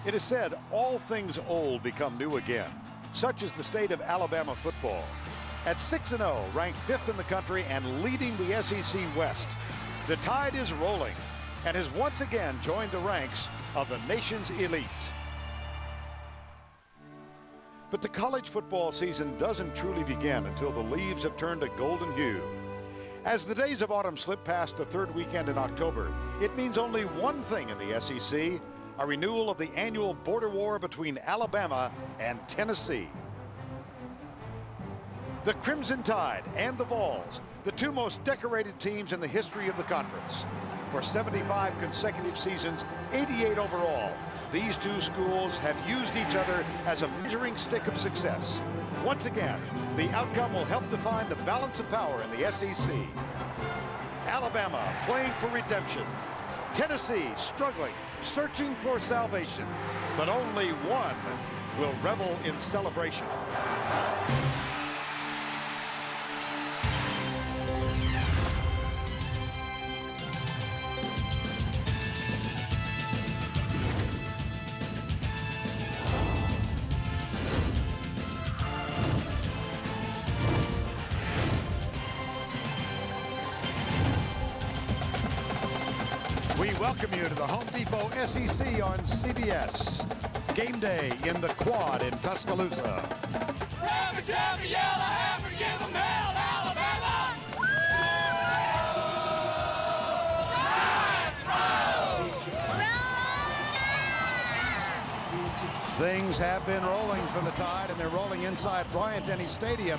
It is said all things old become new again. Such is the state of Alabama football. At 6-0, ranked 5th in the country and leading the SEC West, the tide is rolling and has once again joined the ranks of the nation's elite. But the college football season doesn't truly begin until the leaves have turned a golden hue. As the days of autumn slip past the third weekend in October, it means only one thing in the SEC, a renewal of the annual border war between Alabama and Tennessee. The Crimson Tide and the Vols, the two most decorated teams in the history of the conference. For 75 consecutive seasons, 88 overall, these two schools have used each other as a measuring stick of success. Once again, the outcome will help define the balance of power in the SEC. Alabama playing for redemption. Tennessee struggling, searching for salvation. But only one will revel in celebration. We welcome you to the Home Depot SEC on CBS. Game day in the Quad in Tuscaloosa. Rubber, jumper, yellow hammer, give 'em hell, Alabama! Things have been rolling for the Tide, and they're rolling inside Bryant-Denny Stadium,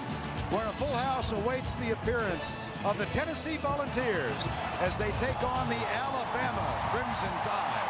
where a full house awaits the appearance of the Tennessee Volunteers as they take on the Alabama Crimson Tide.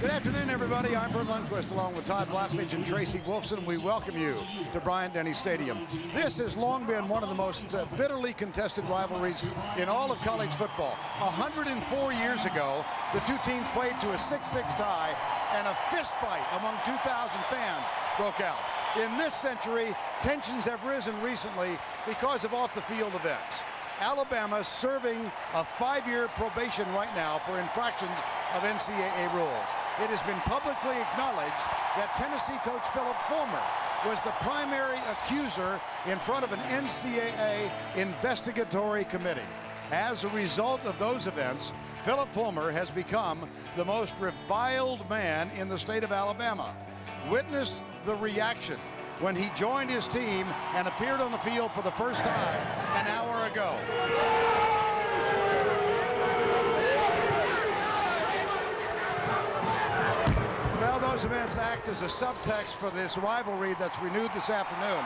Good afternoon, everybody. I'm Bert Lundquist, along with Todd Blackledge and Tracy Wolfson. We welcome you to Bryant-Denny Stadium. This has long been one of the most bitterly contested rivalries in all of college football. 104 years ago, the two teams played to a 6-6 tie, and a fist fight among 2,000 fans broke out. In this century, tensions have risen recently because of off-the-field events. Alabama serving a 5-year probation right now for infractions of NCAA rules. It has been publicly acknowledged that Tennessee coach Philip Fulmer was the primary accuser in front of an NCAA investigatory committee. As a result of those events, Philip Fulmer has become the most reviled man in the state of Alabama. Witness the reaction when he joined his team and appeared on the field for the first time an hour ago. Well, those events act as a subtext for this rivalry that's renewed this afternoon.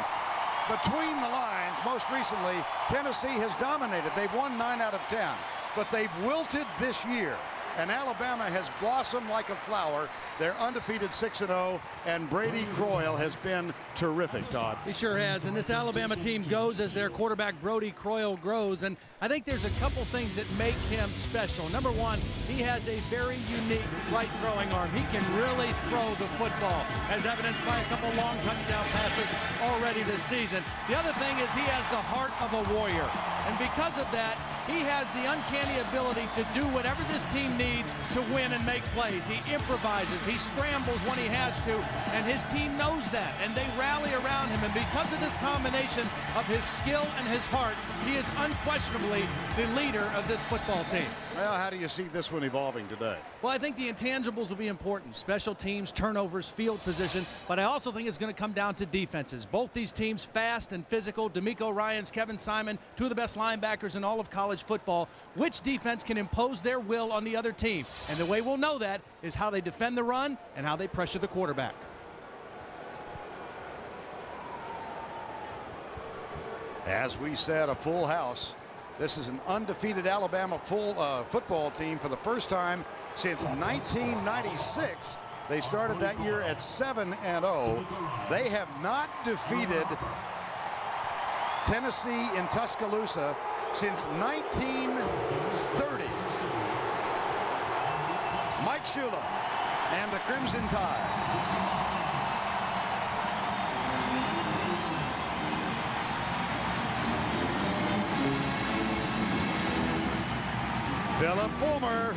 Between the lines, most recently, Tennessee has dominated. They've won 9 out of 10, but they've wilted this year. And Alabama has blossomed like a flower. They're undefeated 6-0, and Brady Croyle has been terrific, Todd. He sure has, and this Alabama team goes as their quarterback Brody Croyle grows, and I think there's a couple things that make him special. Number one, he has a very unique right throwing arm. He can really throw the football, as evidenced by a couple long touchdown passes already this season. The other thing is he has the heart of a warrior, and because of that, he has the uncanny ability to do whatever this team needs to win and make plays. He improvises, he scrambles when he has to, and his team knows that, and they rally around him. And because of this combination of his skill and his heart, he is unquestionably the leader of this football team. Well, how do you see this one evolving today? Well, I think the intangibles will be important. Special teams, turnovers, field position, but I also think it's going to come down to defenses. Both these teams fast and physical. D'Amico Ryans, Kevin Simon, two of the best linebackers in all of college football. Which defense can impose their will on the other team? And the way we'll know that is how they defend the run and how they pressure the quarterback. As we said, a full house. This is an undefeated Alabama football team for the first time since 1996. They started that year at 7-0. They have not defeated Tennessee in Tuscaloosa since 1930. Mike Shula and the Crimson Tide. Philip Fulmer.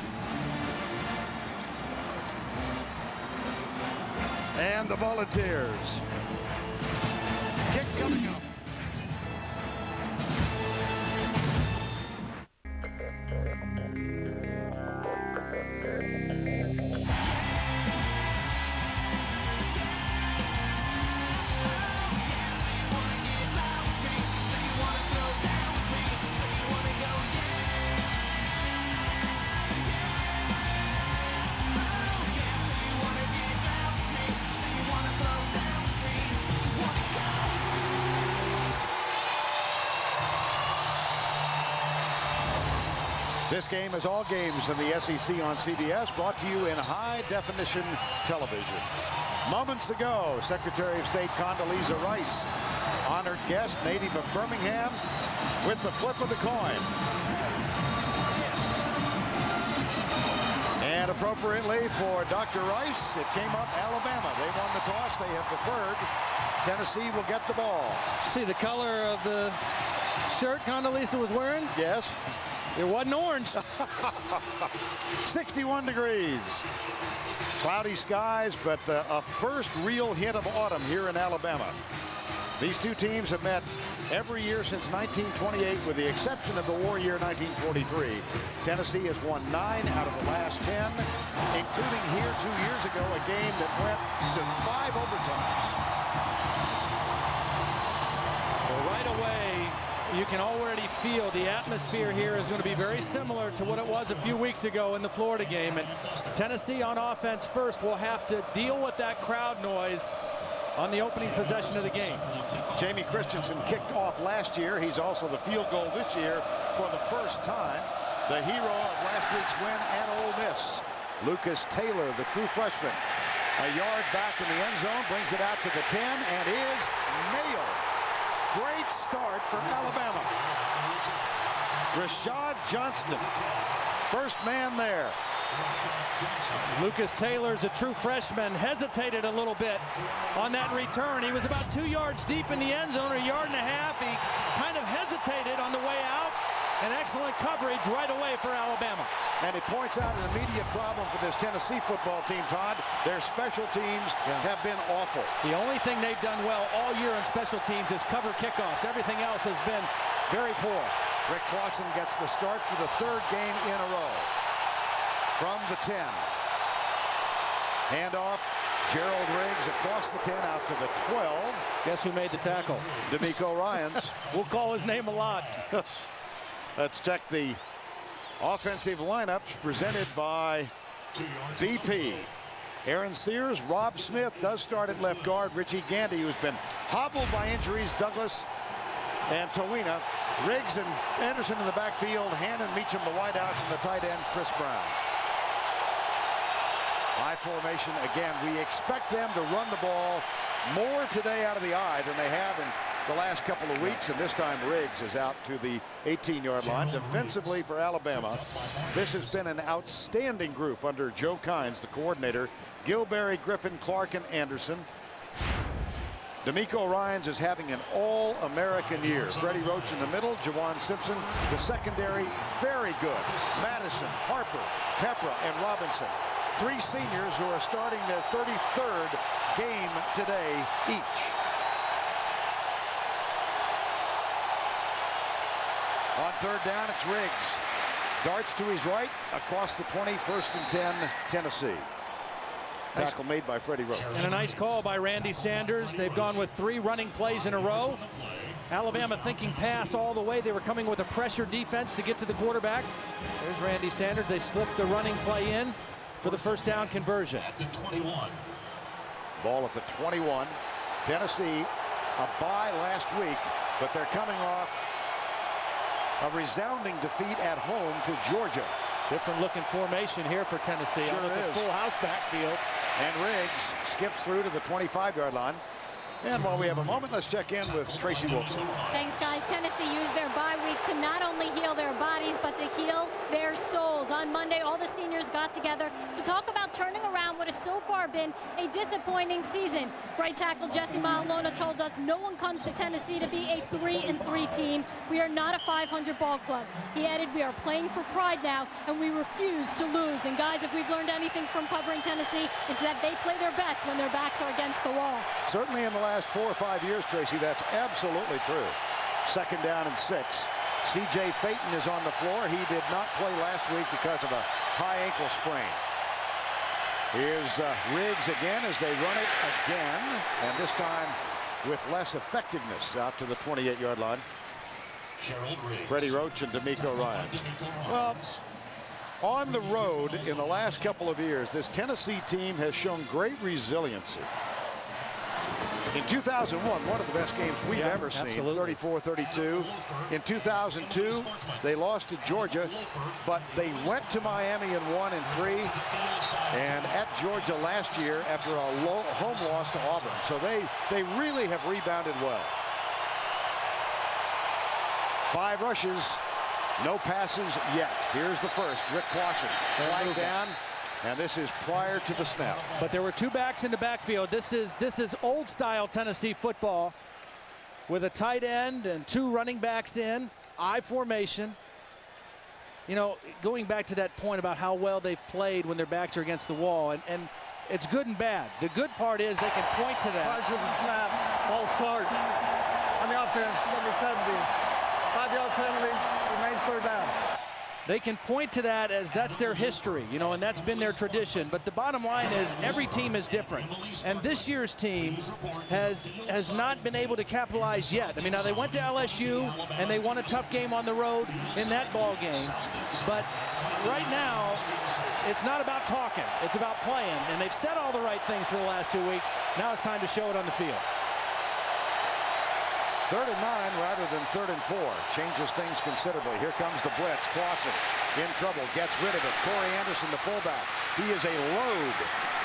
And the Volunteers. Kick coming up. This game is all games in the SEC on CBS, brought to you in high-definition television. Moments ago, Secretary of State Condoleezza Rice, honored guest, native of Birmingham, with the flip of the coin. And appropriately for Dr. Rice, it came up Alabama. They won the toss. They have deferred. Tennessee will get the ball. See the color of the shirt Condoleezza was wearing? Yes. It wasn't orange. 61 degrees. Cloudy skies, but a first real hint of autumn here in Alabama. These two teams have met every year since 1928, with the exception of the war year 1943. Tennessee has won 9 out of the last 10, including here 2 years ago, a game that went to 5 overtimes. Well, right away, you can already feel the atmosphere here is going to be very similar to what it was a few weeks ago in the Florida game. And Tennessee on offense first will have to deal with that crowd noise on the opening possession of the game. Jamie Christensen kicked off last year. He's also the field goal this year for the first time. The hero of last week's win at Ole Miss. Lucas Taylor, the true freshman. A yard back in the end zone, brings it out to the 10 and is nailed. Great start for Alabama. Rashad Johnston, first man there. Lucas Taylor's a true freshman, hesitated a little bit on that return. He was about 2 yards deep in the end zone, or a yard and a half. He kind of hesitated on the way out. An excellent coverage right away for Alabama. And he points out an immediate problem for this Tennessee football team, Todd. Their special teams have been awful. The only thing they've done well all year on special teams is cover kickoffs. Everything else has been very poor. Rick Clausen gets the start for the 3rd game in a row. From the 10. Handoff. Gerald Riggs across the 10 out to the 12. Guess who made the tackle? D'Amico Ryans. We'll call his name a lot. Let's check the offensive lineups presented by BP. Aaron Sears, Rob Smith does start at left guard. Richie Gandy, who's been hobbled by injuries, Douglas and Towina. Riggs and Anderson in the backfield. Hannon, Meacham, the wideouts, and the tight end, Chris Brown. High formation again. We expect them to run the ball more today out of the eye than they have in the last couple of weeks, and this time Riggs is out to the 18-yard line. Defensively for Alabama, this has been an outstanding group under Joe Kynes, the coordinator. Gilberry, Griffin, Clark, and Anderson. D'Amico Ryans is having an all-American year. Freddie Roach in the middle, Jawan Simpson, the secondary, very good. Madison, Harper, Pepra, and Robinson. 3 seniors who are starting their 33rd game today each. On 3rd down, it's Riggs. Darts to his right, across the 20, 1st and 10, Tennessee. Tackle made by Freddie Roach. And a nice call by Randy Sanders. They've gone with 3 running plays in a row. Alabama thinking pass all the way. They were coming with a pressure defense to get to the quarterback. There's Randy Sanders. They slipped the running play in for the first down conversion. At the 21. Ball at the 21. Tennessee, a bye last week, but they're coming off a resounding defeat at home to Georgia. Different looking formation here for Tennessee. Sure Almost a full house backfield. And Riggs skips through to the 25-yard line. And while we have a moment, let's check in with Tracy Wolfson. Thanks, guys. Tennessee used their bye week to not only heal their bodies, but to heal their souls. On Monday, all the seniors got together to talk about turning around what has so far been a disappointing season. Right tackle Jesse Malona told us no one comes to Tennessee to be a 3-3 team. We are not a 500 ball club. He added, we are playing for pride now, and we refuse to lose. And guys, if we've learned anything from covering Tennessee, it's that they play their best when their backs are against the wall. Certainly in the last 4 or 5 years, Tracy, that's absolutely true. 2nd down and 6. C.J. Phaeton is on the floor. He did not play last week because of a high ankle sprain. Here's Riggs again as they run it again, and this time with less effectiveness out to the 28-yard line. Freddie Roach and D'Amico Ryans. Well, on the road in the last couple of years, this Tennessee team has shown great resiliency. In 2001, one of the best games we've ever seen, 34-32. In 2002, they lost to Georgia, but they went to Miami and won in 3. And at Georgia last year after a home loss to Auburn. So they really have rebounded well. 5 rushes, no passes yet. Here's the first, Rick Clausen, flag down. And this is prior to the snap. But there were 2 backs in the backfield. This is old-style Tennessee football with a tight end and 2 running backs in, I formation. You know, going back to that point about how well they've played when their backs are against the wall, and it's good and bad. The good part is they can point to that. Prior to the snap, ball start on the offense, number 70. 5-yard penalty, remains 3rd down. They can point to that as that's their history, you know, and that's been their tradition. But the bottom line is every team is different. And this year's team has not been able to capitalize yet. I mean, now they went to LSU and they won a tough game on the road in that ball game. But right now, it's not about talking. It's about playing. And they've said all the right things for the last 2 weeks. Now it's time to show it on the field. 3rd and 9 rather than 3rd and 4. Changes things considerably. Here comes the blitz. Clausen in trouble. Gets rid of it. Corey Anderson, the fullback. He is a load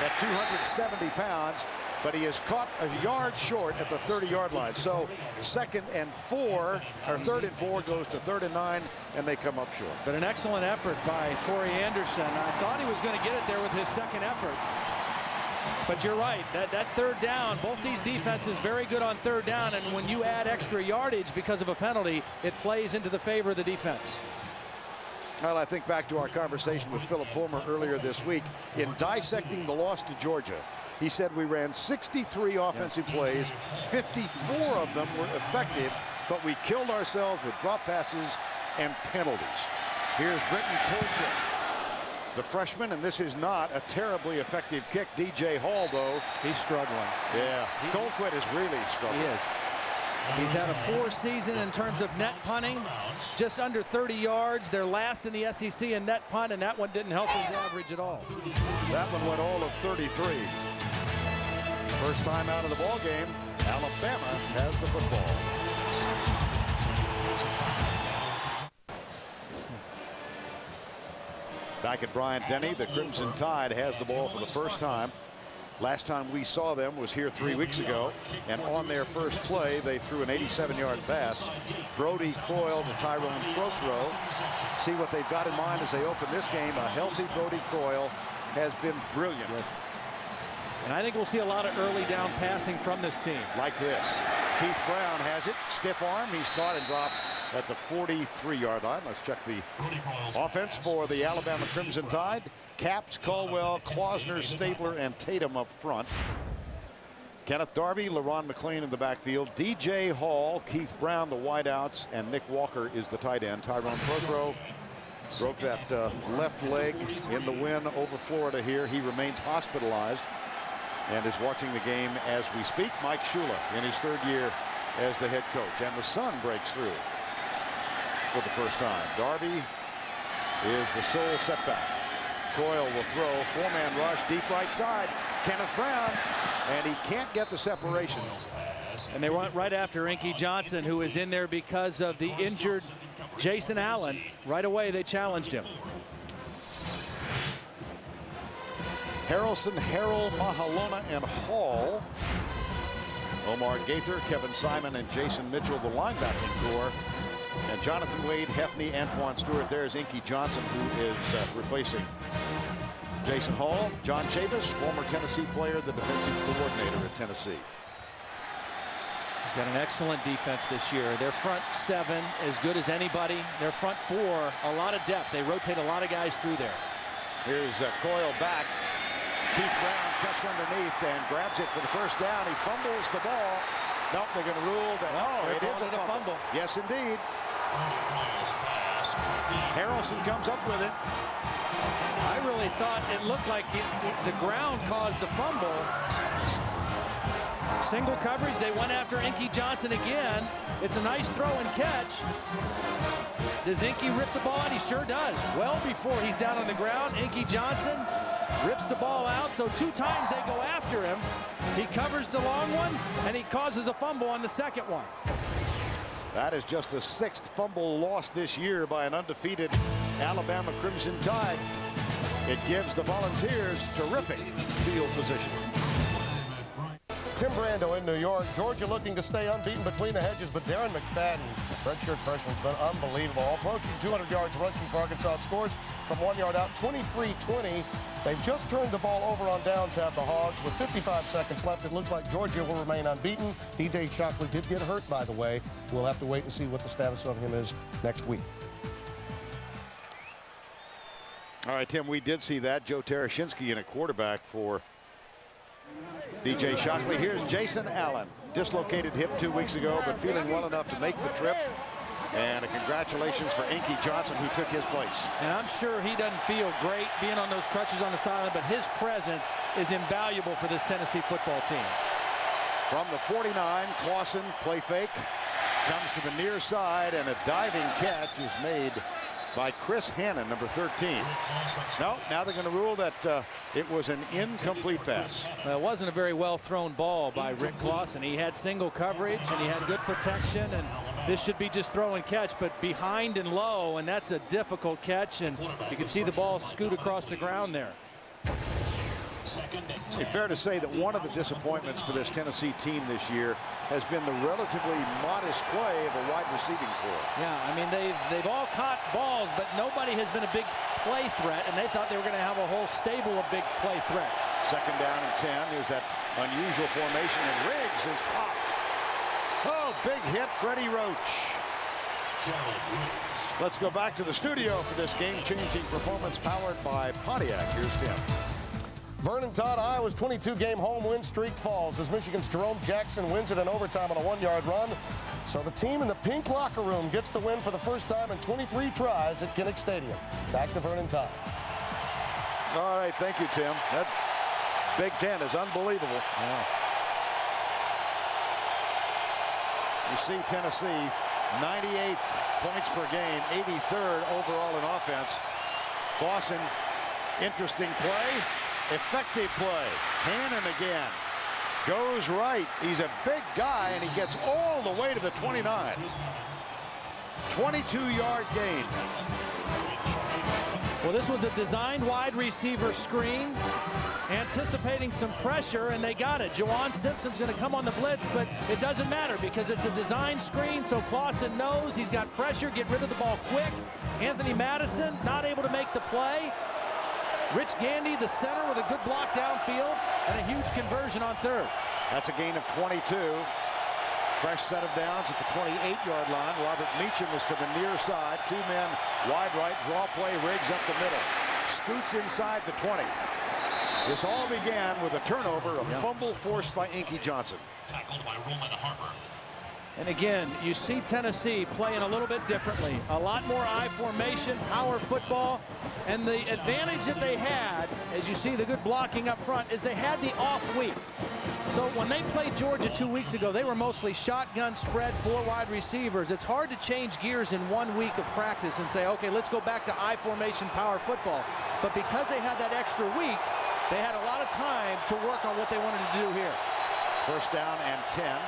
at 270 pounds, but he is caught a yard short at the 30-yard line. So 2nd and 4, or 3rd and 4 goes to 3rd and 9, and they come up short. But an excellent effort by Corey Anderson. I thought he was going to get it there with his 2nd effort. But you're right, that 3rd down, both these defenses very good on 3rd down, and when you add extra yardage because of a penalty, it plays into the favor of the defense. Well, I think back to our conversation with Philip Fulmer earlier this week in dissecting the loss to Georgia. He said we ran 63 offensive plays, 54 of them were effective, but we killed ourselves with drop passes and penalties. Here's Britton Colquitt, the freshman, and this is not a terribly effective kick. DJ Hall, though, he's struggling. Yeah, Colquitt is really struggling. He is. He's had a poor season in terms of net punting, just under 30 yards. They're last in the SEC in net punt, and that one didn't help his average at all. That one went all of 33. First time out of the ball game, Alabama has the football. Back at Bryant-Denny, the Crimson Tide has the ball for the first time. Last time we saw them was here 3 weeks ago, and on their first play, they threw an 87-yard pass. Brody Croyle to Tyrone Prothro. See what they've got in mind as they open this game. A healthy Brody Croyle has been brilliant. Yes. And I think we'll see a lot of early down passing from this team. Like this. Keith Brown has it. Stiff arm. He's caught and dropped at the 43-yard line. Let's check the offense for the Alabama Crimson Tide. Capps, Caldwell, Klausner, Stabler, and Tatum up front. Kenneth Darby, LaRon McClain in the backfield. DJ Hall, Keith Brown, the wideouts, and Nick Walker is the tight end. Tyrone Prothro broke that left leg in the win over Florida here. He remains hospitalized and is watching the game as we speak. Mike Shula in his 3rd year as the head coach. And the sun breaks through for the first time. Darby is the sole setback. Croyle will throw. 4-man rush, deep right side. Kenneth Brown, and he can't get the separation. And they went right after Inky Johnson, who is in there because of the injured Jason Allen. Right away, they challenged him. Harrelson, Harrell, Mahalona, and Hall Omar Gaither, Kevin Simon, and Jason Mitchell, the linebacking core. And Jonathan Wade, Hefney, Antoine Stewart. There's Inky Johnson, who is replacing Jason Hall. John Chavis, former Tennessee player, the defensive coordinator at Tennessee. He's got an excellent defense this year. Their front seven as good as anybody. Their front four, a lot of depth. They rotate a lot of guys through there. Here's Coyle back. Keith Brown cuts underneath and grabs it for the first down. He fumbles the ball. Nope, they're going to rule that. Oh, it is a fumble. Yes, indeed. Harrelson comes up with it. I really thought it looked like the ground caused the fumble. Single coverage. They went after Inky Johnson again. It's a nice throw and catch. Does Inky rip the ball out? He sure does. Well before he's down on the ground, Inky Johnson rips the ball out. So 2 times they go after him. He covers the long one, and he causes a fumble on the second one. That is just the 6th fumble lost this year by an undefeated Alabama Crimson Tide. It gives the Volunteers terrific field position. Tim Brando in New York. Georgia looking to stay unbeaten between the hedges, but Darren McFadden, redshirt freshman's been unbelievable. Approaching 200 yards rushing for Arkansas. Scores from 1 yard out, 23-20. They've just turned the ball over on downs, have the Hogs. With 55 seconds left, it looks like Georgia will remain unbeaten. DJ Shockley did get hurt, by the way. We'll have to wait and see what the status of him is next week. All right, Tim, we did see that. Joe Tarashinsky in a quarterback for DJ Shockley. Here's Jason Allen. Dislocated hip 2 weeks ago, but feeling well enough to make the trip. And a congratulations for Inky Johnson, who took his place. And I'm sure he doesn't feel great being on those crutches on the sideline, but his presence is invaluable for this Tennessee football team. From the 49, Clausen, play fake, comes to the near side, and a diving catch is made by Chris Hannon, number 13. No, now they're going to rule that it was an incomplete pass. Well, it wasn't a very well thrown ball by Rick Clausen. He had single coverage and he had good protection, and this should be just throw and catch, but behind and low, and that's a difficult catch, and you can see the ball scoot across the ground there. It's fair to say that one of the disappointments for this Tennessee team this year has been the relatively modest play of a wide receiving core. Yeah, I mean, they've all caught balls, but nobody has been a big play threat, and they thought they were going to have a whole stable of big play threats. 2nd down and 10. Here's that unusual formation, and Riggs is popped. Oh, big hit, Freddie Roach. Let's go back to the studio for this game-changing performance powered by Pontiac. Here's Tim. Vernon Todd, Iowa's 22-game home win streak falls as Michigan's Jerome Jackson wins it in overtime on a 1-yard run. So the team in the pink locker room gets the win for the first time in 23 tries at Kinnick Stadium. Back to Vernon Todd. All right, thank you, Tim. That Big Ten is unbelievable. Yeah. You see Tennessee, 98th points per game, 83rd overall in offense. Clausen, interesting play. Effective play. Hannon again. Goes right. He's a big guy, and he gets all the way to the 29. 22-yard gain. Well, this was a designed wide receiver screen, anticipating some pressure, and they got it. Juwan Simpson's going to come on the blitz, but it doesn't matter because it's a design screen, so Clausen knows he's got pressure, get rid of the ball quick. Anthony Madison not able to make the play. Rich Gandy, the center, with a good block downfield and a huge conversion on 3rd. That's a gain of 22. Fresh set of downs at the 28-yard line. Robert Meacham is to the near side. 2 men wide right. Draw play. Riggs up the middle. Scoots inside the 20. This all began with a turnover, a fumble forced by Inky Johnson. Tackled by Roman Harper. And again, you see Tennessee playing a little bit differently. A lot more I formation, power football. And the advantage that they had, as you see the good blocking up front, is they had the off week. So when they played Georgia 2 weeks ago, they were mostly shotgun spread, 4 wide receivers. It's hard to change gears in 1 week of practice and say, okay, let's go back to I formation power football. But because they had that extra week, they had a lot of time to work on what they wanted to do here. 1st down and 10.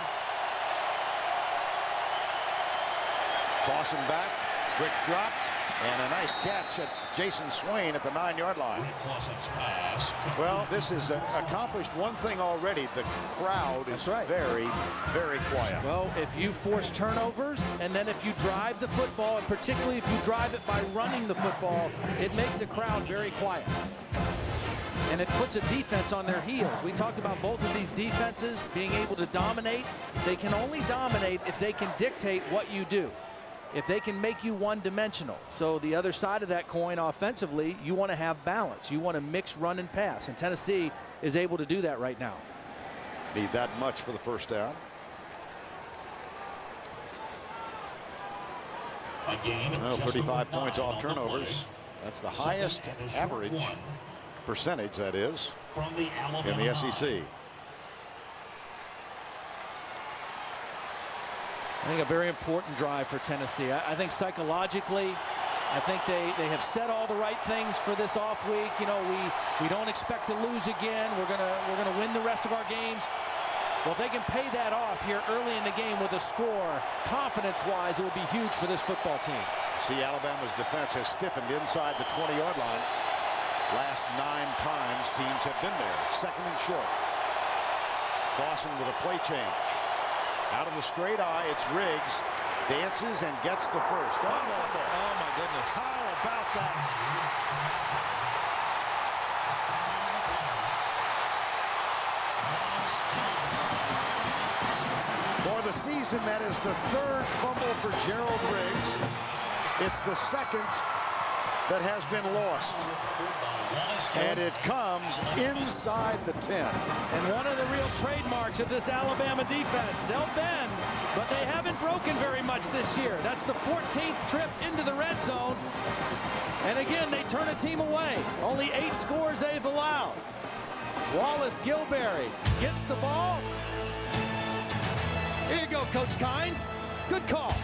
Clausen back, quick drop, and a nice catch at Jason Swain at the 9-yard line. Well, this has accomplished one thing already. The crowd is very, very quiet. Well, if you force turnovers, and then if you drive the football, and particularly if you drive it by running the football, it makes a crowd very quiet. And it puts a defense on their heels. We talked about both of these defenses being able to dominate. They can only dominate if they can dictate what you do, if they can make you one-dimensional. So the other side of that coin offensively, you want to have balance. You want to mix run and pass, and Tennessee is able to do that right now. Need that much for the first down. Well, 35 points off turnovers. That's the highest average percentage, that is, in the SEC. I think a very important drive for Tennessee. I think psychologically, I think they have said all the right things for this off week. You know, we don't expect to lose again. We're gonna win the rest of our games. Well, if they can pay that off here early in the game with a score, confidence-wise, it will be huge for this football team. See, Alabama's defense has stiffened inside the 20-yard line. Last 9 times teams have been there. Second and short. Dawson with a play change. Out of the straight eye, it's Riggs. Dances and gets the first. Oh my goodness. How about that? For the season, that is the 3rd fumble for Gerald Riggs. It's the 2nd that has been lost. And it comes inside the 10. And one of the real trademarks of this Alabama defense, they'll bend, but they haven't broken very much this year. That's the 14th trip into the red zone. And again, they turn a team away. Only 8 scores they've allowed. Wallace Gilberry gets the ball. Here you go, Coach Kynes. Good call.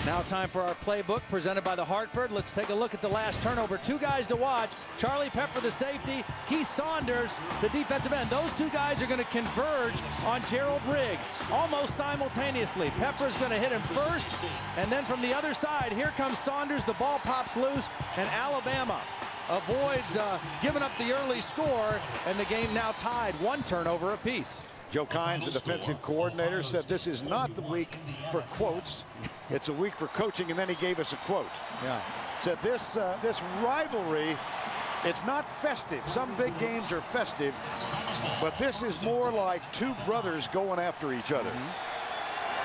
Now time for our playbook presented by the Hartford. Let's take a look at the last turnover. 2 guys to watch. Charlie Pepper, the safety. Keith Saunders, the defensive end. Those 2 guys are going to converge on Gerald Riggs almost simultaneously. Pepper's going to hit him first, and then from the other side, here comes Saunders. The ball pops loose, and Alabama avoids giving up the early score, and the game now tied 1 turnover apiece. Joe Kynes, the defensive coordinator, said this is not the week for quotes. It's a week for coaching, and then he gave us a quote. Yeah. Said this rivalry, it's not festive. Some big games are festive, but this is more like 2 brothers going after each other.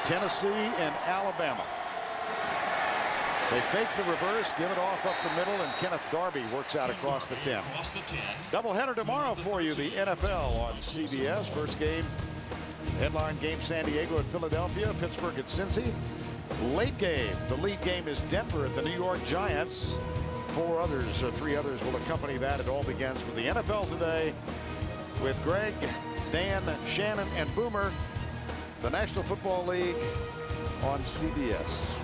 Tennessee and Alabama. They fake the reverse, give it off up the middle, and Kenneth Darby works out across the 10. Doubleheader tomorrow for you, the NFL on CBS. First game, headline game, San Diego at Philadelphia, Pittsburgh at Cincy. Late game, the lead game is Denver at the New York Giants. 4 others, or 3 others will accompany that. It all begins with the NFL today with Greg, Dan, Shannon, and Boomer. The National Football League on CBS.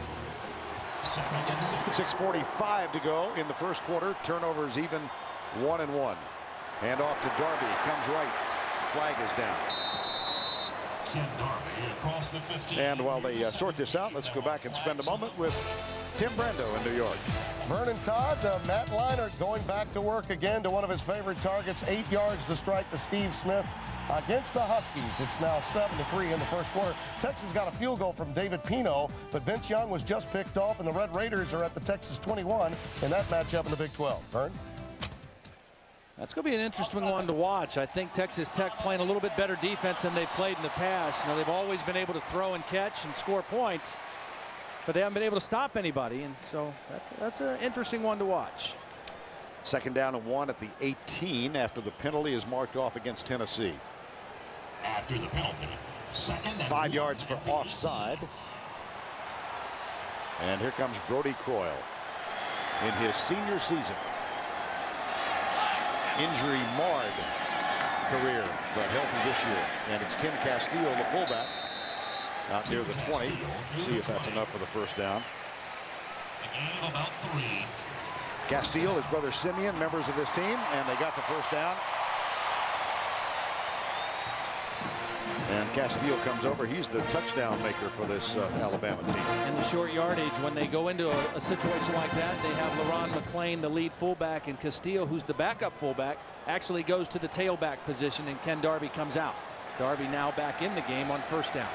6:45 to go in the first quarter. Turnovers even 1-1. Hand off to Darby. Comes right. Flag is down. And while they sort this out, let's go back and spend a moment with Tim Brando in New York. Vernon Todd, Matt Leinart going back to work again to one of his favorite targets. 8 yards to strike to Steve Smith against the Huskies. It's now 7-3 in the first quarter. Texas got a field goal from David Pino, but Vince Young was just picked off, and the Red Raiders are at the Texas 21 in that matchup in the Big 12. Vern? That's going to be an interesting one to watch. I think Texas Tech playing a little bit better defense than they've played in the past. You know, they've always been able to throw and catch and score points, but they haven't been able to stop anybody, and so that's an interesting one to watch. 2nd down and 1 at the 18 after the penalty is marked off against Tennessee. After the penalty, 5 yards for offside. And here comes Brody Croyle in his senior season. Injury marred career, but healthy this year. And it's Tim Castillo, the fullback, out near the 20. See if that's enough for the first down. A gain of about 3. Castillo, his brother Simeon, members of this team, and they got the first down. And Castillo comes over. He's the touchdown maker for this Alabama team. In the short yardage, when they go into a situation like that, they have LaRon McClain, the lead fullback, and Castillo, who's the backup fullback, actually goes to the tailback position, and Ken Darby comes out. Darby now back in the game on first down.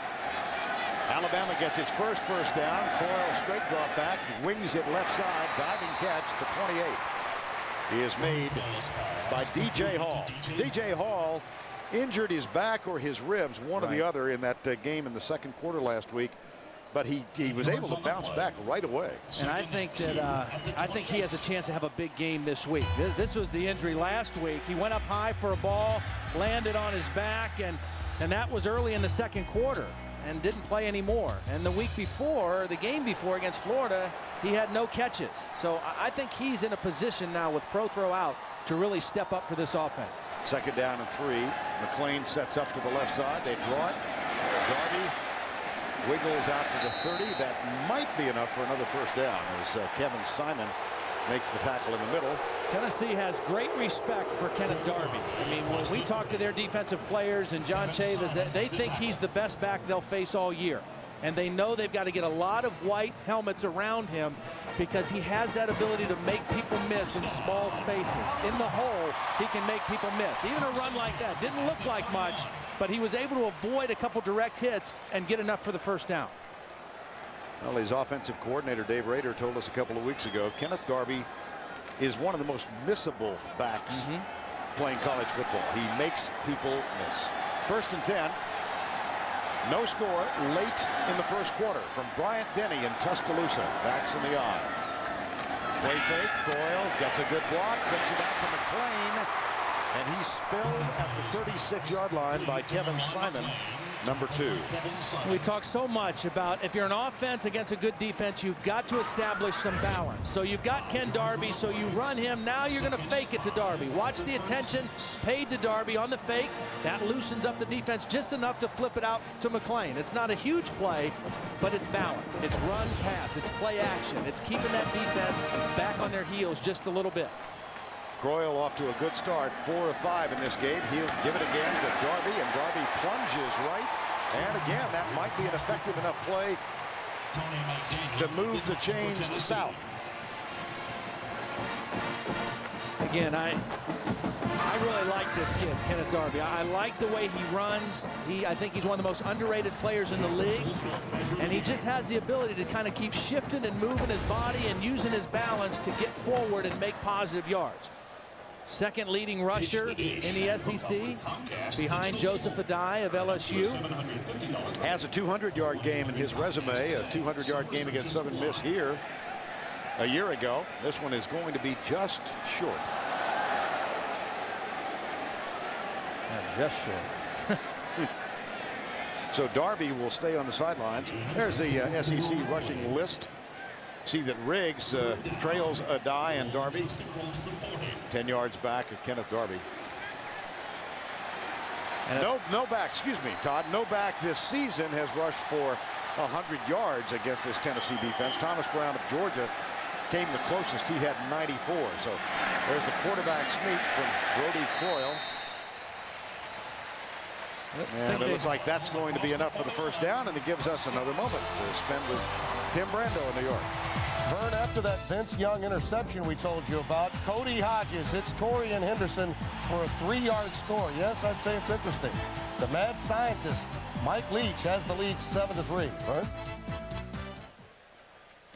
Alabama gets its first down. Coyle straight drop back, wings it left side, diving catch to 28. He is made by DJ Hall. DJ Hall injured his back or his ribs, one or the other, in that game in the second quarter last week. But he was able to bounce back right away. And I think that he has a chance to have a big game this week. This was the injury last week. He went up high for a ball, landed on his back, and that was early in the second quarter, and didn't play anymore. And the week before, the game before against Florida, he had no catches. So I think he's in a position now with Pro Throw out to really step up for this offense. Second down and 3. McClain sets up to the left side. They draw it. Darby wiggles out to the 30. That might be enough for another first down as Kevin Simon makes the tackle in the middle. Tennessee has great respect for Kenneth Darby. I mean, when we talk to their defensive players and John Chavis, that they think he's the best back they'll face all year. And they know they've got to get a lot of white helmets around him because he has that ability to make people miss in small spaces. In the hole, he can make people miss. Even a run like that didn't look like much, but he was able to avoid a couple direct hits and get enough for the first down. Well, his offensive coordinator, Dave Rader, told us a couple of weeks ago, Kenneth Darby is one of the most missable backs playing college football. He makes people miss. 1st and 10. No score late in the first quarter from Bryant Denny in Tuscaloosa. Backs in the eye. Play fake. Coyle gets a good block. Flips it out to McClain. And he's spilled at the 36-yard line by Kevin Simon, number 2. We talk so much about if you're an offense against a good defense, you've got to establish some balance. So you've got Ken Darby, so you run him. Now you're going to fake it to Darby. Watch the attention paid to Darby on the fake. That loosens up the defense just enough to flip it out to McClain. It's not a huge play, but it's balance. It's run, pass. It's play action. It's keeping that defense back on their heels just a little bit. Croyle off to a good start, 4 of 5 in this game. He'll give it again to Darby, and Darby plunges right. And again, that might be an effective enough play to move the chains south. Again, I really like this kid, Kenneth Darby. I like the way he runs. I think he's one of the most underrated players in the league. And he just has the ability to kind of keep shifting and moving his body and using his balance to get forward and make positive yards. Second leading rusher in the SEC behind Joseph Adai of LSU. Has a 200-yard game in his resume, a 200-yard game against Southern Miss here a year ago. This one is going to be just short. Just short. So Darby will stay on the sidelines. There's the SEC rushing list. See that Riggs trails Adai and Darby. 10 yards back of Kenneth Darby. And no back, excuse me, Todd. No back this season has rushed for 100 yards against this Tennessee defense. Thomas Brown of Georgia came the closest. He had 94. So there's the quarterback sneak from Brody Croyle. And it looks like that's going to be enough for the first down, and it gives us another moment to spend with Tim Brando in New York. Vern, after that Vince Young interception we told you about, Cody Hodges hits Torian Henderson for a 3-yard score. Yes, I'd say it's interesting. The mad scientist, Mike Leach, has the lead 7-3. Vern?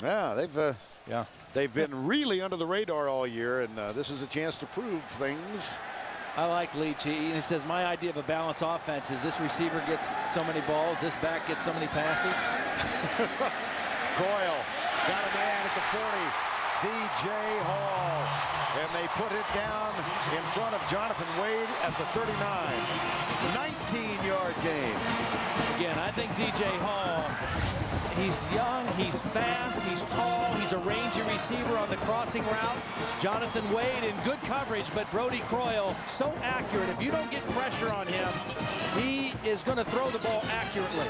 Yeah, they've been really under the radar all year, and this is a chance to prove things. I like Leach. He says, my idea of a balanced offense is this receiver gets so many balls, this back gets so many passes. Coyle got a man at the 40. DJ Hall. And they put it down in front of Jonathan Wade at the 39. 19-yard game. Again, I think DJ Hall, he's young, he's fast, he's tall, he's a rangy receiver on the crossing route. Jonathan Wade in good coverage, but Brody Croyle so accurate. If you don't get pressure on him, he is going to throw the ball accurately.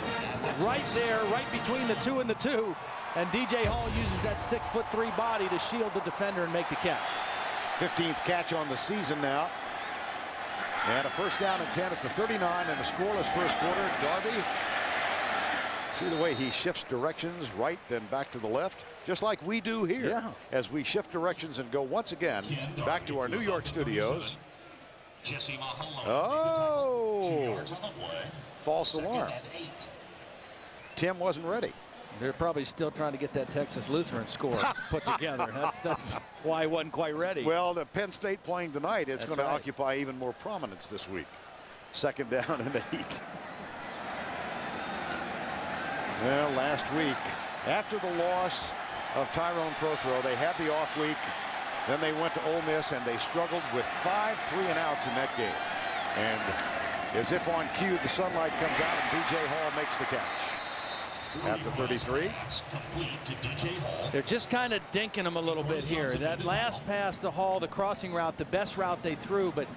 Right there, right between the 2 and the 2. And DJ Hall uses that 6'3" body to shield the defender and make the catch. 15th catch on the season now. And a first down and 10 at the 39 in a scoreless first quarter. Darby, see the way he shifts directions, right then back to the left, just like we do here. Yeah. As we shift directions and go once again back to our New York studios. Oh, false alarm. Tim wasn't ready. They're probably still trying to get that Texas Lutheran score put together. That's why he wasn't quite ready. Well, the Penn State playing tonight is going to right. occupy even more prominence this week. Second down and 8. Well, last week, after the loss of Tyrone Prothro, they had the off week. Then they went to Ole Miss, and they struggled with 5 3-and-outs in that game. And as if on cue, the sunlight comes out, and D.J. Hall makes the catch. At the 33. They're just kind of dinking him a little bit here. That last pass to Hall, the crossing route, the best route they threw, but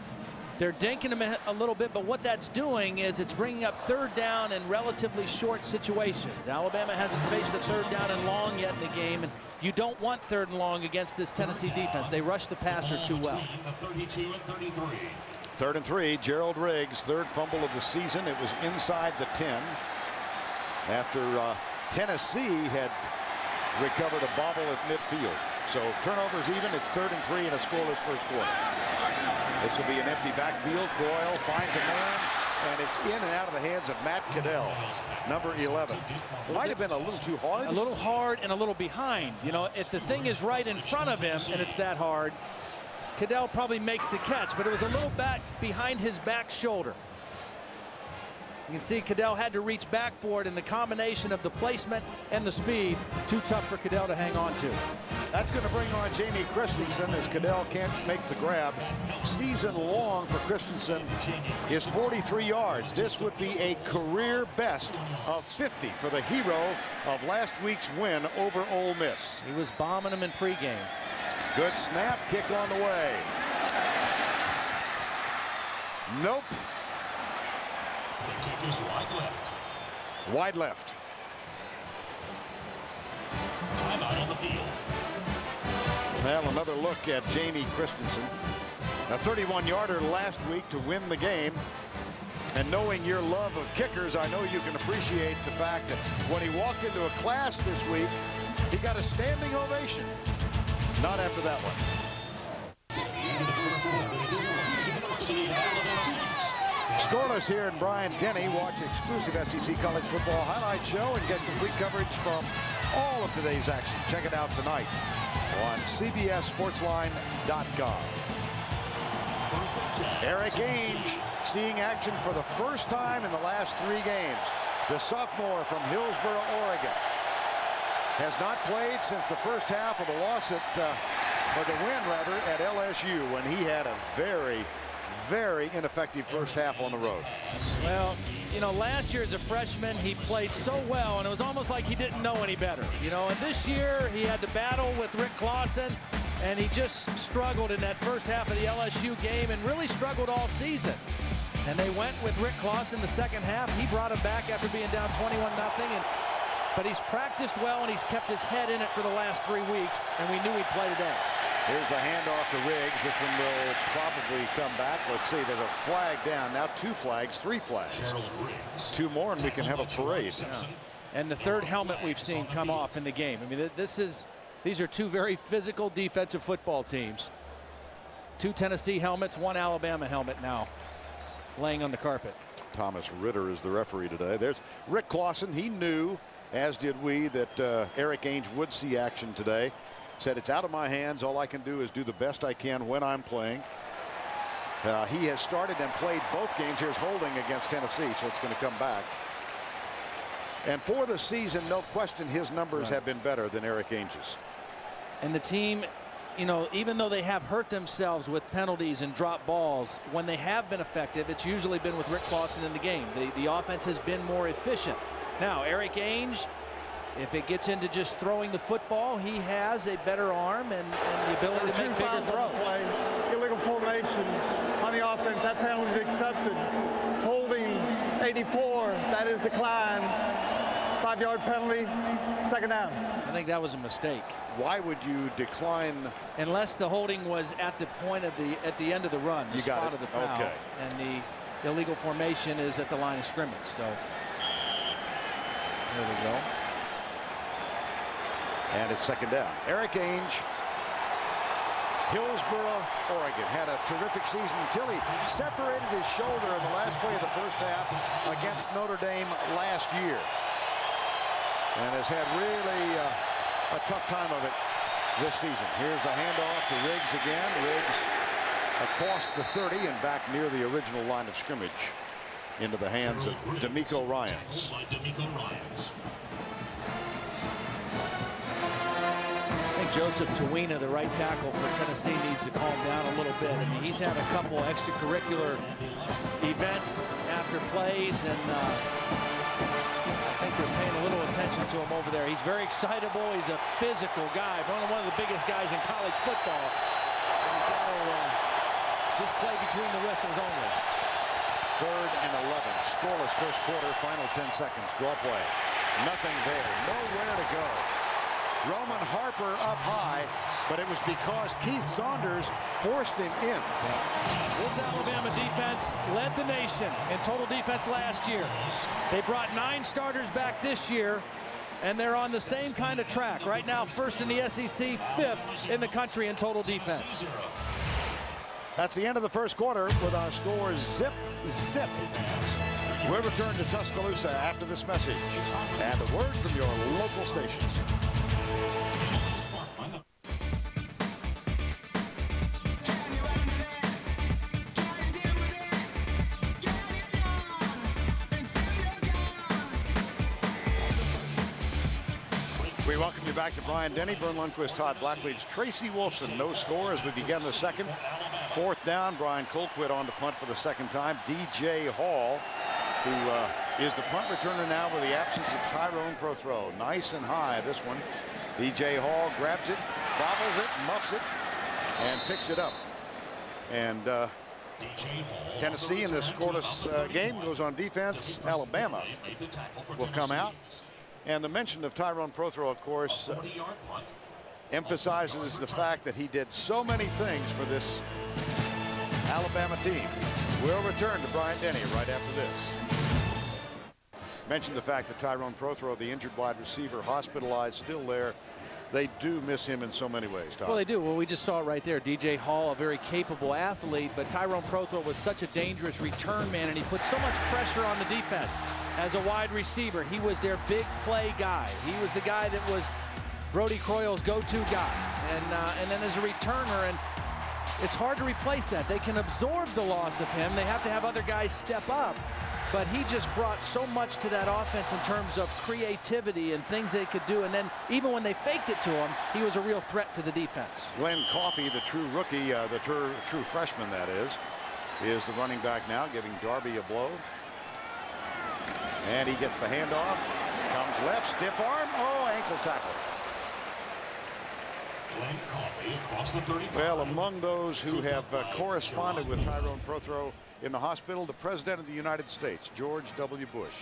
they're dinking him a little bit. But what that's doing is it's bringing up third down in relatively short situations. Alabama hasn't faced a third down and long yet in the game, and you don't want third and long against this Tennessee defense. They rush the passer too well. 3rd and 3. Gerald Riggs, 3rd fumble of the season. It was inside the 10. After Tennessee had recovered a bobble at midfield. So turnovers even. It's 3rd and 3 in a scoreless first quarter. This will be an empty backfield. Coyle finds a man, and it's in and out of the hands of Matt Caddell, number 11. Might have been a little too hard. A little hard and a little behind. You know, if the thing is right in front of him and it's that hard, Caddell probably makes the catch, but it was a little back behind his back shoulder. You can see Caddell had to reach back for it, and the combination of the placement and the speed, too tough for Caddell to hang on to. That's going to bring on Jamie Christensen as Caddell can't make the grab. Season long for Christensen is 43 yards. This would be a career best of 50 for the hero of last week's win over Ole Miss. He was bombing them in pregame. Good snap, kick on the way. Nope. The kick is wide left. Wide left. Timeout on the field. Well, another look at Jamie Christensen. A 31-yarder last week to win the game. And knowing your love of kickers, I know you can appreciate the fact that when he walked into a class this week, he got a standing ovation. Not after that one. Scoreless here in Bryant-Denny. Watch exclusive SEC College Football highlight show and get complete coverage from all of today's action. Check it out tonight on CBSSportsline.com. Eric Ainge seeing action for the first time in the last 3 games. The sophomore from Hillsboro, Oregon, has not played since the first half of the loss at, or the win rather, at LSU, when he had a very ineffective first half on the road. Well, you know, last year as a freshman, he played so well, and it was almost like he didn't know any better. You know, and this year he had to battle with Rick Clausen, and he just struggled in that first half of the LSU game and really struggled all season. And they went with Rick Clausen the second half. He brought him back after being down 21-0. But he's practiced well, and he's kept his head in it for the last 3 weeks, and we knew he'd play today. Here's the handoff to Riggs. This one will probably come back. Let's see, there's a flag down. Now 2 flags, 3 flags. 2 more, and we can have a parade. Yeah. And the 3rd helmet we've seen come off in the game. I mean, these are 2 very physical defensive football teams. 2 Tennessee helmets, 1 Alabama helmet now laying on the carpet. Thomas Ritter is the referee today. There's Rick Clausen. He knew, as did we, that Eric Ainge would see action today. Said, it's out of my hands. All I can do is do the best I can when I'm playing. He has started and played both games. Here's holding against Tennessee, so it's going to come back. And for the season, no question, his numbers have been better than Eric Ainge's. And the team, you know, even though they have hurt themselves with penalties and drop balls, when they have been effective, it's usually been with Rick Clausen in the game. The offense has been more efficient. Now, Eric Ainge, if it gets into just throwing the football, he has a better arm and the ability to make bigger throws. Illegal formation on the offense. That penalty is accepted. Holding 84, that is declined. 5-yard penalty, second down. I think that was a mistake. Why would you decline? Unless the holding was at the point of at the end of the run, the spot of the foul, okay. And the illegal formation is at the line of scrimmage. So there we go. And it's second down. Eric Ainge, Hillsborough, Oregon, had a terrific season until he separated his shoulder in the last play of the first half against Notre Dame last year. And has had really a tough time of it this season. Here's the handoff to Riggs again. Riggs across the 30 and back near the original line of scrimmage into the hands of D'Amico Ryans. I think Joseph Tawina, the right tackle for Tennessee, needs to calm down a little bit. I mean, he's had a couple extracurricular events after plays, and I think they're paying a little attention to him over there. He's very excitable. He's a physical guy, one of the biggest guys in college football. He's got to just play between the whistles only. 3rd and 11. Scoreless first quarter, final 10 seconds. Draw play. Nothing there. Nowhere to go. Roman Harper up high, but it was because Keith Saunders forced him in. This Alabama defense led the nation in total defense last year. They brought 9 starters back this year, and they're on the same kind of track. Right now, 1st in the SEC, 5th in the country in total defense. That's the end of the first quarter with our scores zip. We'll return to Tuscaloosa after this message and a word from your local stations. We welcome you back to Brian Denny, Vern Lundquist, Todd Blackledge, Tracy Wolfson. No score as we begin the second. 4th down. Brian Colquitt on to punt for the second time. DJ Hall, who is the punt returner now with the absence of Tyrone Prothro. Nice and high this one. DJ Hall grabs it, bobbles it, muffs it, and picks it up. And Tennessee in this scoreless game goes on defense. Alabama will come out. And the mention of Tyrone Prothro, of course, emphasizes the fact that he did so many things for this Alabama team. We'll return to Brian Denny right after this. Mention the fact that Tyrone Prothro, the injured wide receiver, hospitalized, still there. They do miss him in so many ways, Todd. Well, they do. Well, we just saw it right there. DJ Hall, a very capable athlete, but Tyrone Prothro was such a dangerous return man, and he put so much pressure on the defense. As a wide receiver, he was their big play guy. He was the guy that was Brody Croyle's go-to guy. And then as a returner, and it's hard to replace that. They can absorb the loss of him. They have to have other guys step up. But he just brought so much to that offense in terms of creativity and things they could do. And then even when they faked it to him, he was a real threat to the defense. Glenn Coffey, the true rookie, the true freshman, that is the running back now, giving Darby a blow. And he gets the handoff. Comes left, stiff arm. Oh, ankle tackle. Well, among those who have corresponded with Tyrone Prothro in the hospital, the President of the United States, George W. Bush.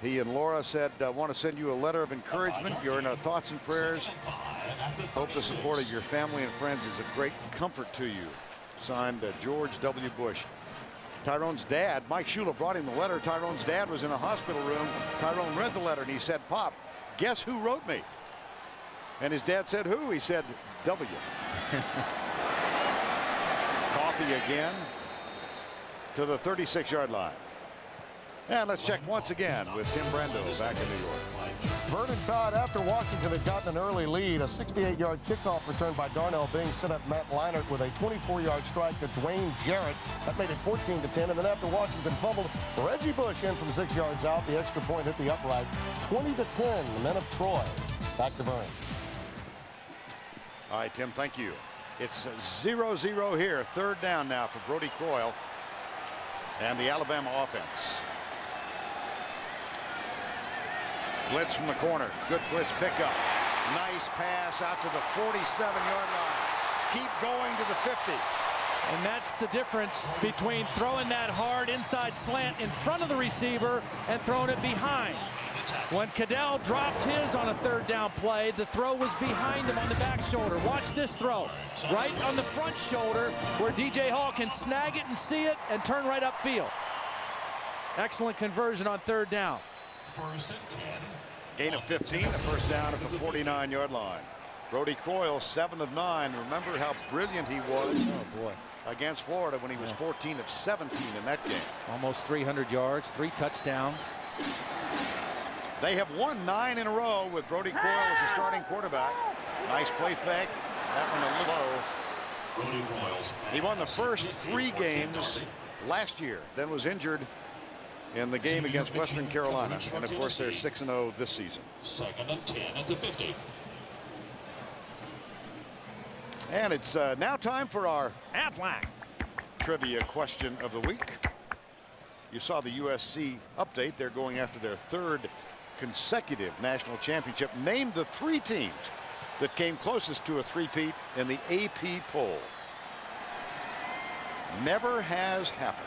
He and Laura said, want to send you a letter of encouragement. You're in our thoughts and prayers. Hope the support of your family and friends is a great comfort to you. Signed, George W. Bush. Tyrone's dad, Mike Shula, brought him the letter. Tyrone's dad was in a hospital room. Tyrone read the letter and he said, Pop, guess who wrote me? And his dad said, who? He said, W. Coffey again to the 36-yard line. And let's check once again with Tim Brando back in New York. Vern and Todd, after Washington had gotten an early lead, a 68-yard kickoff return by Darnell Bing set up Matt Leinart with a 24-yard strike to Dwayne Jarrett. That made it 14-10. And then after Washington fumbled, Reggie Bush in from 6 yards out. The extra point hit the upright. 20-10, the men of Troy. Back to Vern. All right, Tim, thank you. It's 0-0 here. 3rd down now for Brody Croyle and the Alabama offense. Blitz from the corner. Good blitz pickup. Nice pass out to the 47-yard line. Keep going to the 50. And that's the difference between throwing that hard inside slant in front of the receiver and throwing it behind. When Cadell dropped his on a third down play, the throw was behind him on the back shoulder. Watch this throw. Right on the front shoulder where DJ Hall can snag it and see it and turn right upfield. Excellent conversion on third down. First and 10. Gain of 15, a first down at the 49-yard line. Brody Croyle, 7 of 9. Remember how brilliant he was against Florida when he was 14 of 17 in that game. Almost 300 yards, 3 touchdowns. They have won 9 in a row with Brody Croyle as the starting quarterback. Nice play fake. That one a little low. Brody Croyle's. He won the first 3 games last year, then was injured in the game against Western Carolina. And of course, they're 6-0 this season. Second and 10 at the 50. And it's now time for our Aflac trivia question of the week. You saw the USC update. They're going after their 3rd consecutive national championship. Name the 3 teams that came closest to a three-peat in the AP poll. Never has happened.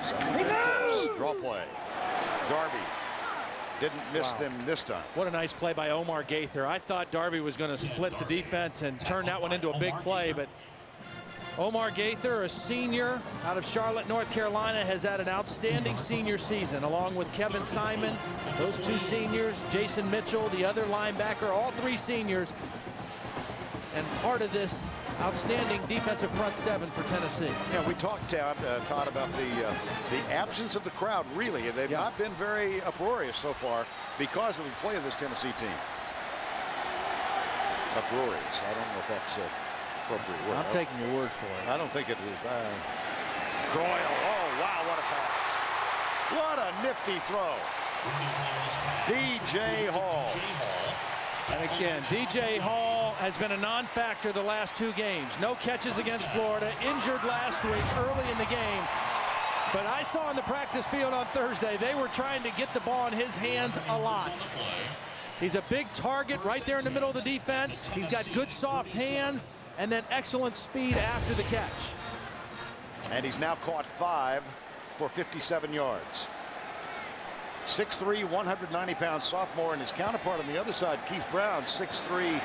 Someone close. Draw play. Darby didn't miss them this time. What a nice play by Omar Gaither. I thought Darby was going to split the defense and turn that one into a big play, but Omar Gaither, a senior out of Charlotte, North Carolina, has had an outstanding senior season, along with Kevin Simon, those 2 seniors, Jason Mitchell, the other linebacker, all 3 seniors, and part of this outstanding defensive front 7 for Tennessee. Yeah, we talked, Todd, about the absence of the crowd. Really, they've not been very uproarious so far because of the play of this Tennessee team. Uproarious. I don't know if that's appropriate word. I'm taking your word for it. I don't think it is. Croyle. Oh, wow, what a pass. What a nifty throw. DJ Hall. And again, DJ Hall has been a non-factor the last 2 games. No catches against Florida, injured last week early in the game. But I saw on the practice field on Thursday, they were trying to get the ball in his hands a lot. He's a big target right there in the middle of the defense. He's got good soft hands and then excellent speed after the catch. And he's now caught 5 for 57 yards. 6'3", 190-pound sophomore, and his counterpart on the other side, Keith Brown, 6'3",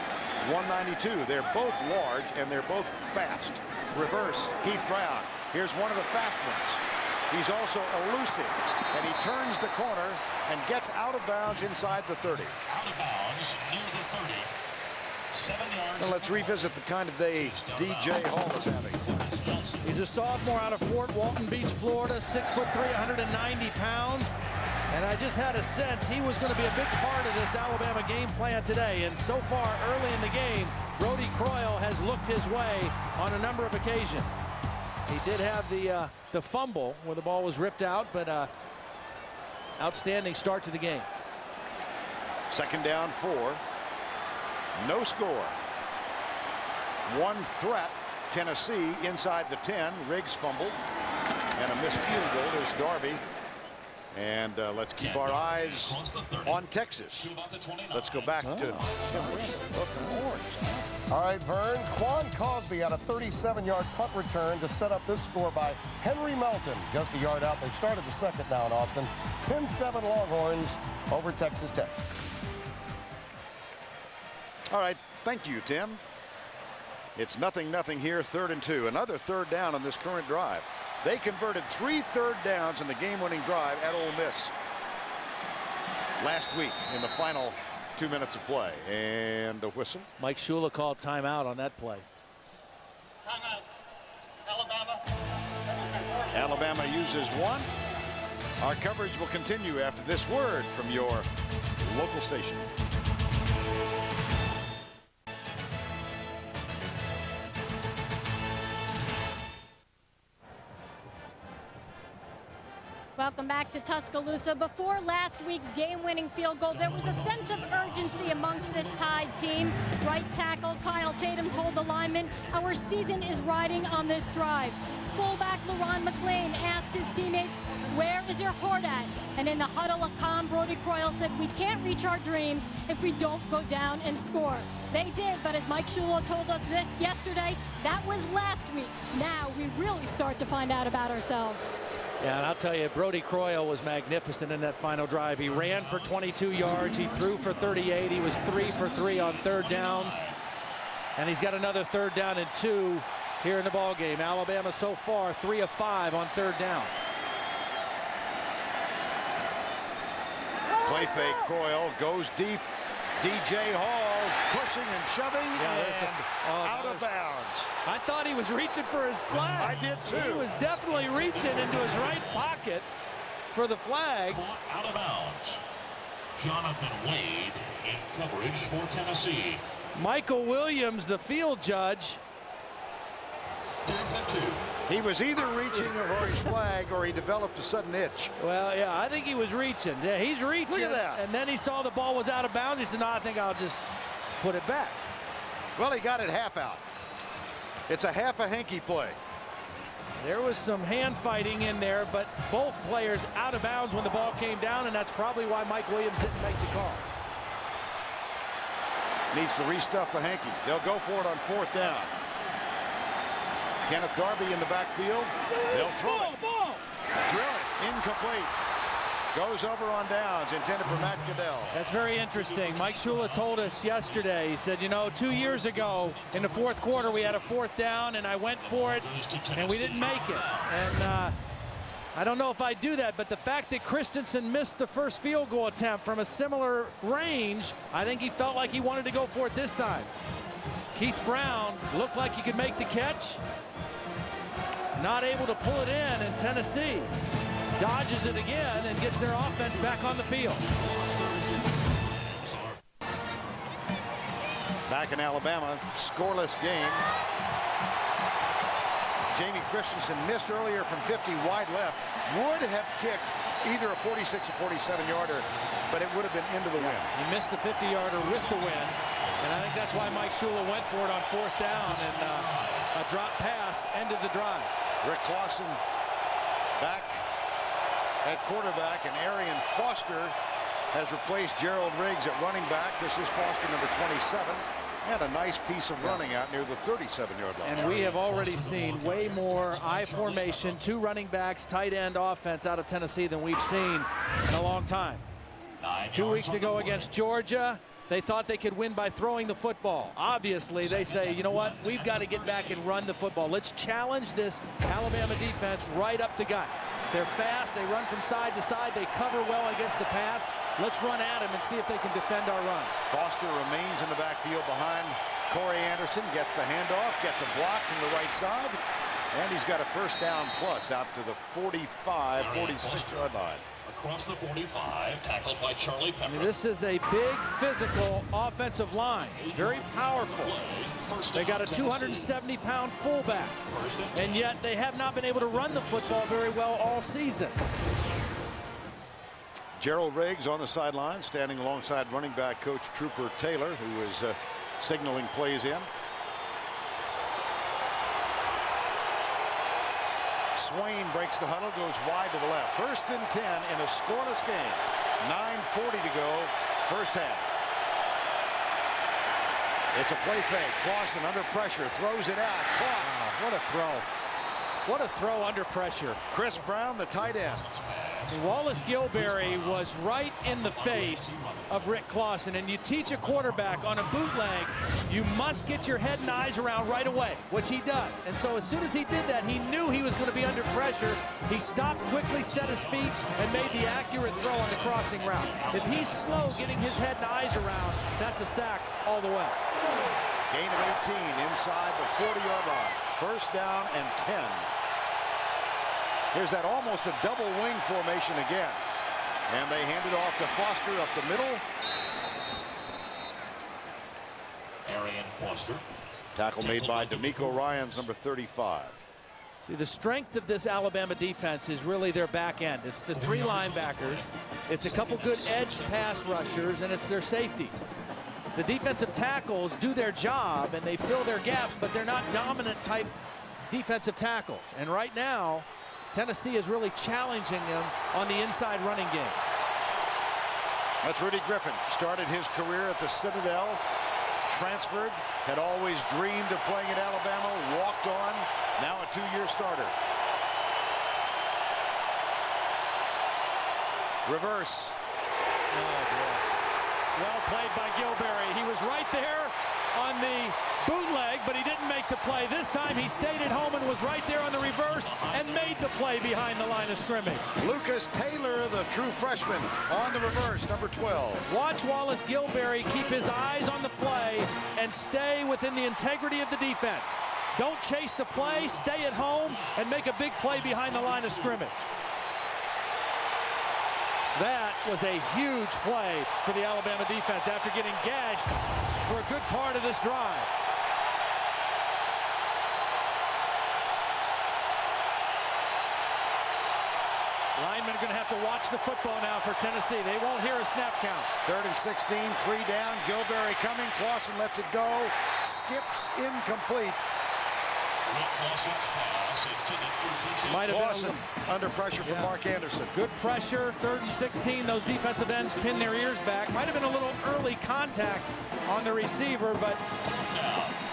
192. They're both large and they're both fast. Reverse, Keith Brown. Here's one of the fast ones. He's also elusive, and he turns the corner and gets out of bounds inside the 30. Out of bounds near the 30. 7 yards. Now let's revisit the kind of day DJ Hall is having. He's a sophomore out of Fort Walton Beach, Florida, 6'3", 190 pounds. And I just had a sense he was going to be a big part of this Alabama game plan today. And so far, early in the game, Brody Croyle has looked his way on a number of occasions. He did have the fumble where the ball was ripped out, but outstanding start to the game. 2nd down 4. No score. 1 threat. Tennessee inside the 10. Riggs fumbled. And a missed field goal. There's Darby. And let's keep our eyes on Texas. Let's go back to Tim Horns. All right, Vern. Quan Cosby had a 37-yard punt return to set up this score by Henry Melton. Just a yard out. They started the 2nd down, Austin. 10-7 Longhorns over Texas Tech. All right. Thank you, Tim. It's 0-0 here, 3rd and 2. Another 3rd down on this current drive. They converted 3 third downs in the game-winning drive at Ole Miss last week in the final 2 minutes of play. And a whistle. Mike Shula called timeout on that play. Timeout. Alabama. Alabama uses 1. Our coverage will continue after this word from your local station. Welcome back to Tuscaloosa. Before last week's game-winning field goal, there was a sense of urgency amongst this Tide team. Right tackle Kyle Tatum told the lineman, "Our season is riding on this drive." Fullback LaRon McClain asked his teammates, "Where is your heart at?" And in the huddle, a calm Brody Croyle said, "We can't reach our dreams if we don't go down and score." They did, but as Mike Shula told us this yesterday, that was last week. Now we really start to find out about ourselves. Yeah, and I'll tell you, Brody Croyle was magnificent in that final drive. He ran for 22 yards. He threw for 38. He was 3 for 3 on third downs. And he's got another 3rd down and 2 here in the ball game. Alabama so far 3 of 5 on third downs. Play fake. Croyle goes deep. DJ Hall pushing and shoving out of bounds. I thought he was reaching for his flag. I did too. He was definitely reaching into his right pocket for the flag. Out of bounds. Jonathan Wade in coverage for Tennessee. Michael Williams, the field judge. 4th and 2. He was either reaching for his flag or he developed a sudden itch. Well, yeah, I think he was reaching. Yeah, he's reaching. Look at that. And then he saw the ball was out of bounds. He said, no, I think I'll just put it back. Well, he got it half out. It's a half a hanky play. There was some hand fighting in there, but both players out of bounds when the ball came down, and that's probably why Mike Williams didn't make the call. Needs to restuff the hanky. They'll go for it on 4th down. Kenneth Darby in the backfield. They'll throw it. Ball. Drill it. Incomplete. Goes over on downs, intended for Matt Goodell. That's very interesting. Mike Shula told us yesterday, he said, you know, 2 years ago in the 4th quarter, we had a 4th down, and I went for it, and we didn't make it. And I don't know if I'd do that, but the fact that Christensen missed the first field goal attempt from a similar range, I think he felt like he wanted to go for it this time. Keith Brown looked like he could make the catch. Not able to pull it in Tennessee dodges it again and gets their offense back on the field. Back in Alabama, scoreless game. Jamie Christensen missed earlier from 50 wide left. Would have kicked either a 46 or 47-yarder, but it would have been into the wind. He missed the 50-yarder with the wind, and I think that's why Mike Shula went for it on 4th down, and a drop pass ended the drive. Rick Clausen back at quarterback, and Arian Foster has replaced Gerald Riggs at running back. This is Foster, number 27, and a nice piece of running out near the 37-yard line. And we have already seen way more I formation, 2 running backs, tight end offense out of Tennessee than we've seen in a long time. 2 weeks ago against Georgia, they thought they could win by throwing the football. Obviously, they say, you know what, we've got to get back and run the football. Let's challenge this Alabama defense right up the gut. They're fast, they run from side to side, they cover well against the pass. Let's run at them and see if they can defend our run. Foster remains in the backfield behind Corey Anderson, gets the handoff, gets a block from the right side, and he's got a 1st down plus out to the 45, 46-yard line. Across the 45, tackled by Charlie Pepper. I mean, this is a big physical offensive line, very powerful. They got a 270-pound fullback, and yet they have not been able to run the football very well all season. Gerald Riggs on the sideline, standing alongside running back coach Trooper Taylor, who is signaling plays in. Swain breaks the huddle, goes wide to the left. 1st and 10 in a scoreless game. 9:40 to go, 1st half. It's a play fake. Clausen under pressure, throws it out. Wow, what a throw. What a throw under pressure. Chris Brown, the tight end. Wallace Gilberry was right in the face of Rick Clausen, and you teach a quarterback on a bootleg, you must get your head and eyes around right away, which he does. And so as soon as he did that, he knew he was going to be under pressure. He stopped quickly, set his feet, and made the accurate throw on the crossing route. If he's slow getting his head and eyes around, that's a sack all the way. Gain of 18 inside the 40-yard line. 1st down and 10. Here's that almost a double wing formation again. And they hand it off to Foster up the middle. Arian Foster. Tackle made by D'Amico Ryans, number 35. See, the strength of this Alabama defense is really their back end. It's the 3 linebackers. It's a couple good edge pass rushers, and it's their safeties. The defensive tackles do their job, and they fill their gaps, but they're not dominant type defensive tackles. And right now, Tennessee is really challenging them on the inside running game. That's Rudy Griffin. Started his career at the Citadel. Transferred. Had always dreamed of playing at Alabama. Walked on. Now a 2-year starter. Reverse. Oh, boy. Well played by Gilberry. He was right there on the bootleg, but he didn't make the play. This time he stayed at home and was right there on the reverse and made the play behind the line of scrimmage. Lucas Taylor, the true freshman, on the reverse, number 12. Watch Wallace Gilberry keep his eyes on the play and stay within the integrity of the defense. Don't chase the play, stay at home, and make a big play behind the line of scrimmage. That was a huge play for the Alabama defense after getting gashed for a good part of this drive. Linemen are going to have to watch the football now for Tennessee. They won't hear a snap count. 3rd and 16, 3 down. Gilberry coming. Clausen lets it go. Skips incomplete. Might have Clausen been under pressure from Mark Anderson. Good pressure, 3rd and 16. Those defensive ends pin their ears back. Might have been a little early contact on the receiver, but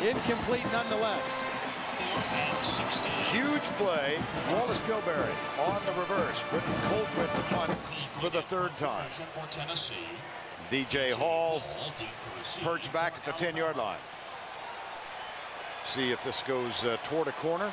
incomplete nonetheless. Huge play. Wallace Gilberry on the reverse. Britton Colquitt to punt for the 3rd time. DJ Hall perched back at the 10-yard line. See if this goes toward a corner.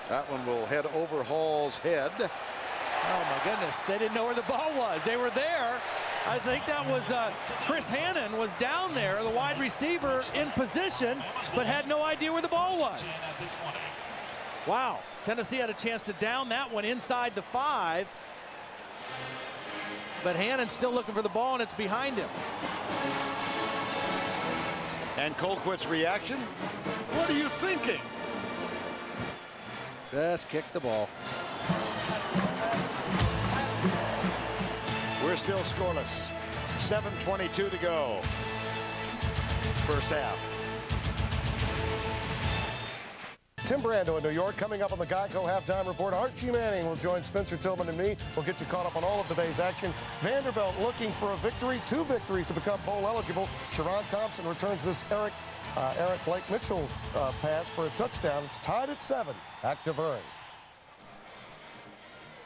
That one will head over Hall's head. Oh my goodness, they didn't know where the ball was. They were there. I think that was Chris Hannon was down there, the wide receiver in position, but had no idea where the ball was. Wow, Tennessee had a chance to down that one inside the 5. But Hannon's still looking for the ball, and it's behind him. And Colquitt's reaction? What are you thinking? Just kick the ball. We're still scoreless. 7:22 to go. First half. Tim Brando in New York. Coming up on the Geico Halftime Report, Archie Manning will join Spencer Tillman and me. We'll get you caught up on all of today's action. Vanderbilt looking for a victory, 2 victories to become bowl eligible. Sharon Thompson returns this Eric Blake Mitchell pass for a touchdown. It's tied at 7. Back to Vern.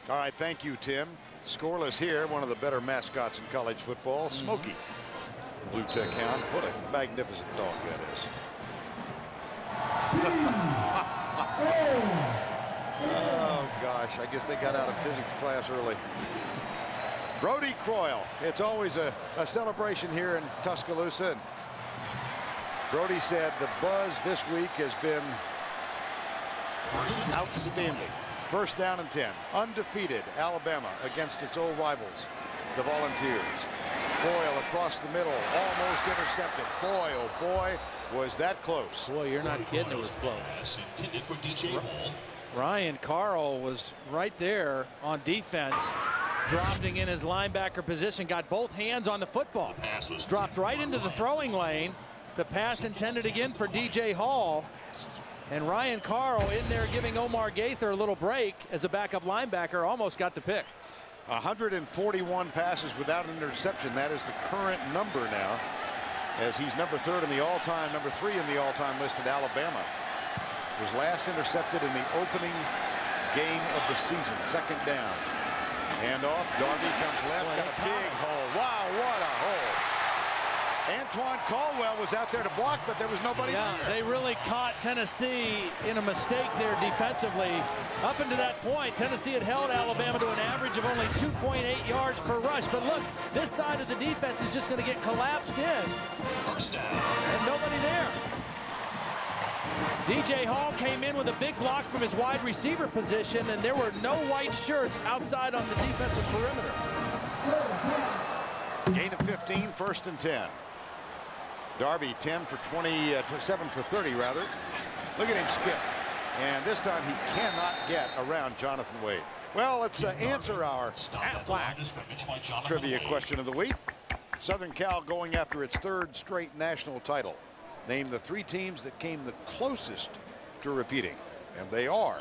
All right, thank you, Tim. Scoreless here. One of the better mascots in college football, Smokey. Blue Tech Hound. What a magnificent dog that is. Oh gosh, I guess they got out of physics class early. Brody Croyle. It's always a celebration here in Tuscaloosa. And Brody said the buzz this week has been outstanding. 1st down and 10. Undefeated Alabama against its old rivals, the Volunteers. Boyle across the middle, almost intercepted. Boy, oh boy, was that close. Boy, you're not kidding, it was close. Ryan Carl was right there on defense, dropping in his linebacker position, got both hands on the football. Dropped right into the throwing lane. The pass intended again for DJ Hall. And Ryan Carl in there giving Omar Gaither a little break as a backup linebacker, almost got the pick. 141 passes without an interception. That is the current number now, as he's number 3rd in the all-time, number 3 in the all-time list at Alabama. Was last intercepted in the opening game of the season. 2nd down. Hand off. Darby comes left. Got a big hole. Wow, what a hole. Antoine Caldwell was out there to block, but there was nobody there. They really caught Tennessee in a mistake there defensively. Up until that point, Tennessee had held Alabama to an average of only 2.8 yards per rush. But look, this side of the defense is just going to get collapsed in. 1st down. And nobody there. DJ Hall came in with a big block from his wide receiver position, and there were no white shirts outside on the defensive perimeter. Gain of 15, 1st and 10. Darby 10 for 7 for 30 rather. Look at him skip. And this time he cannot get around Jonathan Wade. Well, let's answer our trivia question of the week. Southern Cal going after its 3rd straight national title. Name the 3 teams that came the closest to repeating. And they are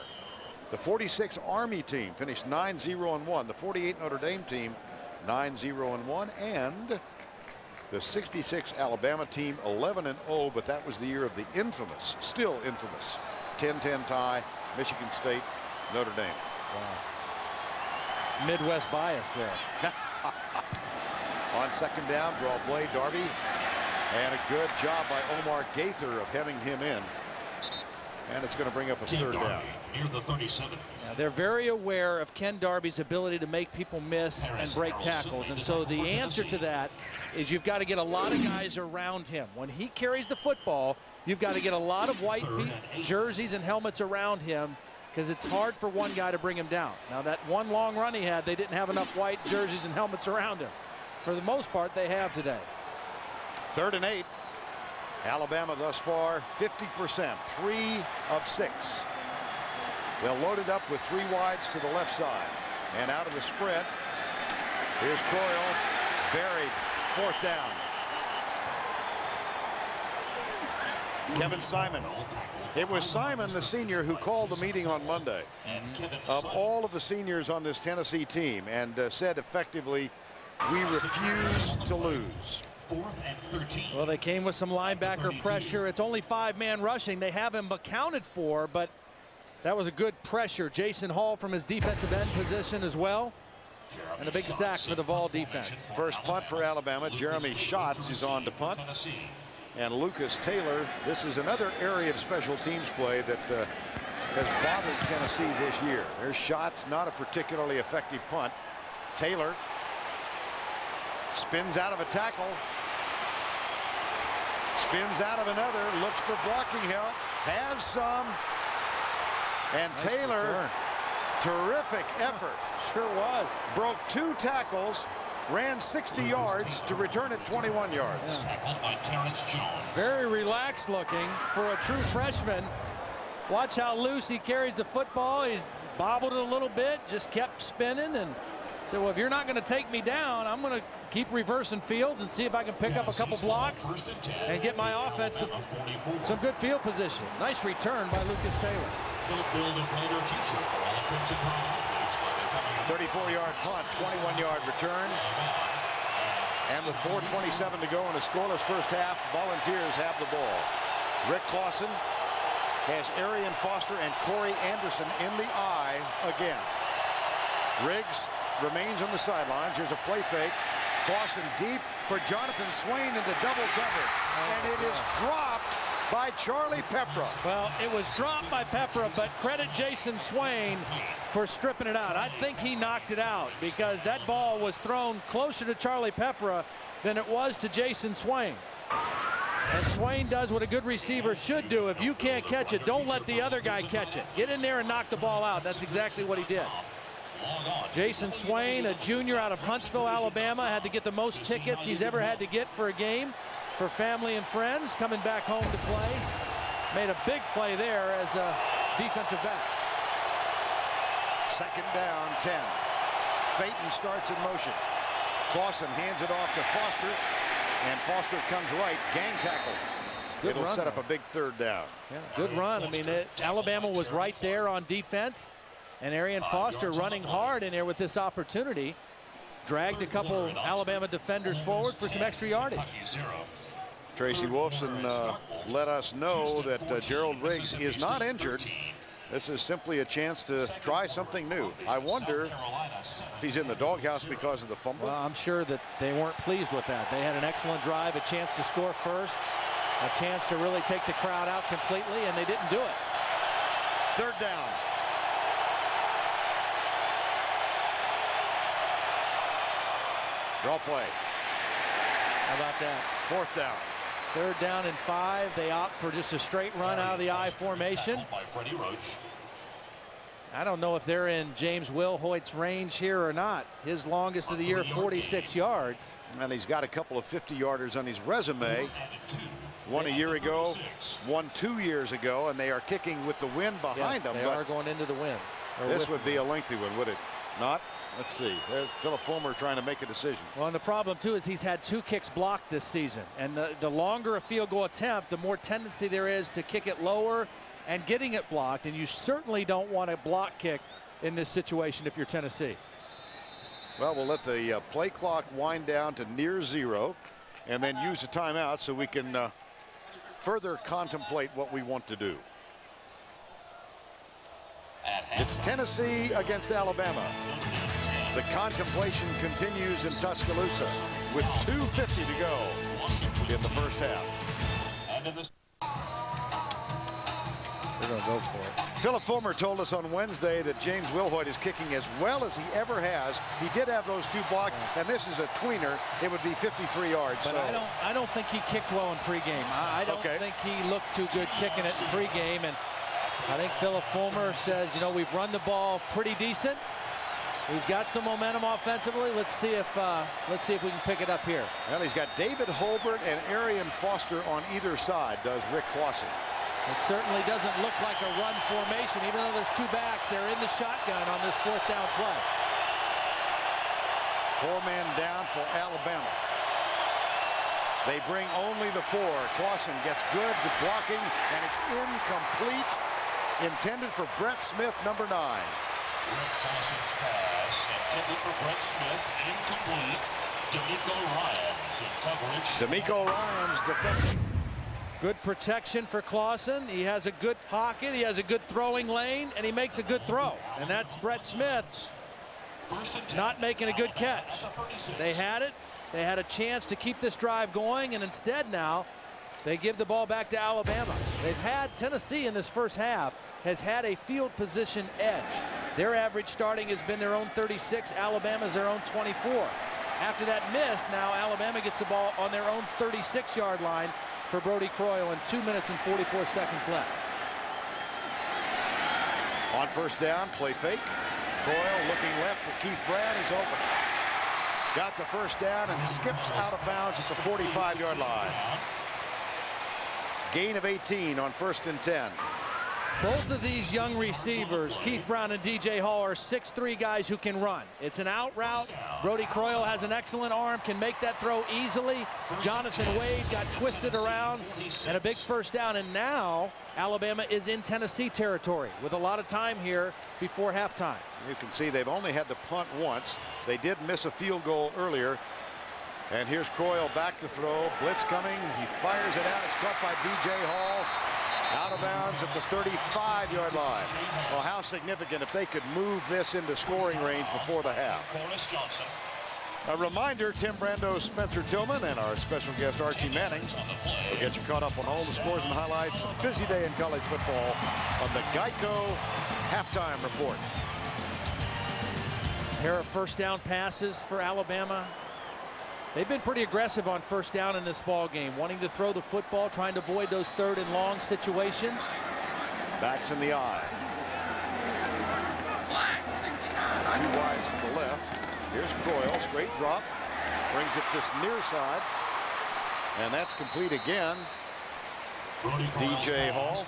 the 46 Army team, finished 9-0-1. The 48 Notre Dame team, 9-0-1. And The 66 Alabama team 11-0, but that was the year of the infamous, still infamous, 10-10 tie, Michigan State, Notre Dame. Wow. Midwest bias there. On second down, draw play, Darby. And a good job by Omar Gaither of hemming him in. And it's going to bring up a third down. Near the 37. Yeah, they're very aware of Ken Darby's ability to make people miss and break tackles. And so the answer to that is you've got to get a lot of guys around him. When he carries the football, you've got to get a lot of white jerseys and helmets around him, because it's hard for one guy to bring him down. Now, that one long run he had, they didn't have enough white jerseys and helmets around him. For the most part, they have today. 3rd and 8. Alabama thus far 50%, 3 of 6. They'll load it up with 3 wides to the left side. And out of the spread, here's Croyle, buried, 4th down. Kevin Simon. It was Simon, the senior, who called the meeting on Monday of all of the seniors on this Tennessee team, and said effectively, we refuse to lose. 4th and 13. Well, they came with some linebacker pressure. It's only 5-man rushing. They have him accounted for, but that was a good pressure. Jason Hall from his defensive end position as well. And a big sack for the Vol defense. First punt for Alabama. Jeremy Schatz is on to punt. And Lucas Taylor. This is another area of special teams play that has bothered Tennessee this year. There's Schatz, not a particularly effective punt. Taylor spins out of a tackle. Spins out of another, looks for blocking help, has some, and nice Taylor, return. Terrific effort. Sure was. Broke 2 tackles, ran 60 yards to return it 21 yards. Tackled by Terrence Jones. Very relaxed looking for a true freshman. Watch how loose he carries the football. He's bobbled it a little bit, just kept spinning, and said, well, if you're not going to take me down, I'm going to keep reversing fields and see if I can pick up a couple blocks and get my offense to some good field position. Nice return by Lucas Taylor. 34-yard punt, 21-yard return. And with 4:27 to go in a scoreless first half, Volunteers have the ball. Rick Clausen has Arian Foster and Corey Anderson in the eye again. Riggs remains on the sidelines. Here's a play fake. Clausen deep for Jonathan Swain into double coverage. And it is dropped by Charlie Peppra. Well, it was dropped by Peppra, but credit Jason Swain for stripping it out. I think he knocked it out because that ball was thrown closer to Charlie Peppra than it was to Jason Swain. And Swain does what a good receiver should do. If you can't catch it, don't let the other guy catch it. Get in there and knock the ball out. That's exactly what he did. Jason Swain, a junior out of Huntsville, Alabama, had to get the most tickets he's ever had to get for a game for family and friends, coming back home to play. Made a big play there as a defensive back. Second down, 10. Phaeton starts in motion. Clausen hands it off to Foster, and Foster comes right, gang tackle. Good It'll run, set up a big third down. Yeah, good run. I mean, Alabama was right there on defense. And Arian Foster running hard in there with this opportunity. Dragged a couple Alabama defenders forward for some extra yardage. Tracy Wolfson let us know that Gerald Riggs is not injured. This is simply a chance to try something new. I wonder if he's in the doghouse because of the fumble. Well, I'm sure that they weren't pleased with that. They had an excellent drive, a chance to score first, a chance to really take the crowd out completely, and they didn't do it. Third down. Draw play. How about that? 4th down. 3rd down and 5. They opt for just a straight run out of the I formation. I don't know if they're in James Wilhoit's range here or not. His longest of the year, 46 yards. And he's got a couple of 50-yarders on his resume. One a year ago, one 2 years ago, and they are kicking with the wind behind them. They are going into the wind. This would be a lengthy one, would it not? Let's see. There's Philip Fulmer trying to make a decision. Well, and the problem, too, is he's had 2 kicks blocked this season. And the longer a field goal attempt, the more tendency there is to kick it lower and getting it blocked. And you certainly don't want a block kick in this situation if you're Tennessee. Well, we'll let the play clock wind down to near 0. and then use a timeout so we can further contemplate what we want to do. It's Tennessee against Alabama. The contemplation continues in Tuscaloosa with 2:50 to go in the first half. They're going to go for it. Philip Fulmer told us on Wednesday that James Wilhoit is kicking as well as he ever has. He did have those 2 blocked, and this is a tweener. It would be 53 yards. But so. I don't think he kicked well in pregame. I don't think he looked too good kicking it in pregame. And I think Philip Fulmer says, you know, we've run the ball pretty decent. We've got some momentum offensively. Let's see if we can pick it up here. Well, he's got David Holbert and Arian Foster on either side, does Rick Clausen. It certainly doesn't look like a run formation, even though there's 2 backs. They're in the shotgun on this 4th down play. 4-man down for Alabama. They bring only the 4. Clausen gets good to blocking, and it's incomplete. Intended for Brett Smith, number 9. Rick Clausen's pass intended for Brett Smith, incomplete. D'Amico Ryans in coverage. D'Amico Ryans defending. Good protection for Clausen. He has a good pocket. He has a good throwing lane, and he makes a good throw. And that's Brett Smith not making a good catch. They had it. They had a chance to keep this drive going, and instead now they give the ball back to Alabama. They've had Tennessee in this first half has had a field position edge. Their average starting has been their own 36. Alabama's their own 24. After that miss, now Alabama gets the ball on their own 36-yard line for Brody Croyle, and 2 minutes and 44 seconds left. On first down, play fake. Croyle looking left for Keith Brown. He's open. Got the first down and skips out of bounds at the 45-yard line. Gain of 18 on 1st and 10. Both of these young receivers, Keith Brown and DJ Hall, are 6'3" guys who can run. It's an out route. Brody Croyle has an excellent arm, can make that throw easily. Jonathan Wade got twisted around and a big first down. And now Alabama is in Tennessee territory with a lot of time here before halftime. You can see they've only had to punt once. They did miss a field goal earlier. And here's Croyle back to throw. Blitz coming. He fires it out. It's caught by DJ Hall. Out of bounds at the 35-yard line. Well, how significant if they could move this into scoring range before the half. A reminder, Tim Brando, Spencer Tillman, and our special guest Archie Manning will get you caught up on all the scores and highlights. A busy day in college football on the Geico Halftime Report. Pair of first down passes for Alabama. They've been pretty aggressive on first down in this ball game, wanting to throw the football, trying to avoid those 3rd and long situations. Backs in the eye. 2 wides to the left. Here's Croyle, straight drop, brings it this near side, and that's complete again. DJ Hall.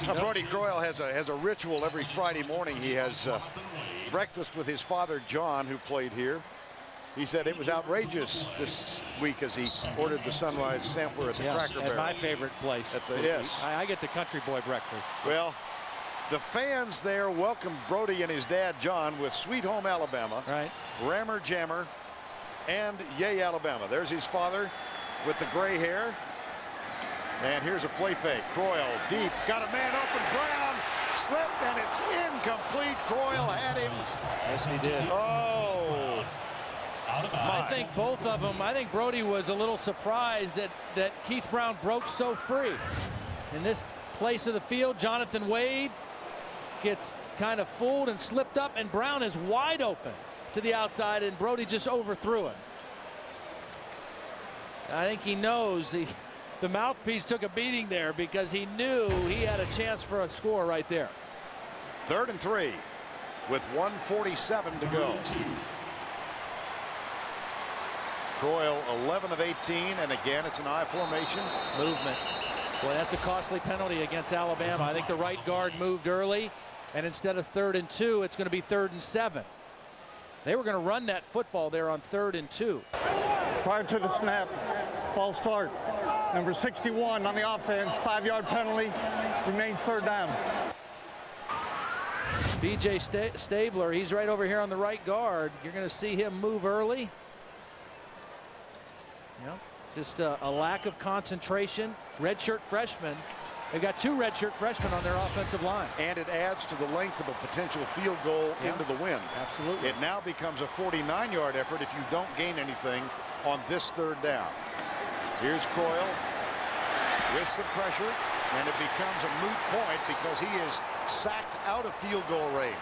Now, Brody Croyle has a ritual every Friday morning. He has breakfast with his father John, who played here. He said it was outrageous this week as he ordered the sunrise sampler at the Cracker Barrel. At my favorite place. Yes. I get the country boy breakfast. Well, the fans there welcomed Brody and his dad John with Sweet Home Alabama, right, Rammer Jammer, and Yay Alabama. There's his father with the gray hair. And here's a play fake. Croyle deep, got a man open. Brown slipped, and it's incomplete. Croyle had him. Yes, he did. Oh. I think both of them. I think Brody was a little surprised that Keith Brown broke so free. In this place of the field, Jonathan Wade gets kind of fooled and slipped up, and Brown is wide open to the outside, and Brody just overthrew it. I think he knows the mouthpiece took a beating there because he knew he had a chance for a score right there. 3rd and 3 with 1:47 to go. Croyle 11 of 18, and again it's an I formation. Movement. Boy, that's a costly penalty against Alabama. I think the right guard moved early, and instead of 3rd and 2, it's going to be 3rd and 7. They were going to run that football there on 3rd and 2. Prior to the snap, false start. Number 61 on the offense, 5-yard penalty, remains 3rd down. B.J. Stabler, he's right over here on the right guard. You're going to see him move early. Yep. Just a lack of concentration. Redshirt freshman. They've got 2 redshirt freshmen on their offensive line. And it adds to the length of a potential field goal into the wind. Absolutely. It now becomes a 49-yard effort if you don't gain anything on this 3rd down. Here's Croyle with some pressure, and it becomes a moot point because he is sacked out of field goal range.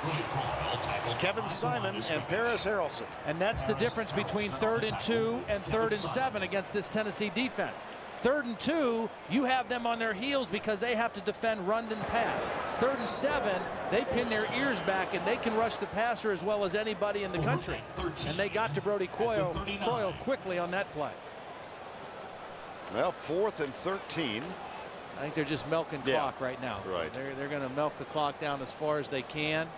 Kevin Simon and Paris Harrelson. And that's the difference between 3rd and 2 and 3rd and 7 against this Tennessee defense. 3rd and 2, you have them on their heels because they have to defend run and pass. 3rd and 7, they pin their ears back and they can rush the passer as well as anybody in the country. And they got to Brody Croyle quickly on that play. Well, 4th and 13. I think they're just milking clock right now. Right. They're going to milk the clock down as far as they can.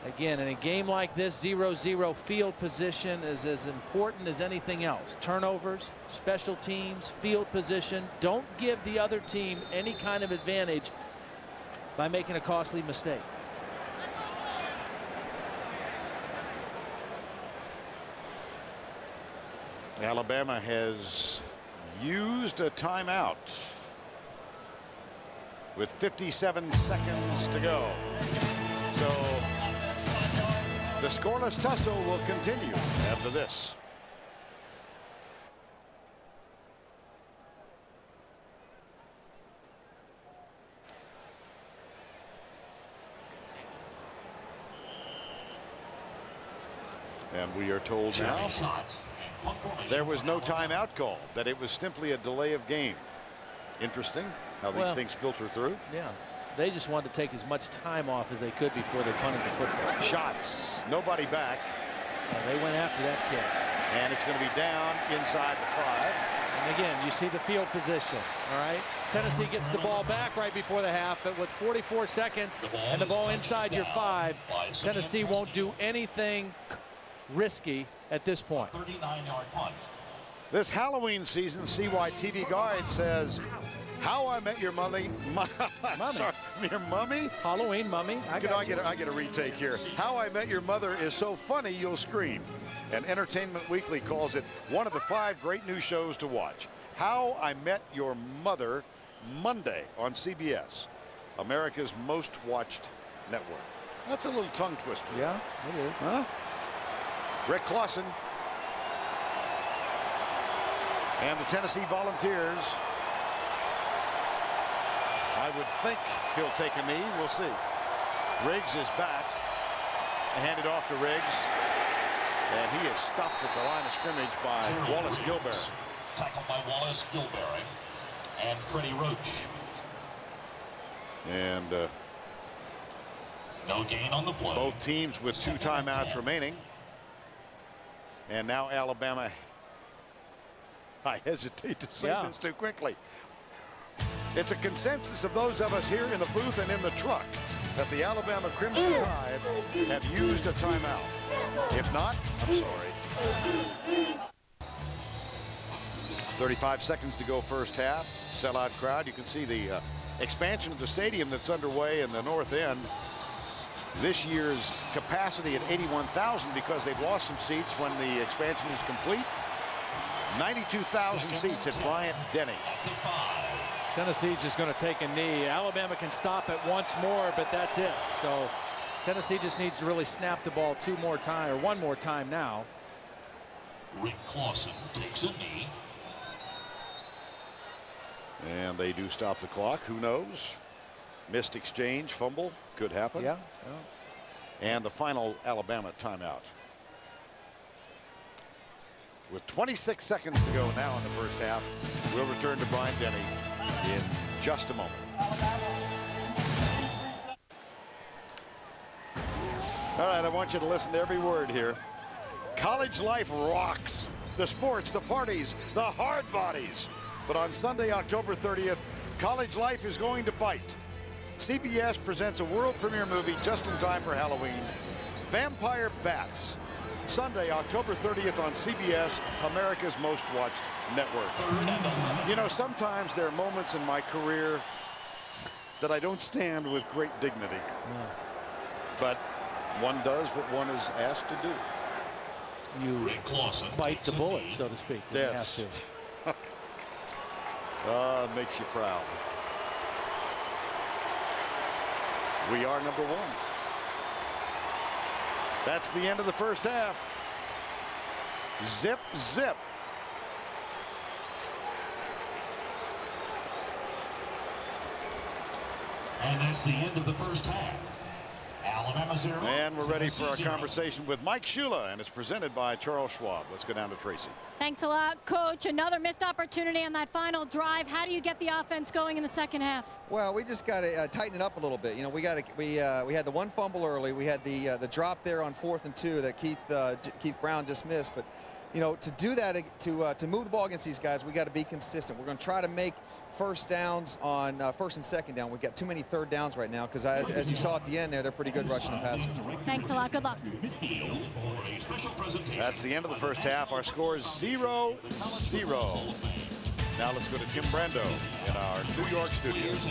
Again, in a game like this, 0-0 field position is as important as anything else. Turnovers, special teams, field position. Don't give the other team any kind of advantage by making a costly mistake. Alabama has used a timeout with 57 seconds to go. So the scoreless tussle will continue after this. And we are told now there was no timeout call, that it was simply a delay of game. Interesting how these things filter through. Yeah. They just wanted to take as much time off as they could before they punted the football. Shots. Nobody back. They went after that kid. And it's going to be down inside the 5. And again, you see the field position. All right. Tennessee gets the ball back right before the half, but with 44 seconds and the ball inside your 5, Tennessee won't do anything risky at this point. 39-yard punt. This Halloween season, CYTV Guide says, How I Met Your Mummy. Sorry, your mummy? Halloween mummy. I get a retake here. How I Met Your Mother is so funny you'll scream. And Entertainment Weekly calls it one of the 5 great new shows to watch. How I Met Your Mother, Monday on CBS, America's most watched network. That's a little tongue twister. Yeah, it is. Huh? Rick Clausen and the Tennessee Volunteers. I would think he'll take a knee. We'll see. Riggs is back. Handed off to Riggs. And he is stopped at the line of scrimmage by Wallace Gilberry. Tackled by Wallace Gilberry and Freddie Roach. And no gain on the play. both teams with 2 timeouts remaining. And now Alabama. I hesitate to say this too quickly. It's a consensus of those of us here in the booth and in the truck that the Alabama Crimson Tide have used a timeout. If not, I'm sorry. 35 seconds to go first half. Sellout crowd. You can see the expansion of the stadium that's underway in the north end. This year's capacity at 81,000 because they've lost some seats when the expansion is complete. 92,000 seats at Bryant-Denny. Tennessee's just going to take a knee. Alabama can stop it once more, but that's it. So Tennessee just needs to really snap the ball 2 more times, or 1 more time now. Rick Clausen takes a knee. And they do stop the clock. Who knows? Missed exchange, fumble, could happen. Yeah. And the final Alabama timeout. With 26 seconds to go now in the first half, we'll return to Bryant-Denny in just a moment. All right, I want you to listen to every word here. College life rocks. The sports, the parties, the hard bodies. But on Sunday, October 30th, college life is going to bite. CBS presents a world premiere movie just in time for Halloween, Vampire Bats. Sunday, October 30th on CBS, America's most watched network. You know, sometimes there are moments in my career that I don't stand with great dignity. But one does what one is asked to do. you bite the bullet, so to speak. Yes. Makes you proud. We are number one. That's the end of the first half. Zip, zip. And that's the end of the first half. Alabama 0. And we're ready for our conversation with Mike Shula, and it's presented by Charles Schwab. Let's go down to Tracy. Thanks a lot, Coach. Another missed opportunity on that final drive. How do you get the offense going in the second half? Well, we just got to tighten it up a little bit. You know, we had the one fumble early. We had the drop there on 4th and 2 that Keith Brown just missed. But you know, to do that, to move the ball against these guys, we got to be consistent. We're going to try to make first downs on first and second down. We've got too many third downs right now because, as you saw at the end there, they're pretty good rushing and passing. Thanks a lot. Good luck. That's the end of the first half. Our score is 0-0. Now let's go to Tim Brando in our New York studios.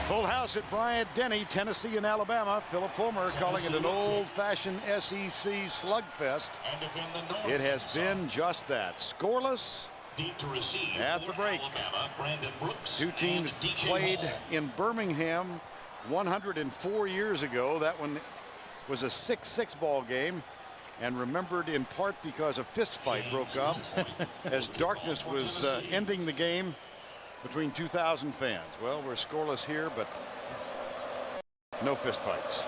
Full house at Bryant-Denny, Tennessee and Alabama. Philip Fulmer calling it an old-fashioned SEC slugfest. It has been just that. Scoreless at the break. Two teams played in Birmingham 104 years ago. That one was a 6-6 ball game, and remembered in part because a fist fight broke up as darkness was ending the game between 2,000 fans. Well, we're scoreless here, but no fist fights.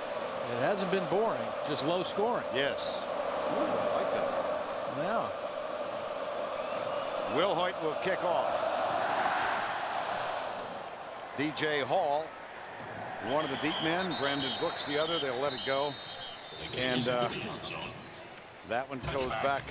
It hasn't been boring, just low scoring. Yes. Ooh, I like that. Yeah. Will Hoyt will kick off. DJ Hall, one of the deep men. Brandon Brooks, the other. They'll let it go. And that one goes back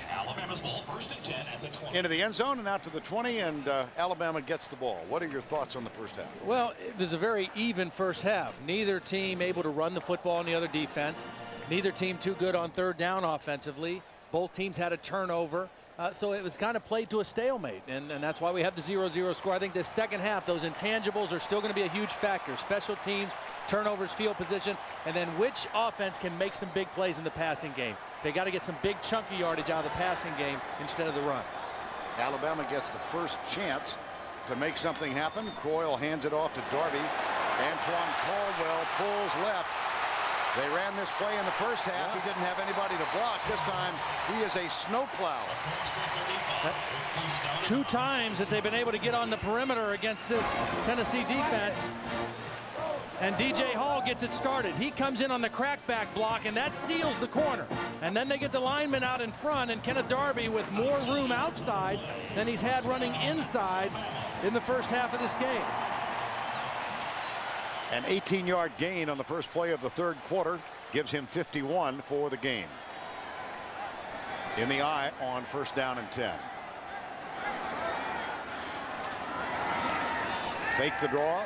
into the end zone and out to the 20, and Alabama gets the ball. What are your thoughts on the first half? Well, it was a very even first half. Neither team able to run the football on the other defense. Neither team too good on third down offensively. Both teams had a turnover. So it was kind of played to a stalemate, and that's why we have the 0-0 score. I think this second half, those intangibles are still going to be a huge factor. Special teams, turnovers, field position, and then which offense can make some big plays in the passing game. They got to get some big chunky yardage out of the passing game instead of the run. Alabama gets the first chance to make something happen. Croyle hands it off to Darby. Antoine Caldwell pulls left. They ran this play in the first half. He didn't have anybody to block. This time, he is a snowplow. 2 times that they've been able to get on the perimeter against this Tennessee defense. And DJ Hall gets it started. He comes in on the crackback block, and that seals the corner. And then they get the lineman out in front, and Kenneth Darby with more room outside than he's had running inside in the first half of this game. An 18-yard gain on the first play of the third quarter gives him 51 for the game. In the eye on first down and 10. Fake the draw.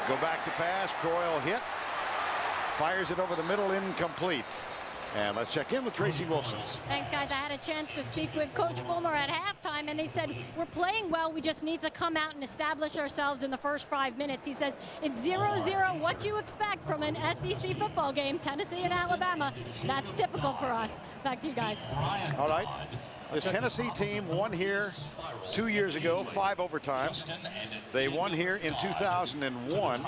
Go back to pass. Croyle hit. Fires it over the middle, incomplete. And let's check in with Tracy Wolfson. Thanks, guys. I had a chance to speak with Coach Fulmer at halftime, and they said, we're playing well. We just need to come out and establish ourselves in the first 5 minutes. He says, it's 0-0. What you expect from an SEC football game, Tennessee and Alabama. That's typical for us. Back to you guys. All right. This Tennessee team won here 2 years ago, 5 overtimes. They won here in 2001.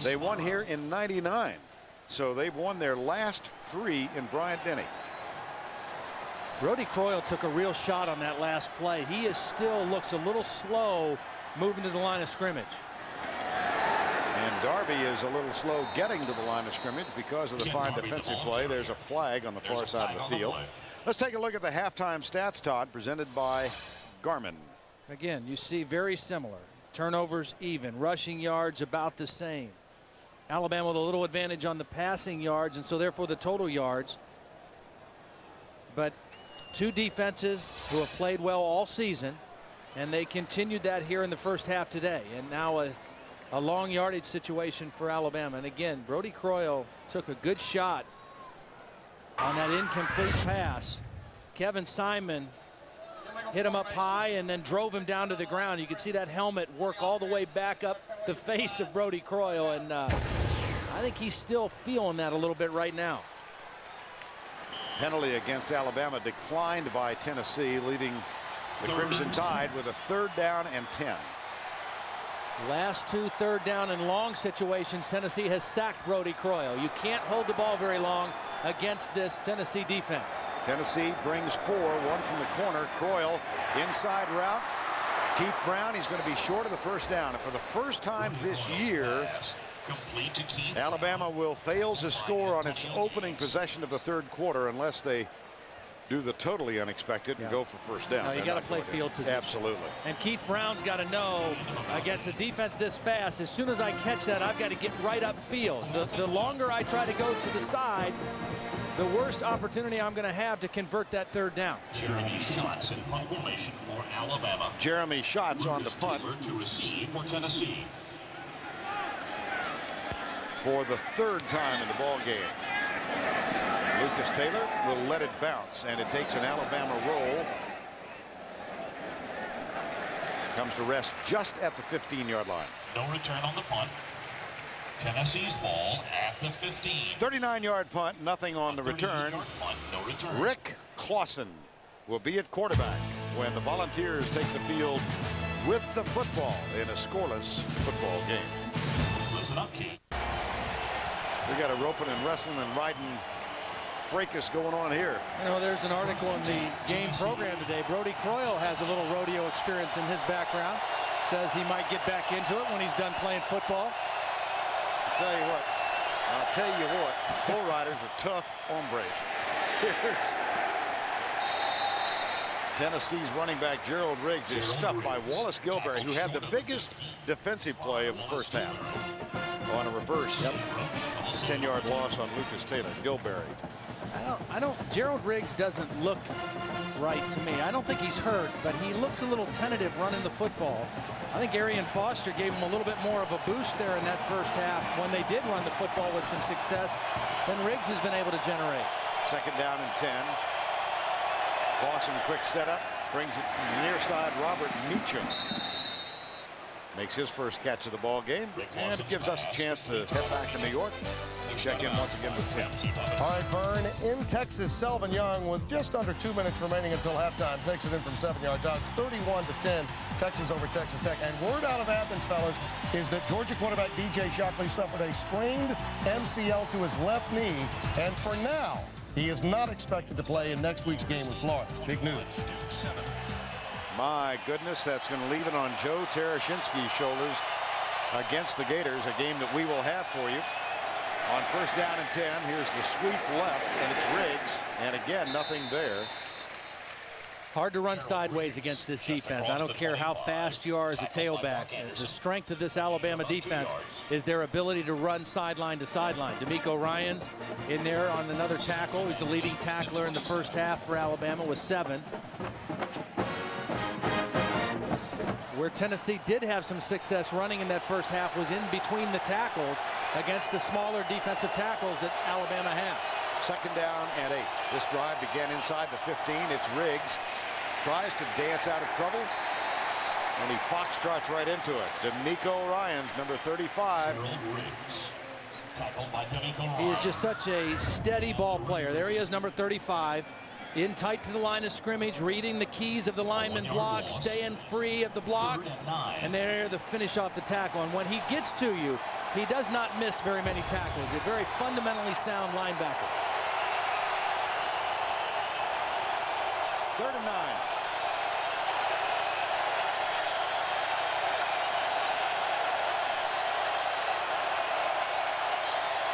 They won here in '99. So they've won their last 3 in Bryant-Denny. Brody Croyle took a real shot on that last play. He still looks a little slow moving to the line of scrimmage. And Darby is a little slow getting to the line of scrimmage because of the fine defensive play. There's a flag on the far side of the field. Let's take a look at the halftime stats, Todd, presented by Garmin. Again, you see very similar. Turnovers even. Rushing yards about the same. Alabama with a little advantage on the passing yards, and so therefore the total yards. But 2 defenses who have played well all season, and they continued that here in the first half today. And now a a long yardage situation for Alabama. And again, Brody Croyle took a good shot on that incomplete pass. Kevin Simon hit him up high and then drove him down to the ground. You can see that helmet work all the way back up the face of Brody Croyle, and I think he's still feeling that a little bit right now. Penalty against Alabama declined by Tennessee, leading the Crimson Tide with a 3rd down and 10. Last 2 3rd down and long situations, Tennessee has sacked Brody Croyle. You can't hold the ball very long against this Tennessee defense. Tennessee brings 4, 1 from the corner. Croyle inside route. Keith Brown, he's going to be short of the 1st down. And for the first time this year, Alabama will fail to score on its opening possession of the 3rd quarter unless they do the totally unexpected and go for 1st down. No, you got to play field position. Absolutely. And Keith Brown's got to know, against a defense this fast, as soon as I catch that, I've got to get right up field. The longer I try to go to the side, the worse opportunity I'm going to have to convert that 3rd down. Jeremy Schatz in punt formation for Alabama. Jeremy Schatz on the punt. To receive for Tennessee. For the 3rd time in the ball game. Lucas Taylor will let it bounce, and it takes an Alabama roll. Comes to rest just at the 15-yard line. No return on the punt. Tennessee's ball at the 15. 39-yard punt, nothing on the return. Punt, no return. Rick Clausen will be at quarterback when the Volunteers take the field with the football in a scoreless football game. Listen up, Keith. We got a roping and wrestling and riding fracas going on here. You know, there's an article in the game program today. Brody Croyle has a little rodeo experience in his background. Says he might get back into it when he's done playing football. I'll tell you what, bull riders are tough hombres. Here's Tennessee's running back Gerald Riggs is stuffed by Wallace Gilberry, who had the biggest defensive play of the 1st half on a reverse 10-yard loss on Lucas Taylor. Gilberry. Gerald Riggs doesn't look right to me. I don't think he's hurt, but he looks a little tentative running the football. I think Arian Foster gave him a little bit more of a boost there in that 1st half when they did run the football with some success than Riggs has been able to generate. 2nd down and 10. Clausen quick setup, brings it to the near side. Robert Meacham makes his first catch of the ball game, and it gives us a chance to head back to New York. Check in once again with Tim. All right, Vern, in Texas, Selvin Young with just under 2 minutes remaining until halftime takes it in from 7 yards out. It's 31-10, Texas over Texas Tech. And word out of Athens, fellas, is that Georgia quarterback DJ Shockley suffered a sprained MCL to his left knee, and for now, he is not expected to play in next week's game with Florida. Big news. My goodness, that's going to leave it on Joe Tereshinski's shoulders against the Gators, a game that we will have for you. On 1st down and 10, here's the sweep left, and it's Riggs, and again, nothing there. Hard to run sideways against this defense. I don't care how fast you are as a tailback. The strength of this Alabama defense is their ability to run sideline to sideline. D'Amico Ryans in there on another tackle. He's the leading tackler in the 1st half for Alabama with 7. Where Tennessee did have some success running in that 1st half was in between the tackles against the smaller defensive tackles that Alabama has. 2nd down and 8. This drive began inside the 15. It's Riggs. Tries to dance out of trouble, and he foxtrots right into it. D'Amico Ryans, number 35. He is just such a steady ball player. There he is, number 35. In tight to the line of scrimmage, reading the keys of the lineman block, staying free of the blocks, and there to finish off the tackle. And when he gets to you, he does not miss very many tackles. A very fundamentally sound linebacker. 3rd and 9.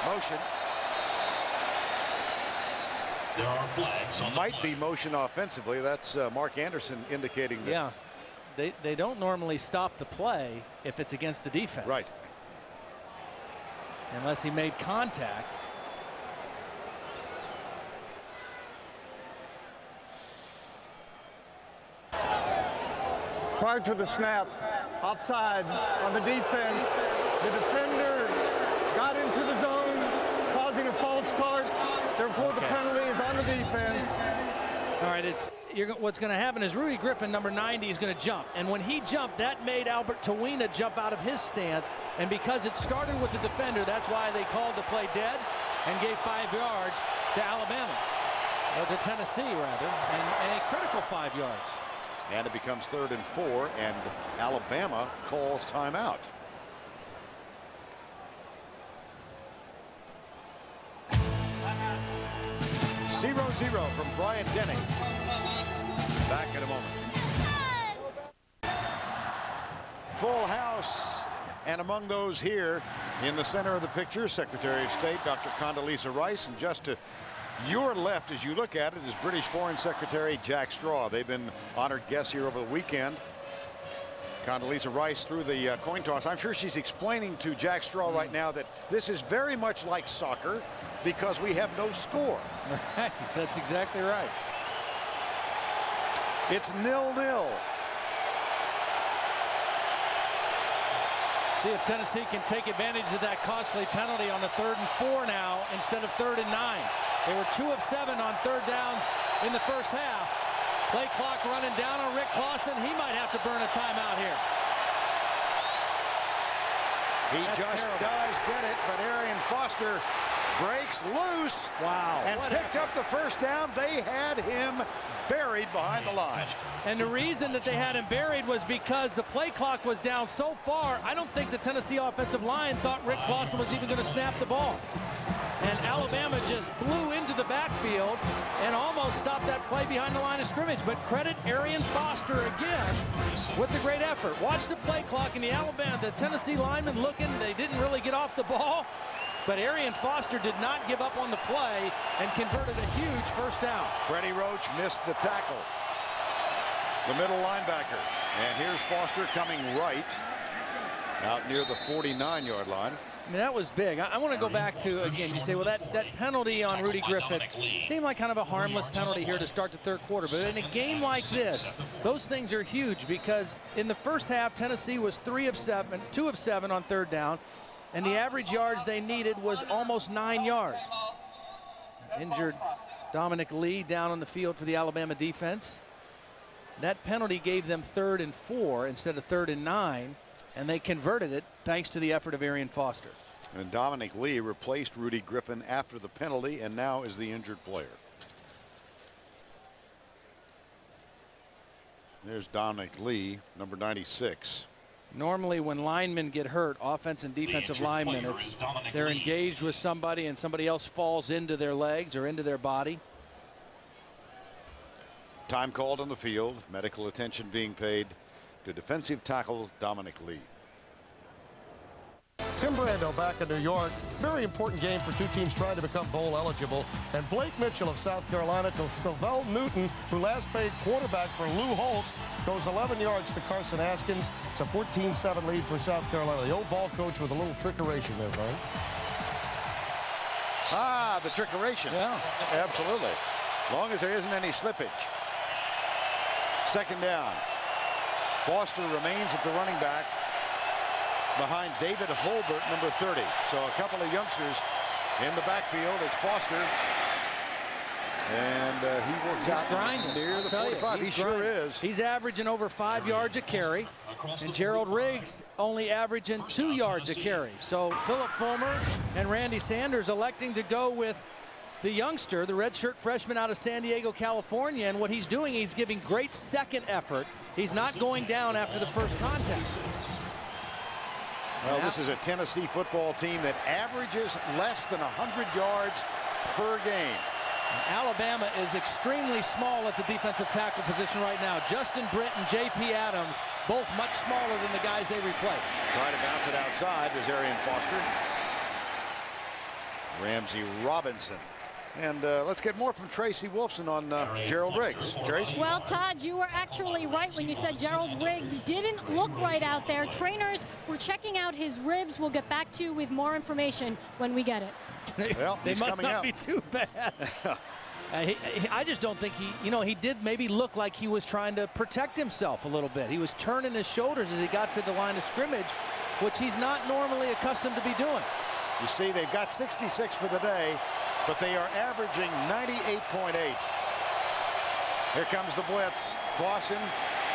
Motion. There are flags on Might be motion offensively. That's Mark Anderson indicating that. Yeah, they don't normally stop the play if it's against the defense. Right. Unless he made contact. Prior to the snap, offside on the defense. The defender got into the zone, causing a false start. Therefore, the penalty is on the defense. All right, what's going to happen is Rudy Griffin, number 90, is going to jump. And when he jumped, that made Albert Tawina jump out of his stance. And because it started with the defender, that's why they called the play dead and gave 5 yards to Alabama. Or to Tennessee, rather, and a critical 5 yards. And it becomes 3rd and 4, and Alabama calls timeout. Zero from Bryant Denny. Back in a moment. Full house, and among those here in the center of the picture, Secretary of State Dr. Condoleezza Rice, and just to your left as you look at it is British Foreign Secretary Jack Straw. They've been honored guests here over the weekend. Condoleezza Rice threw the coin toss. I'm sure she's explaining to Jack Straw right now that this is very much like soccer because we have no score. Right, that's exactly right. It's 0-0. See if Tennessee can take advantage of that costly penalty on the 3rd and 4 now instead of 3rd and 9. They were 2 of 7 on 3rd downs in the first half. Play clock running down on Rick Clausen. He might have to burn a timeout here. That's just terrible. Does get it, but Arian Foster breaks loose. Wow. And picked up the first down. They had him buried behind the line. And the reason that they had him buried was because the play clock was down so far. I don't think the Tennessee offensive line thought Rick Clausen was even going to snap the ball. And Alabama just blew into the backfield and almost stopped that play behind the line of scrimmage. But credit Arian Foster again with the great effort. Watch the play clock and the Tennessee linemen looking. They didn't really get off the ball. But Arian Foster did not give up on the play and converted a huge first down. Freddie Roach missed the tackle. The middle linebacker. And here's Foster coming right out near the 49-yard line. I mean, that was big. I want to go back to, again, you say, well, that penalty on Rudy Griffin seemed like kind of a harmless penalty here to start the 3rd quarter. But in a game like this, those things are huge because in the first half, Tennessee was 2 of 7 on 3rd down, and the average yards they needed was almost 9 yards. Injured Dominic Lee down on the field for the Alabama defense. That penalty gave them 3rd and 4 instead of 3rd and 9. And they converted it thanks to the effort of Arian Foster. And Dominic Lee replaced Rudy Griffin after the penalty and now is the injured player. There's Dominic Lee, number 96. Normally when linemen get hurt, offense and defensive linemen, they're engaged with somebody and somebody else falls into their legs or into their body. Time called on the field. Medical attention being paid to defensive tackle Dominic Lee. Tim Brando back in New York. Very important game for two teams trying to become bowl eligible. And Blake Mitchell of South Carolina to Sylvell Newton, who last played quarterback for Lou Holtz, goes 11 yards to Carson Haskins. It's a 14-7 lead for South Carolina. The old ball coach with a little trickeration there, Brian. Ah, the trickeration. Yeah. Absolutely. As long as there isn't any slippage. 2nd down. Foster remains at the running back behind David Holbert, number 30. So a couple of youngsters in the backfield. It's Foster. And he works out near the 45. He sure is. He's averaging over 5 yards a carry. And Gerald Riggs only averaging 2 yards a carry. So Philip Fulmer and Randy Sanders electing to go with the youngster, the redshirt freshman out of San Diego, California. And what he's doing, he's giving great second effort. He's not going down after the first contact. Well, this is a Tennessee football team that averages less than 100 yards per game. Alabama is extremely small at the defensive tackle position right now. Justin Britt and J.P. Adams, both much smaller than the guys they replaced. Try to bounce it outside was Arian Foster. Ramsey Robinson. And let's get more from Tracy Wolfson on Gerald Riggs. Tracy? Well, Todd, you were actually right when you said Gerald Riggs didn't look right out there. Trainers were checking out his ribs. We'll get back to you with more information when we get it. Well, they must not be too bad. I just don't think he did maybe look like he was trying to protect himself a little bit. He was turning his shoulders as he got to the line of scrimmage, which he's not normally accustomed to be doing. You see, they've got 66 for the day, but they are averaging 98.8. Here comes the blitz. Clausen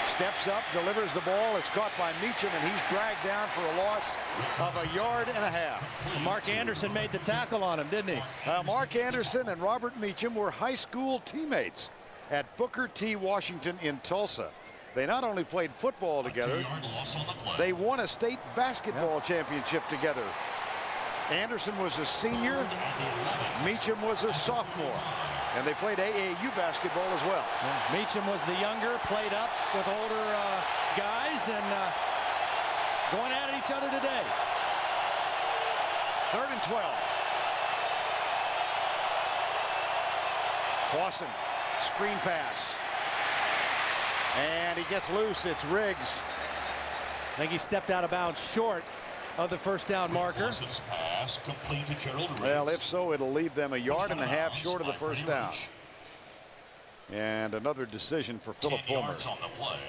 steps up, delivers the ball. It's caught by Meacham, and he's dragged down for a loss of 1.5 yards. Mark Anderson made the tackle on him, didn't he? Mark Anderson and Robert Meacham were high school teammates at Booker T. Washington in Tulsa. They not only played football together, they won a state basketball championship together. Anderson was a senior, Meacham was a sophomore, and they played AAU basketball as well. Yeah. Meacham was the younger, played up with older guys, and going at each other today. 3rd and 12. Clausen, screen pass. And he gets loose. It's Riggs. I think he stepped out of bounds short of the first down marker. Pass complete to Gerald Riggs. Well, if so, it'll leave them 1.5 yards short of the first down. And another decision for Philip Fulmer.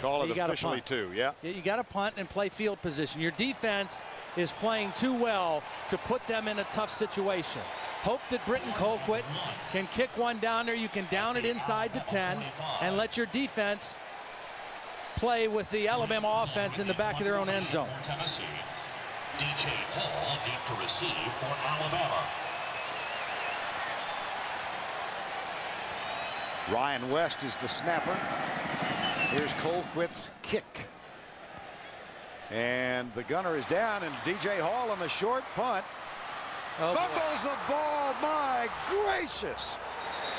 Call it officially 2. Yeah. You got to punt and play field position. Your defense is playing too well to put them in a tough situation. Hope that Britton Colquitt can kick one down there. You can down it inside the 10 and let your defense play with the Alabama offense in the back of their own end zone. Tennessee. DJ Hall deep to receive for Alabama. Ryan West is the snapper. Here's Colquitt's kick. And the gunner is down, and DJ Hall on the short punt. Fumbles the ball. My gracious.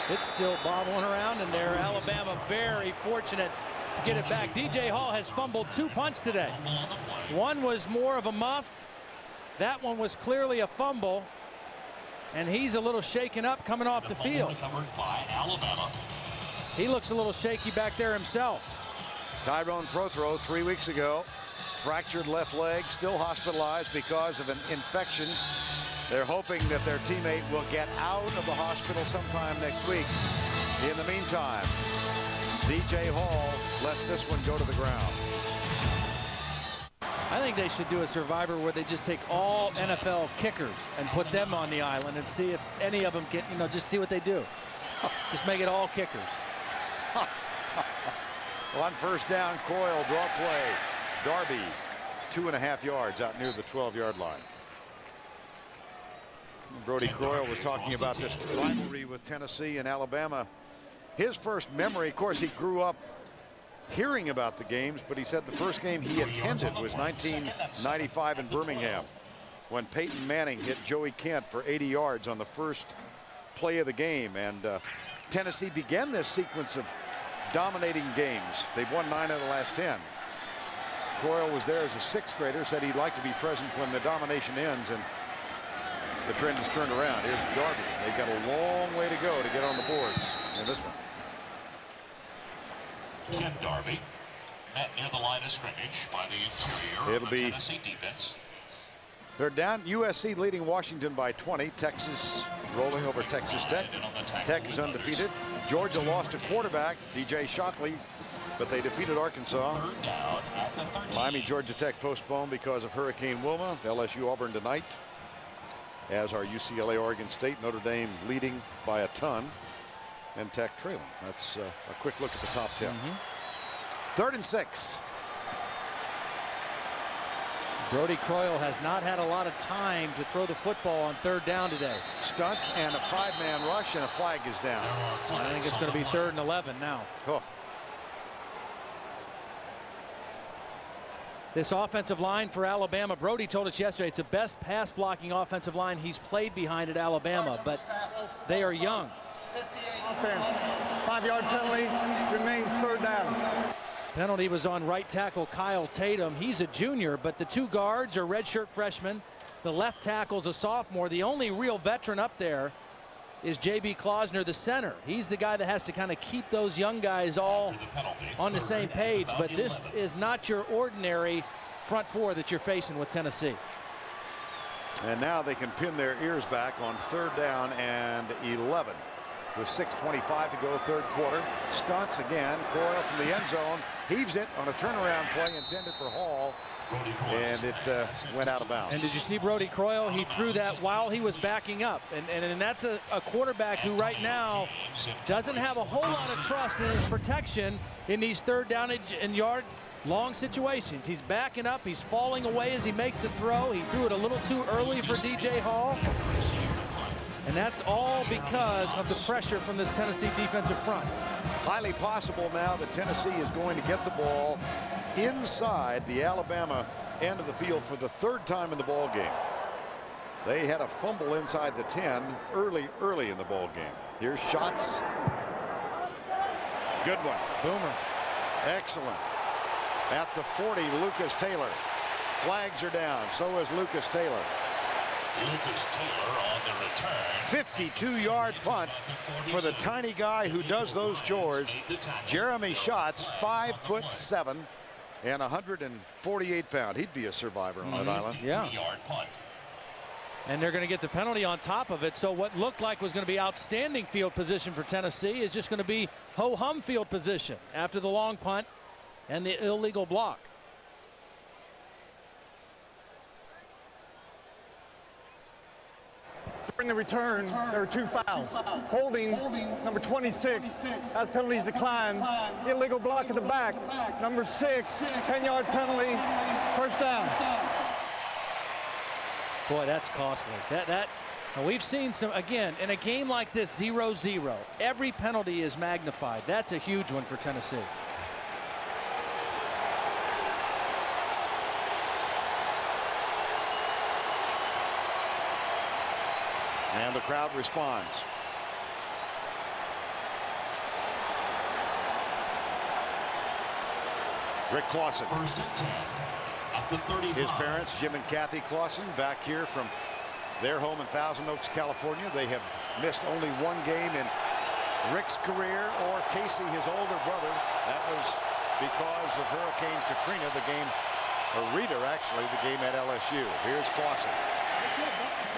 It's still bobbling around in there. Alabama very fortunate to get it back. DJ Hall has fumbled 2 punts today. One was more of a muff. That one was clearly a fumble. And he's a little shaken up coming off the field. By Alabama. He looks a little shaky back there himself. Tyrone Prothro 3 weeks ago. Fractured left leg, still hospitalized because of an infection. They're hoping that their teammate will get out of the hospital sometime next week. In the meantime, DJ Hall lets this one go to the ground. I think they should do a survivor where they just take all NFL kickers and put them on the island and see if any of them can, just see what they do. Just make it all kickers. On first down, Coyle, draw play. Darby, 2.5 yards out near the 12-yard line. Brody Croyle was talking about this rivalry with Tennessee and Alabama. His first memory, of course, he grew up hearing about the games, but he said the first game he attended was 1995 in Birmingham, when Peyton Manning hit Joey Kent for 80 yards on the first play of the game. And Tennessee began this sequence of dominating games. They've won 9 out of the last 10. Croyle was there as a 6th grader, said he'd like to be present when the domination ends, and the trend has turned around. Here's Darby. They've got a long way to go to get on the boards in this one. Ken Darby met near the line of scrimmage by the interior of the Tennessee defense. They're down. USC leading Washington by 20. Texas rolling over Texas Tech. Tech is undefeated. Georgia lost a quarterback, DJ Shockley, but they defeated Arkansas. Miami, Georgia Tech postponed because of Hurricane Wilma. LSU, Auburn tonight, as are UCLA, Oregon State. Notre Dame leading by a ton, and Tech trailing. That's a quick look at the top 10. 3rd and 6. Brody Croyle has not had a lot of time to throw the football on 3rd down today. Stunts and a 5-man rush, and a flag is down. I think it's going to be 3rd and 11 now. Oh. This offensive line for Alabama, Brody told us yesterday, it's the best pass blocking offensive line he's played behind at Alabama, but they are young. Offense, 5-yard penalty, remains 3rd down. Penalty was on right tackle Kyle Tatum. He's a junior, but the 2 guards are redshirt freshmen. The left tackle's a sophomore. The only real veteran up there is J.B. Klausner, the center. He's the guy that has to kind of keep those young guys all on the same page. But this is not your ordinary front 4 that you're facing with Tennessee. And now they can pin their ears back on 3rd down and 11. with 6:25 to go, third quarter. Stunts again. Croyle from the end zone. Heaves it on a turnaround play intended for Hall. And it went out of bounds. And did you see Brody Croyle? He threw that while he was backing up. And that's a quarterback who right now doesn't have a whole lot of trust in his protection in these third down and yard long situations. He's backing up. He's falling away as he makes the throw. He threw it a little too early for DJ Hall. And that's all because of the pressure from this Tennessee defensive front. Highly possible now that Tennessee is going to get the ball inside the Alabama end of the field for the third time in the ball game. They had a fumble inside the 10 early in the ball game. Here's shots. Good one. Boomer. Excellent. At the 40, Lucas Taylor. Flags are down. So is Lucas Taylor. Lucas Taylor on the return. 52-yard punt for the tiny guy who does those chores. Jeremy Schatz, 5'7" and 148 pounds. He'd be a survivor on that island. Yeah. And they're going to get the penalty on top of it. So what looked like was going to be outstanding field position for Tennessee is just going to be ho-hum field position after the long punt and the illegal block. During the return, there were 2 fouls. Holding, number 26, as penalties decline. Illegal block at the back, number 6, 10-yard penalty, first down. Boy, that's costly. We've seen some, again, in a game like this, 0-0. Every penalty is magnified. That's a huge one for Tennessee. And the crowd responds. Rick Clausen. First and 10 at the 35. His parents, Jim and Kathy Clausen, back here from their home in Thousand Oaks, California. They have missed only one game in Rick's career, or Casey, his older brother. That was because of Hurricane Katrina, the game, or Rita, actually, the game at LSU. Here's Clausen.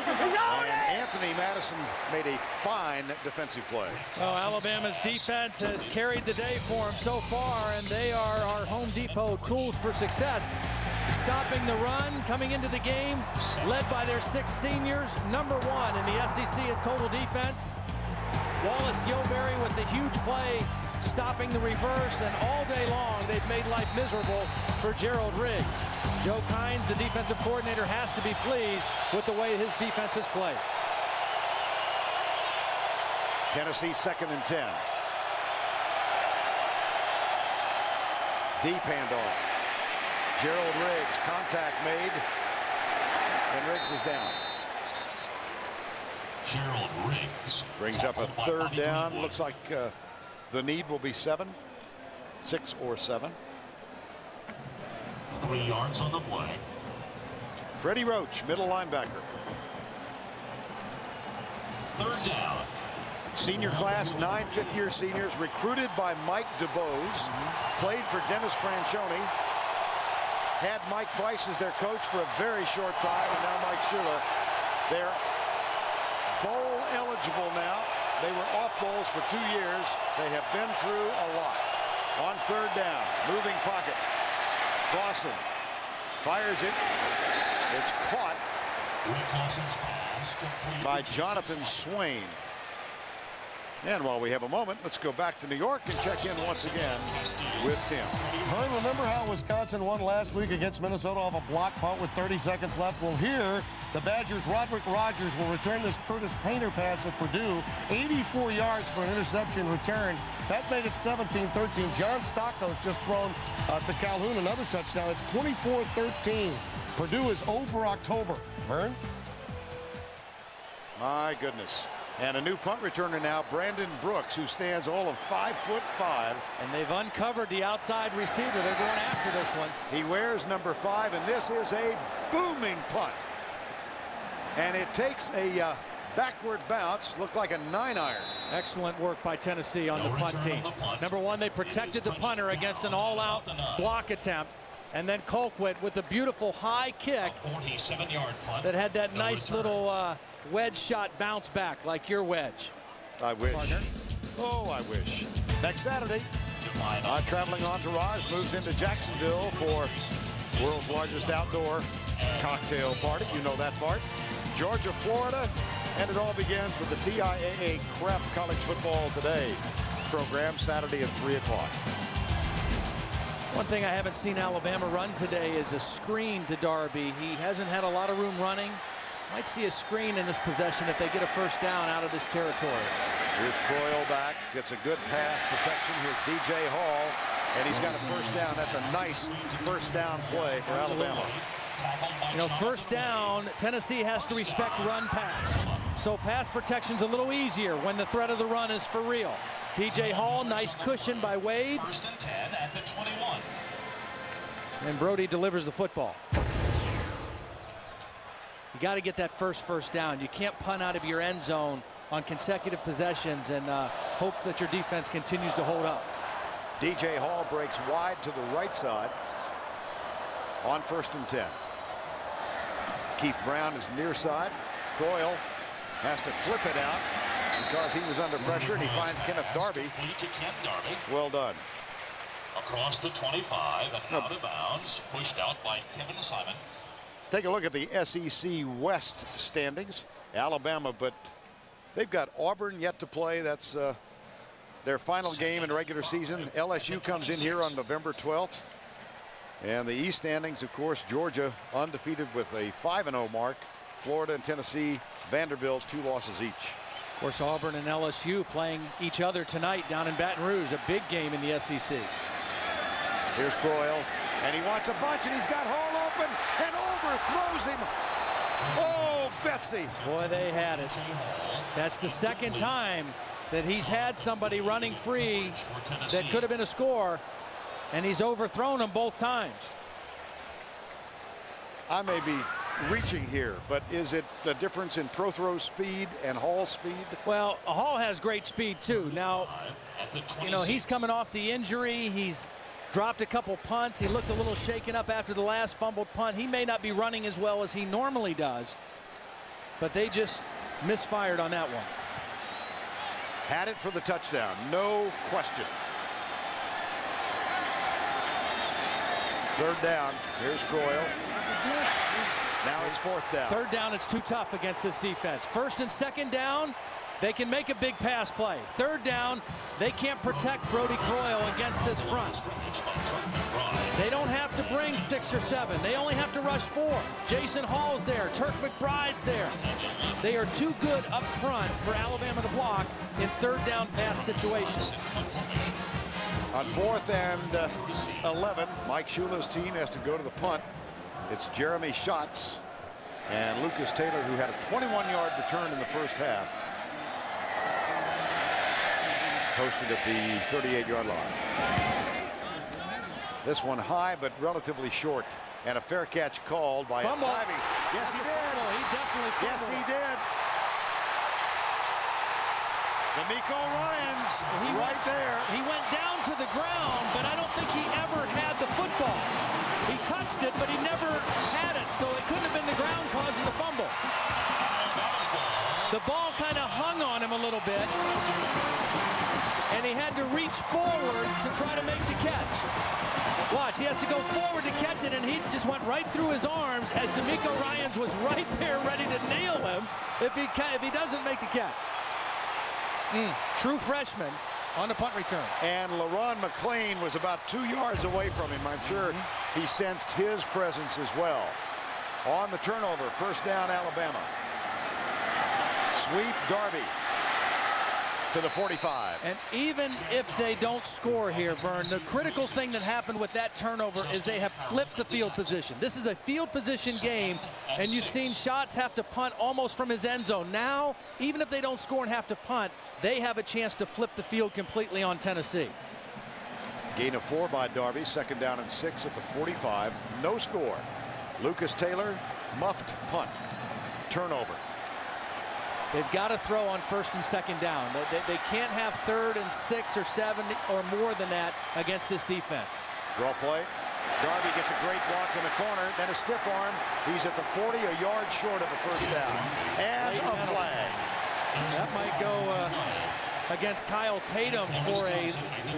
And Anthony Madison made a fine defensive play. Well, Alabama's defense has carried the day for them so far, and they are our Home Depot tools for success. Stopping the run, coming into the game, led by their 6 seniors, number 1 in the SEC in total defense. Wallace Gilberry with the huge play, stopping the reverse, and all day long they've made life miserable for Gerald Riggs. Joe Kynes, the defensive coordinator, has to be pleased with the way his defense has played. Tennessee 2nd and 10. Deep handoff. Gerald Riggs, contact made, and Riggs is down. Gerald Riggs brings up a third down. Looks like the need will be 7, 6 or 7. 3 yards on the play. Freddie Roach, middle linebacker. Third down. Senior class, 9 fifth-year seniors, recruited by Mike DuBose, played for Dennis Franchione, had Mike Price as their coach for a very short time, and now Mike Schuler. They're bowl eligible now. They were off bowls for 2 years. They have been through a lot. On third down, moving pocket. Clausen fires it. It's caught by Jonathan Swain. And while we have a moment, let's go back to New York and check in once again with Tim. Vern, remember how Wisconsin won last week against Minnesota off a block punt with 30 seconds left? Well, here, the Badgers' Roderick Rogers will return this Curtis Painter pass at Purdue. 84 yards for an interception return. That made it 17-13. John Stocko's just thrown to Calhoun another touchdown. It's 24-13. Purdue is over October. Vern? My goodness. And a new punt returner now, Brandon Brooks, who stands all of 5'5". And they've uncovered the outside receiver. They're going after this one. He wears number 5, and this is a booming punt. And it takes a backward bounce, looked like a 9-iron. Excellent work by Tennessee on the punt team. Number 1, they protected the punter against an all-out block attempt. And then Colquitt with the beautiful high kick that had that nice little wedge shot bounce back like your wedge. I wish. partner. Oh, I wish. Next Saturday, our traveling entourage moves into Jacksonville for world's largest outdoor cocktail party. You know that part. Georgia, Florida, and it all begins with the TIAA Crep College Football Today program Saturday at 3 o'clock. One thing I haven't seen Alabama run today is a screen to Darby. He hasn't had a lot of room running. Might see a screen in this possession if they get a first down out of this territory. Here's Croyle back, gets a good pass protection. Here's DJ Hall, and he's got a first down. That's a nice first down play for Alabama. You know, first down, Tennessee has to respect run pass. So pass protection's a little easier when the threat of the run is for real. DJ Hall, nice cushion by Wade. First and 10 at the 21. And Brody delivers the football. You got to get that first down. You can't punt out of your end zone on consecutive possessions and hope that your defense continues to hold up. DJ Hall breaks wide to the right side on first and 10. Keith Brown is near side. Croyle has to flip it out because he was under pressure, and he finds Kenneth Darby. To Ken Darby. Well done. Across the 25 and out of bounds. Pushed out by Kevin Simon. Take a look at the SEC West standings. Alabama, but they've got Auburn yet to play. That's their final game in regular season. LSU comes in here on November 12th. And the East standings, of course, Georgia undefeated with a 5-0 mark. Florida and Tennessee, Vanderbilt, 2 losses each. Of course, Auburn and LSU playing each other tonight down in Baton Rouge, a big game in the SEC. Here's Croyle, and he wants a bunch, and he's got Hall open and overthrows him. Oh, Betsy. Boy, they had it. That's the second time that he's had somebody running free that could have been a score, and he's overthrown them both times. I may be reaching here, but is it the difference in pro throw speed and Hall speed? Well, Hall has great speed too. Now, you know, he's coming off the injury. He's dropped a couple punts. He looked a little shaken up after the last fumbled punt. He may not be running as well as he normally does, but they just misfired on that one. Had it for the touchdown, no question. Third down. Here's Croyle. Now it's fourth down. Third down, it's too tough against this defense. First and second down, they can make a big pass play. Third down, they can't protect Brody Croyle against this front. They don't have to bring 6 or 7. They only have to rush 4. Jason Hall's there. Turk McBride's there. They are too good up front for Alabama to block in third down pass situations. On 4th and 11, Mike Shula's team has to go to the punt. It's Jeremy Schatz and Lucas Taylor, who had a 21-yard return in the first half, posted at the 38-yard line. This one high but relatively short, and a fair catch called by Ivy. Yes, he did. He definitely fumbled. Yes, he did. D'Amico Ryans right there. He went down to the ground, but I don't think he ever had the football. He touched it, but he never had it, so it couldn't have been the ground causing the fumble. The ball kind of hung on him a little bit, and he had to reach forward to try to make the catch. Watch, he has to go forward to catch it, and he just went right through his arms as D'Amico Ryans was right there ready to nail him if he doesn't make the catch. True freshman on the punt return. And LaRon McClain was about 2 yards away from him. I'm sure he sensed his presence as well. On the turnover, first down Alabama. Sweep Darby to the 45. And even if they don't score here, Vern, the critical thing that happened with that turnover is they have flipped the field position. This is a field position game, and you've seen Schatz have to punt almost from his end zone. Now, even if they don't score and have to punt, they have a chance to flip the field completely on Tennessee. Gain of 4 by Darby, second down and 6 at the 45. No score. Lucas Taylor, muffed punt. Turnover. They've got to throw on first and second down. They can't have 3rd and 6 or 7 or more than that against this defense. Draw play. Darby gets a great block in the corner, then a stiff arm. He's at the 40, a yard short of a first down. And a flag. That might go against Kyle Tatum for a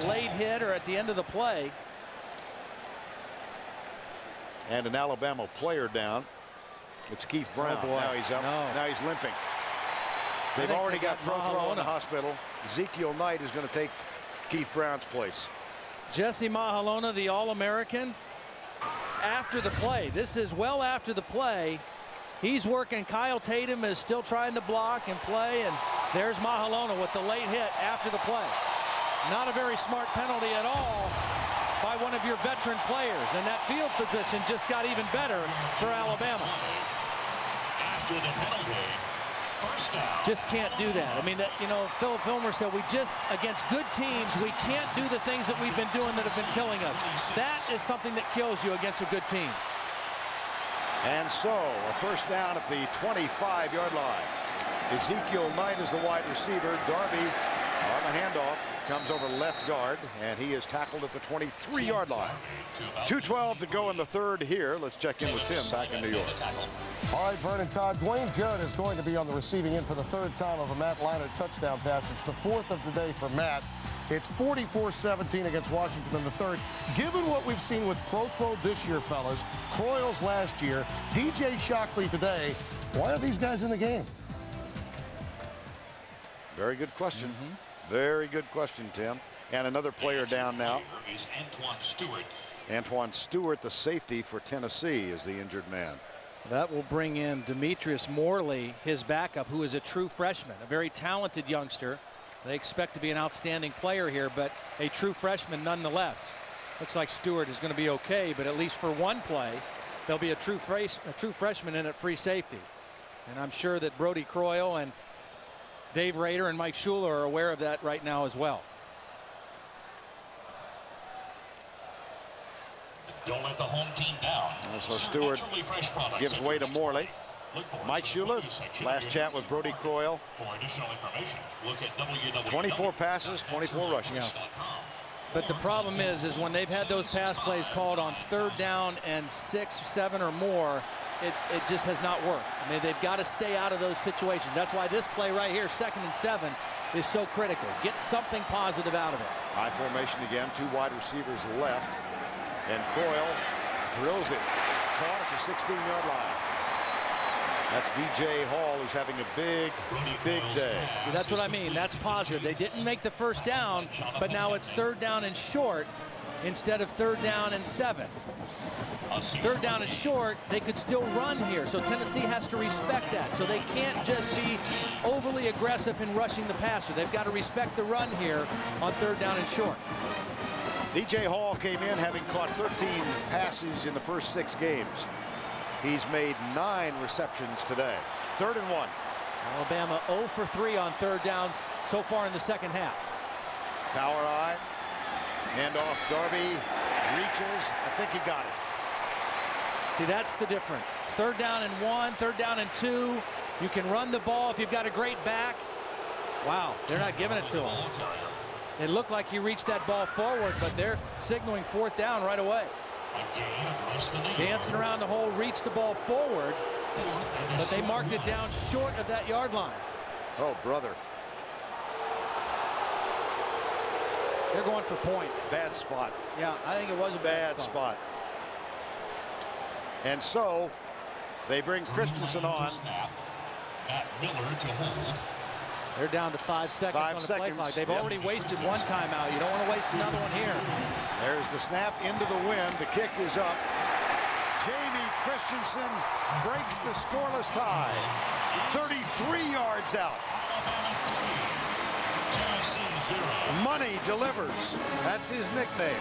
late hit or at the end of the play. And an Alabama player down. It's Keith Brown. Oh boy. Now he's up. No. Now he's limping. They've already got Prothro in the hospital. Ezekiel Knight is going to take Keith Brown's place. Jesse Mahalona, the All-American, after the play. This is well after the play. He's working. Kyle Tatum is still trying to block and play, and there's Mahalona with the late hit after the play. Not a very smart penalty at all by one of your veteran players, and that field position just got even better for Alabama. After the penalty, first down. Just can't do that. I mean, that, you know, Philip Filmer said we just, against good teams, we can't do the things that we've been doing that have been killing us. That is something that kills you against a good team. And so a first down at the 25-yard line. Ezekiel Knight is the wide receiver. Darby on the handoff comes over left guard, and he is tackled at the 23-yard line. 2:12 to go in the third here. Let's check in with Tim back in New York. All right, Vern and Todd, Dwayne Jarrett is going to be on the receiving end for the third time of a Matt Leinart touchdown pass. It's the fourth of the day for Matt. It's 44-17 against Washington in the third. Given what we've seen with Prothro this year, fellas, Croyles last year, DJ Shockley today, why are these guys in the game? Very good question. Very good question, Tim. And another player down now. Is Antoine Stewart. Antoine Stewart, the safety for Tennessee, is the injured man. That will bring in Demetrius Morley, his backup, who is a true freshman, a very talented youngster. They expect to be an outstanding player here, but a true freshman nonetheless. Looks like Stewart is going to be okay, but at least for one play, there'll be a true freshman in at free safety. And I'm sure that Brody Croyle and Dave Rader and Mike Schuler are aware of that right now as well. Don't let the home team down. So Stewart gives way to Morley. Mike Schuler, last chat with Brody Croyle. For additional information, look at www. 24 passes, 24 rushes. Yeah. But the problem is when they've had those pass plays called on third down and 6, 7 or more, it just has not worked. I mean, they've got to stay out of those situations. That's why this play right here, 2nd and 7, is so critical. Get something positive out of it. High formation again, 2 wide receivers left. And Croyle drills it. Caught at the 16-yard line. That's DJ Hall, who's having a big, big day. See, that's what I mean. That's positive. They didn't make the first down, but now it's 3rd down and short instead of 3rd down and 7. 3rd down and short, they could still run here. So Tennessee has to respect that. So they can't just be overly aggressive in rushing the passer. They've got to respect the run here on 3rd down and short. DJ Hall came in having caught 13 passes in the first 6 games. He's made 9 receptions today. 3rd and 1. Alabama 0 for 3 on 3rd downs so far in the second half. Power eye. Hand off. Darby reaches. I think he got it. See, that's the difference. 3rd down and 1, 3rd down and 2. You can run the ball if you've got a great back. Wow, they're not giving it to him. It looked like he reached that ball forward, but they're signaling 4th down right away. Dancing around the hole, reached the ball forward, but they marked it down short of that yard line. Oh, brother. They're going for points. Bad spot. Yeah, I think it was a bad spot. And so they bring Christensen on. Matt Miller to hold. They're down to 5 seconds on the play clock. They've already wasted 1 timeout. You don't want to waste another one here. There's the snap into the wind. The kick is up. Jamie Christensen breaks the scoreless tie. 33 yards out. Money delivers. That's his nickname.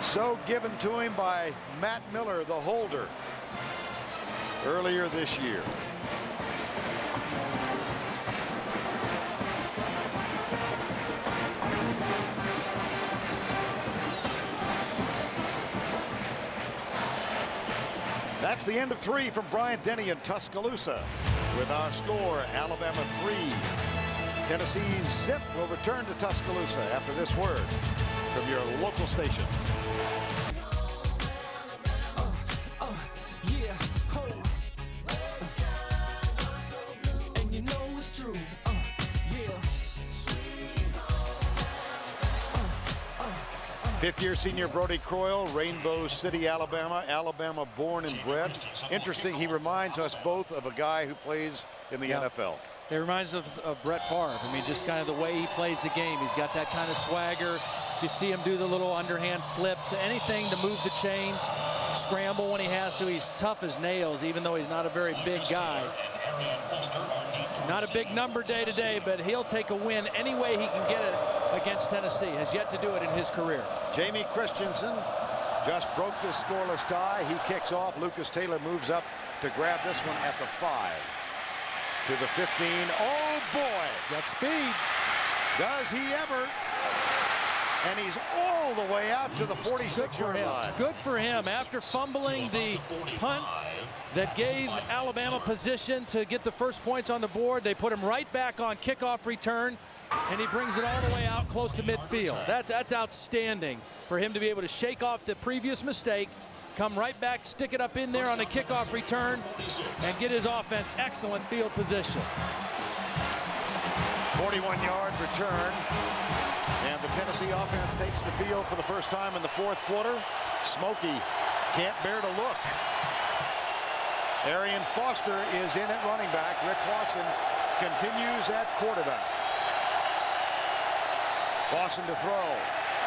So given to him by Matt Miller, the holder, earlier this year. That's the end of 3 from Bryant Denny in Tuscaloosa. With our score, Alabama 3. Tennessee zip will return to Tuscaloosa after this word from your local station. Fifth-year senior Brody Croyle, Rainbow City, Alabama. Alabama born and bred. Interesting, he reminds us both of a guy who plays in the NFL. It reminds us of Brett Favre. I mean, just kind of the way he plays the game. He's got that kind of swagger. You see him do the little underhand flips, anything to move the chains, scramble when he has to. He's tough as nails, even though he's not a very big guy. Not a big number day to day, but he'll take a win any way he can get it against Tennessee. Has yet to do it in his career. Jamie Christensen just broke this scoreless tie. He kicks off. Lucas Taylor moves up to grab this one at the 5. To the 15. Oh, boy. Got speed. Does he ever? And he's all the way out to the 46-yard line. Good for him. After fumbling the punt that gave Alabama position to get the first points on the board, they put him right back on kickoff return, and he brings it all the way out close to midfield. That's outstanding for him to be able to shake off the previous mistake, come right back, stick it up in there on a kickoff return, and get his offense excellent field position. 41-yard return, and the Tennessee offense takes the field for the first time in the fourth quarter. Smokey can't bear to look. Arian Foster is in at running back. Rick Clausen continues at quarterback. Clausen to throw.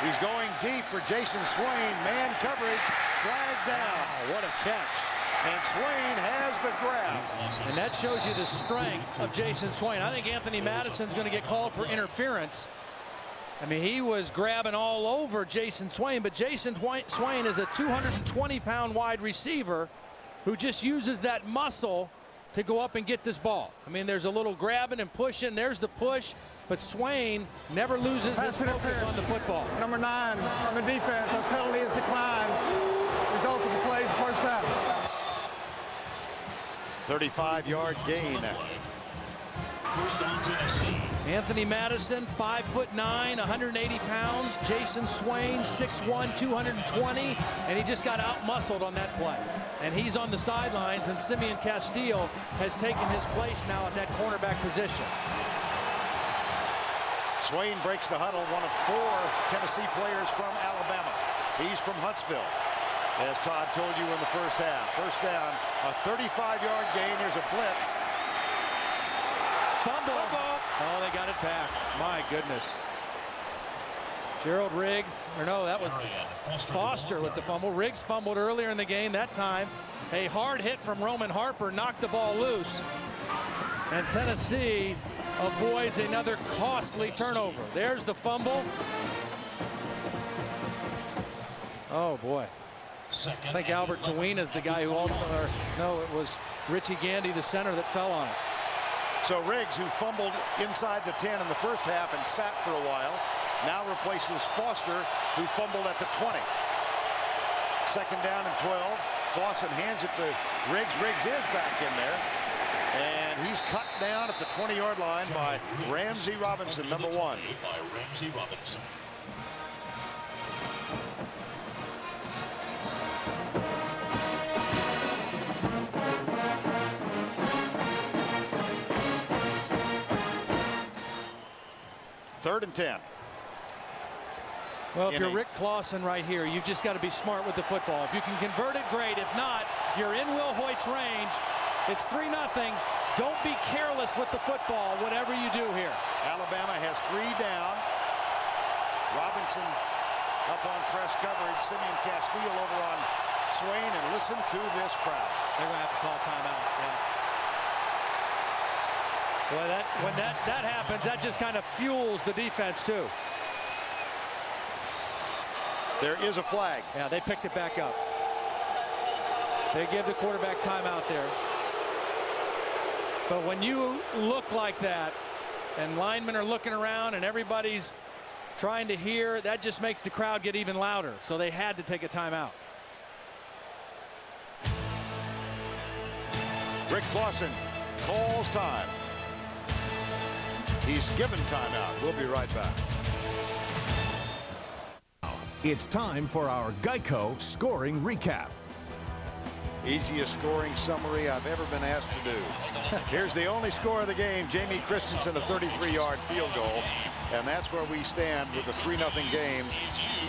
He's going deep for Jason Swain. Man coverage, flagged down. What a catch. And Swain has the grab. And that shows you the strength of Jason Swain. I think Anthony Madison's going to get called for interference. I mean, he was grabbing all over Jason Swain, but Jason Swain is a 220-pound wide receiver who just uses that muscle to go up and get this ball. I mean, there's a little grabbing and pushing. There's the push, but Swain never loses his focus on the football. Number 9 on the defense. The penalty is declined. Result of the play is first down. 35-yard gain. First down, Tennessee. Anthony Madison, 5'9", 180 pounds. Jason Swain, 6'1", 220, and he just got out-muscled on that play. And he's on the sidelines, and Simeon Castile has taken his place now at that cornerback position. Swain breaks the huddle, one of 4 Tennessee players from Alabama. He's from Huntsville, as Todd told you in the first half. First down, a 35-yard gain. Here's a blitz. Fumble. Oh, they got it back. My goodness. Gerald Riggs, or no, that was Foster with the fumble. Riggs fumbled earlier in the game that time. A hard hit from Roman Harper knocked the ball loose. And Tennessee avoids another costly turnover. There's the fumble. Oh, boy. I think Albert Taween is the guy who ultimately, or no, it was Richie Gandy, the center, that fell on it. So Riggs, who fumbled inside the 10 in the first half and sat for a while, now replaces Foster, who fumbled at the 20. Second down and 12. Clausen hands it to Riggs. Riggs is back in there. And he's cut down at the 20-yard line by Ramsey Robinson, number 1. By Ramsey Robinson. Third and 10. Well, if you're Rick Clausen right here, you've just got to be smart with the football. If you can convert it, great. If not, you're in Will Hoyt's range. It's 3-0. Don't be careless with the football, whatever you do here. Alabama has 3 down. Robinson up on press coverage. Simeon Castile over on Swain, and listen to this crowd. They're going to have to call timeout. Yeah. Boy, when that happens, that just kind of fuels the defense too. There is a flag. Yeah, they picked it back up. They give the quarterback timeout there. But when you look like that, and linemen are looking around, and everybody's trying to hear, that just makes the crowd get even louder. So they had to take a timeout. Rick Clausen calls time. He's given timeout. We'll be right back. It's time for our Geico scoring recap. Easiest scoring summary I've ever been asked to do. Here's the only score of the game. Jamie Christensen, a 33-yard field goal. And that's where we stand with the 3-0 game.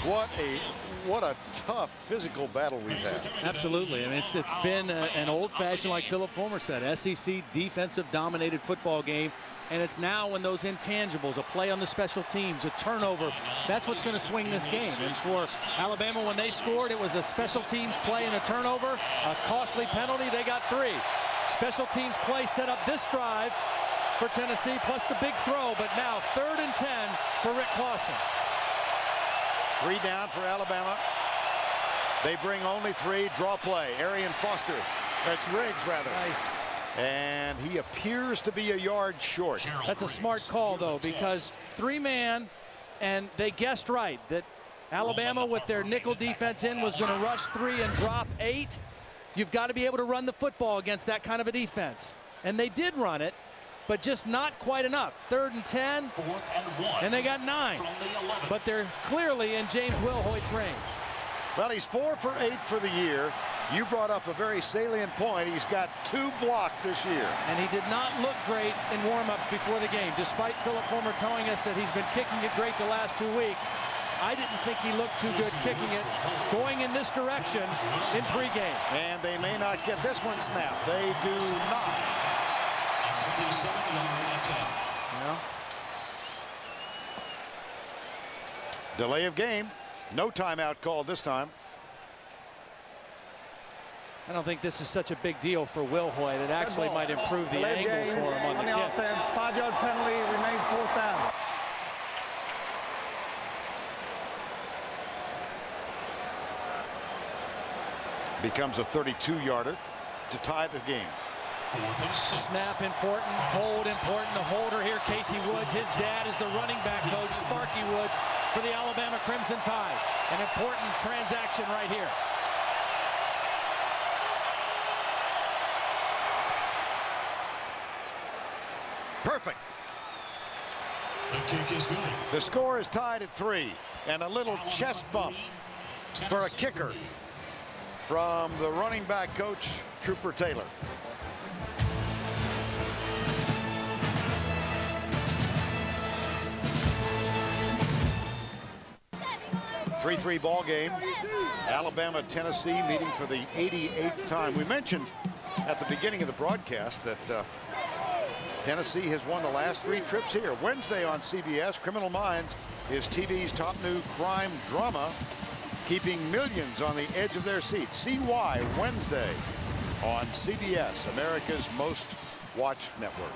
What a tough physical battle we've had. Absolutely. I mean, it's been an old-fashioned, like Philip Fulmer said, SEC defensive-dominated football game. And it's now when those intangibles, a play on the special teams, a turnover, that's what's going to swing this game. And for Alabama, when they scored, it was a special teams play and a turnover, a costly penalty. They got 3. Special teams play set up this drive for Tennessee, plus the big throw. But now 3rd and 10 for Rick Clausen. 3 down for Alabama. They bring only 3. Draw play. Arian Foster. That's Riggs, rather. Nice. And he appears to be a yard short. That's a smart call, though, because 3-man, and they guessed right that Alabama, with their nickel defense in, was going to rush 3 and drop 8. You've got to be able to run the football against that kind of a defense. And they did run it, but just not quite enough. 3rd and 10, and they got 9. But they're clearly in James Wilhoit's range. Well, he's 4 for 8 for the year. You brought up a very salient point. He's got 2 blocked this year. And he did not look great in warm-ups before the game, despite Philip Fulmer telling us that he's been kicking it great the last 2 weeks. I didn't think he looked too good kicking it, going in this direction in pregame. And they may not get this one snapped. They do not. Yeah. Delay of game. No timeout called this time. I don't think this is such a big deal for Wilhoit. It actually might improve the angle for him on the kick. Offense, 5-yard penalty, remains 4th down. Becomes a 32-yarder to tie the game. Snap important, hold important. The holder here, Casey Woods. His dad is the running back coach, Sparky Woods, for the Alabama Crimson Tide. An important transaction right here. Perfect. The kick is good. The score is tied at 3, and a little chest bump for a kicker from the running back coach, Trooper Taylor. Three ball game. Alabama, Tennessee meeting for the 88th time. We mentioned at the beginning of the broadcast that Tennessee has won the last 3 trips here. Wednesday on CBS, Criminal Minds is TV's top new crime drama, keeping millions on the edge of their seats. See why Wednesday on CBS, America's most watched network.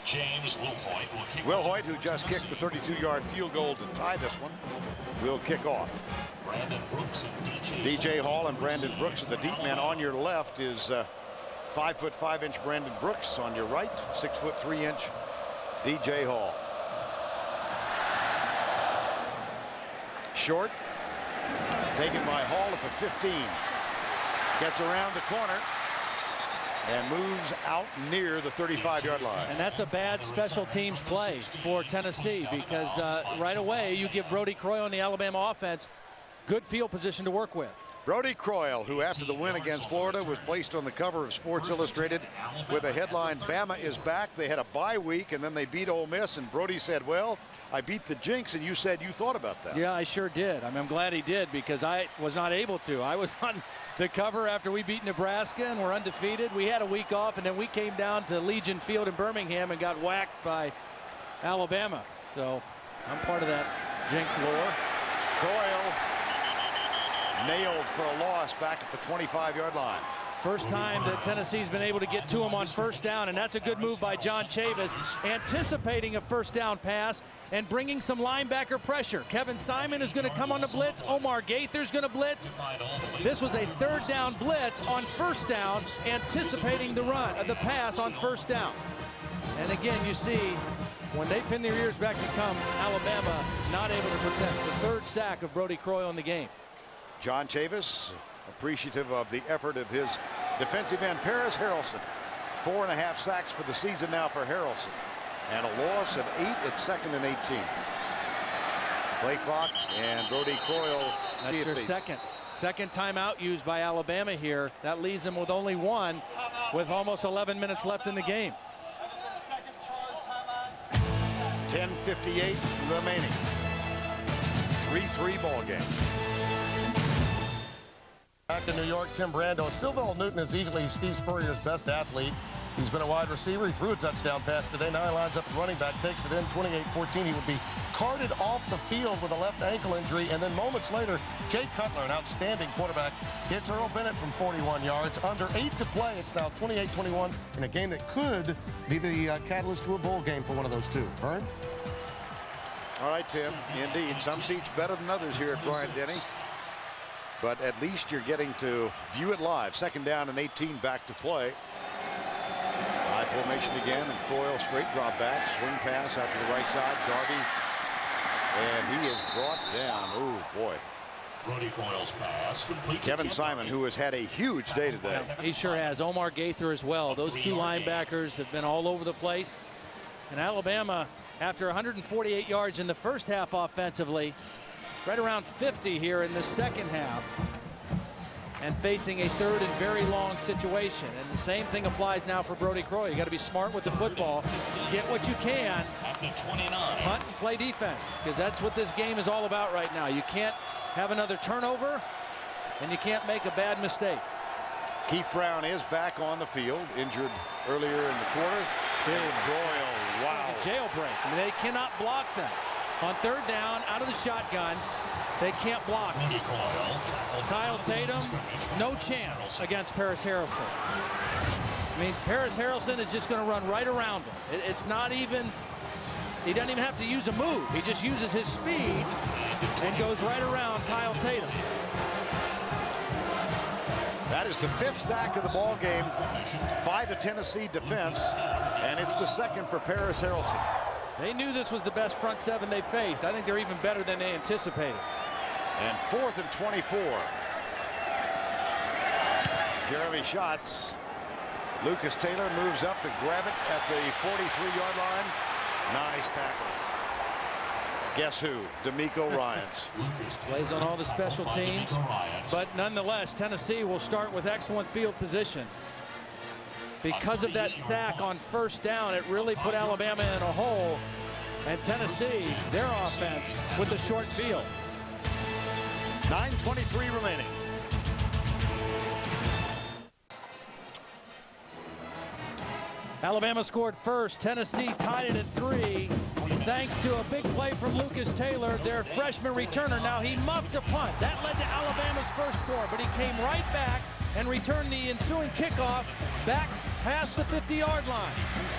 James Wilhoit will kick. Wilhoit, who just kicked the 32-yard field goal to tie this one, will kick off. Brandon Brooks and DJ Hall and Brandon Brooks are the deep man. On your left is 5'5" Brandon Brooks. On your right, 6'3" DJ Hall. Short, taken by Hall at the 15. Gets around the corner and moves out near the 35-yard line. And that's a bad special teams play for Tennessee, because right away you give Brody Croyle on the Alabama offense good field position to work with. Brody Croyle, who after the win against Florida was placed on the cover of Sports Illustrated with a headline, "Bama is back." They had a bye week and then they beat Ole Miss, and Brody said, well, I beat the jinx, and you said you thought about that. Yeah, I sure did. I mean, I'm glad he did, because I was not able to. I was on the cover after we beat Nebraska and we're undefeated. We had a week off, and then we came down to Legion Field in Birmingham and got whacked by Alabama. So I'm part of that jinx lore. Croyle nailed for a loss back at the 25-yard line. First time that Tennessee's been able to get to him on first down, and that's a good move by John Chavis, anticipating a first down pass and bringing some linebacker pressure. Kevin Simon is going to come on the blitz. Omar Gaither's going to blitz. This was a 3rd down blitz on first down, anticipating the pass on first down. And again, you see, when they pin their ears back and come, Alabama not able to protect. The 3rd sack of Brody Croyle in the game. John Chavis, appreciative of the effort of his defensive end, Paris Harrelson. 4.5 sacks for the season now for Harrelson. And a loss of 8 at 2nd and 18. Play clock, and Brody Croyle. That's their second timeout used by Alabama here. That leaves them with only 1 with almost 11 minutes left in the game. 10:58 remaining. 3-3 ball game. Back to New York, Tim Brando. Sylville Newton is easily Steve Spurrier's best athlete. He's been a wide receiver. He threw a touchdown pass today. Now he lines up at running back, takes it in 28-14. He would be carted off the field with a left ankle injury. And then moments later, Jay Cutler, an outstanding quarterback, hits Earl Bennett from 41 yards. Under 8 to play, it's now 28-21 in a game that could be the catalyst to a bowl game for one of those two. Vern? All right, Tim. Indeed, some seats better than others here at Bryant-Denny. But at least you're getting to view it live. 2nd down and 18 back to play. High formation again, and Coyle straight drop back, swing pass out to the right side. Darby, and he is brought down. Oh boy. Brody Coyle's pass complete. Kevin Simon, who has had a huge day today. He sure has. Omar Gaither as well. Those two linebackers have been all over the place. And Alabama, after 148 yards in the first half offensively, right around 50 here in the second half, and facing a 3rd and very long situation. And the same thing applies now for Brody Croyle. You got to be smart with the football, get what you can, hunt and play defense, because that's what this game is all about right now. You can't have another turnover, and you can't make a bad mistake. Keith Brown is back on the field, injured earlier in the quarter. And Croyle, wow. Jailbreak. I mean, they cannot block them. On 3rd down, out of the shotgun, they can't block. Kyle Tatum, no chance against Paris Harrelson. I mean, Paris Harrelson is just going to run right around him. It's not even, he doesn't even have to use a move. He just uses his speed and goes right around Kyle Tatum. That is the 5th sack of the ball game by the Tennessee defense, and it's the 2nd for Paris Harrelson. They knew this was the best front 7 they faced. I think they're even better than they anticipated. And 4th and 24. Jeremy Schatz. Lucas Taylor moves up to grab it at the 43-yard line. Nice tackle. Guess who? D'Amico Ryans. Plays on all the special teams, but nonetheless, Tennessee will start with excellent field position. Because of that sack on 1st down, it really put Alabama in a hole, and Tennessee, their offense, with the short field. 9:23 remaining. Alabama scored first. Tennessee tied it at 3. Thanks to a big play from Lucas Taylor, their freshman returner. Now he muffed a punt. That led to Alabama's first score, but he came right back and returned the ensuing kickoff back past the 50-yard line.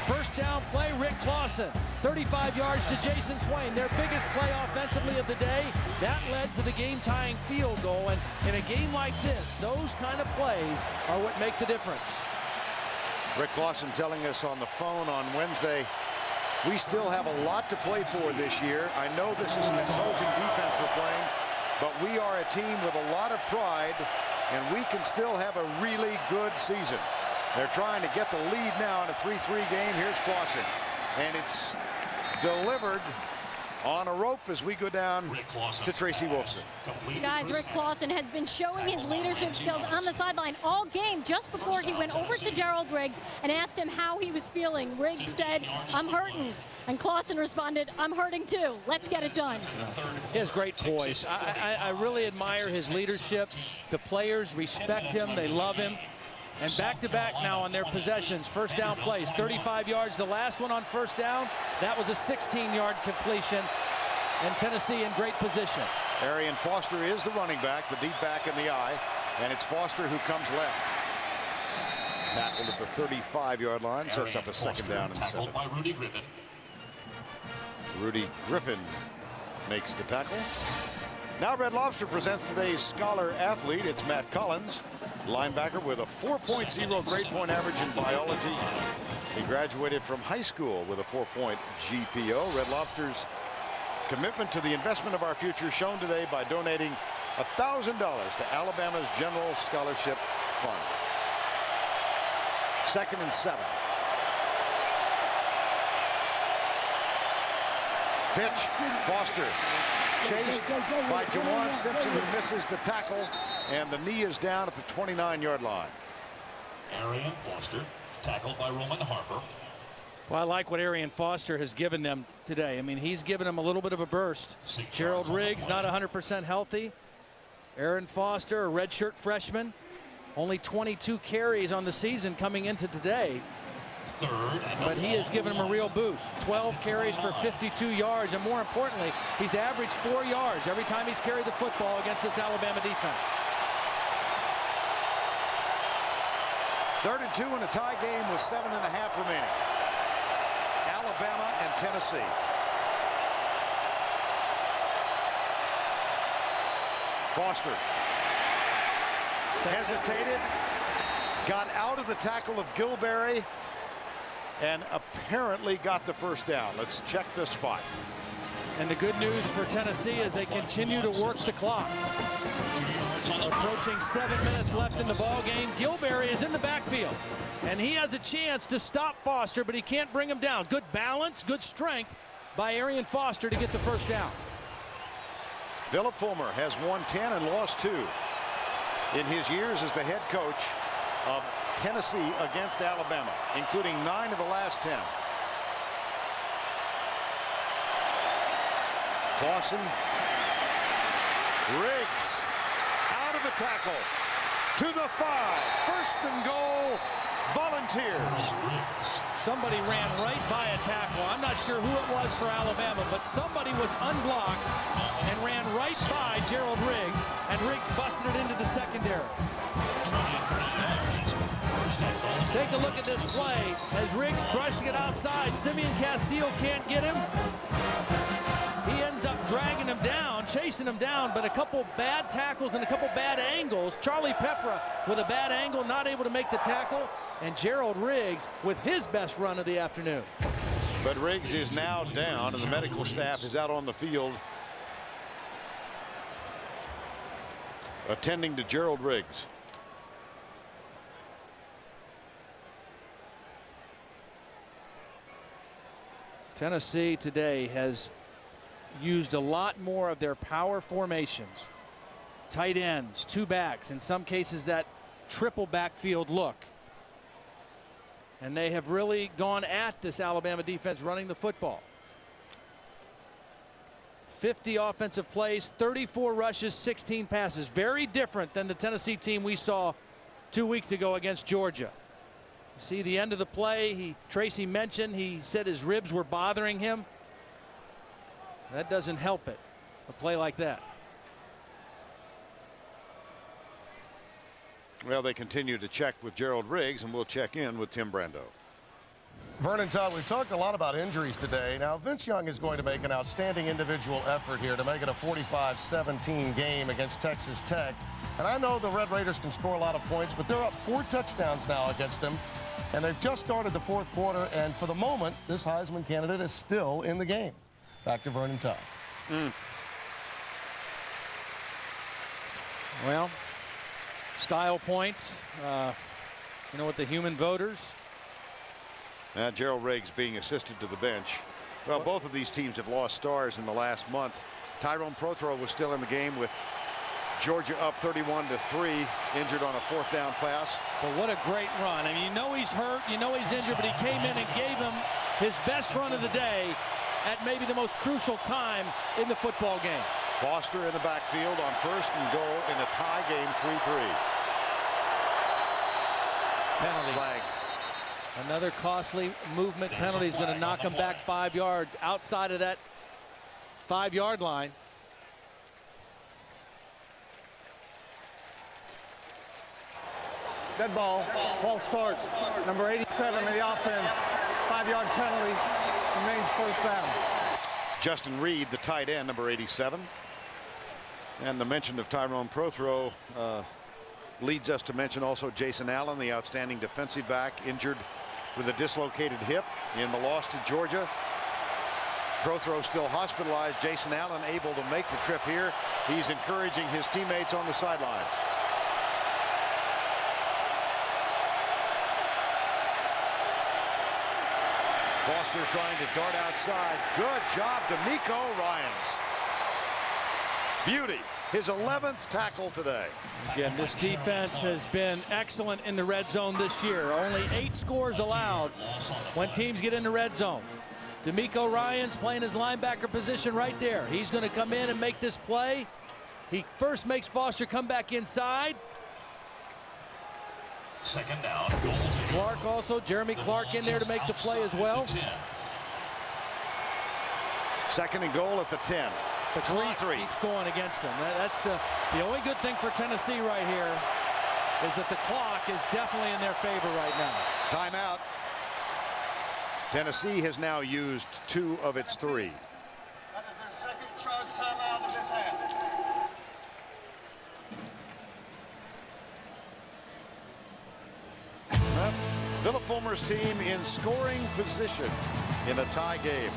1st down play, Rick Clausen. 35 yards to Jason Swain, their biggest play offensively of the day. That led to the game-tying field goal, and in a game like this, those kind of plays are what make the difference. Rick Clausen telling us on the phone on Wednesday, we still have a lot to play for this year. I know this is an imposing defense we're playing, but we are a team with a lot of pride, and we can still have a really good season. They're trying to get the lead now in a 3-3 game. Here's Clausen, and it's delivered on a rope as we go down to Tracy Wolfson. Guys, Rick Clausen has been showing his leadership skills on the sideline all game. Just before he went over to Gerald Riggs and asked him how he was feeling, Riggs said, "I'm hurting." And Clausen responded, "I'm hurting too. Let's get it done." He has great poise. I really admire his leadership. The players respect him. They love him. And back-to-back now on their possessions. 1st down plays, 35 yards. The last one on 1st down, that was a 16-yard completion. And Tennessee in great position. Arian Foster is the running back, the deep back in the eye. And it's Foster who comes left. Tackled at the 35-yard line, sets up a 2nd down and 7. By Rudy Griffin. Rudy Griffin makes the tackle. Now Red Lobster presents today's scholar athlete. It's Matt Collins, linebacker with a 4.0 grade point average in biology. He graduated from high school with a 4-point GPO. Red Lobster's commitment to the investment of our future shown today by donating $1,000 to Alabama's General Scholarship Fund. 2nd and 7. Pitch, Foster chased by Jawan Simpson, who misses the tackle, and the knee is down at the 29-yard line. Arian Foster, tackled by Roman Harper. Well, I like what Arian Foster has given them today. I mean, he's given them a little bit of a burst. Gerald Riggs, not 100% healthy. Arian Foster, a redshirt freshman, only 22 carries on the season coming into today. But he has given him a real boost. 12 carries for 52 yards, and more importantly, he's averaged 4 yards every time he's carried the football against this Alabama defense. 3rd and 2 in a tie game with 7.5 remaining. Alabama and Tennessee. Foster hesitated, got out of the tackle of Gilberry, and apparently got the first down. Let's check the spot. And the good news for Tennessee is they continue to work the clock. Approaching 7 minutes left in the ball game. Gilberry is in the backfield, and he has a chance to stop Foster, but he can't bring him down. Good balance, good strength by Arian Foster to get the first down. Philip Fulmer has won 10 and lost 2 in his years as the head coach of Tennessee against Alabama, including 9 of the last 10. Clausen, Riggs, out of the tackle, to the 5, 1st and goal, Volunteers. Somebody ran right by a tackle. I'm not sure who it was for Alabama, but somebody was unblocked and ran right by Gerald Riggs, and Riggs busted it into the secondary. Take a look at this play as Riggs brushing it outside. Simeon Castillo can't get him. He ends up dragging him down, chasing him down, but a couple bad tackles and a couple bad angles. Charlie Peppra with a bad angle, not able to make the tackle, and Gerald Riggs with his best run of the afternoon. But Riggs is now down, and the medical staff is out on the field attending to Gerald Riggs. Tennessee today has used a lot more of their power formations. Tight ends, 2 backs, in some cases that triple backfield look. And they have really gone at this Alabama defense running the football. 50 offensive plays, 34 rushes, 16 passes. Very different than the Tennessee team we saw 2 weeks ago against Georgia. See the end of the play, Tracy mentioned, he said his ribs were bothering him. That doesn't help it, a play like that. Well, they continue to check with Gerald Riggs, and we'll check in with Tim Brando. Vernon, Todd, we've talked a lot about injuries today. Now, Vince Young is going to make an outstanding individual effort here to make it a 45-17 game against Texas Tech. And I know the Red Raiders can score a lot of points, but they're up 4 touchdowns now against them. And they've just started the 4th quarter, and for the moment, this Heisman candidate is still in the game. Back to Vernon Todd. Well, style points, you know, with the human voters. Gerald Riggs being assisted to the bench. Well, both of these teams have lost stars in the last month. Tyrone Prothro was still in the game with Georgia up 31-3, injured on a 4th down pass. But what a great run. I mean, you know he's hurt, you know he's injured, but he came in and gave him his best run of the day at maybe the most crucial time in the football game. Foster in the backfield on 1st and goal in a tie game, 3-3. Penalty. Flag. Another costly movement penalty is going to knock him back 5 yards outside of that 5-yard line. Dead ball, false start. Number 87 in the offense. 5-yard penalty, remains 1st down. Justin Reed, the tight end, number 87. And the mention of Tyrone Prothro leads us to mention also Jason Allen, the outstanding defensive back, injured with a dislocated hip in the loss to Georgia. Prothro still hospitalized. Jason Allen able to make the trip here. He's encouraging his teammates on the sidelines. Foster trying to dart outside. Good job, D'Amico Ryans. Beauty. his 11th tackle today. Again, this defense has been excellent in the red zone this year. Only 8 scores allowed when teams get in the red zone. D'Amico Ryans playing his linebacker position right there. He's going to come in and make this play. He first makes Foster come back inside. Second down, goal to Clark also, Jeremy Clark in there to make the play as well. Second and goal at the 10. The clock keeps going against him. That's the only good thing for Tennessee right here is that the clock is definitely in their favor right now. Timeout. Tennessee has now used 2 of its 3. That is their second charge timeout of this half. Philip Fulmer's team in scoring position in a tie game.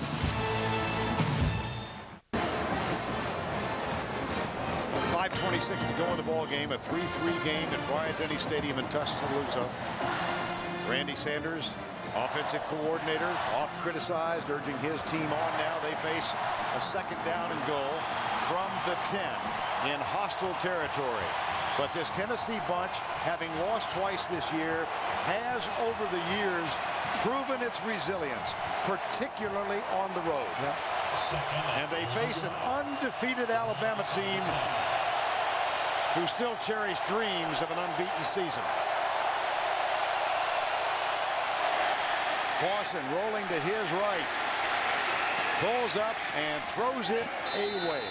.526 to go in the ball game. A 3-3 game at Bryant-Denny Stadium in Tuscaloosa. Randy Sanders, offensive coordinator, oft criticized, urging his team on now. They face a second down and goal from the 10 in hostile territory. But this Tennessee bunch, having lost twice this year, has over the years proven its resilience, particularly on the road. And they face an undefeated Alabama team who still cherish dreams of an unbeaten season. Clausen rolling to his right. Pulls up and throws it away.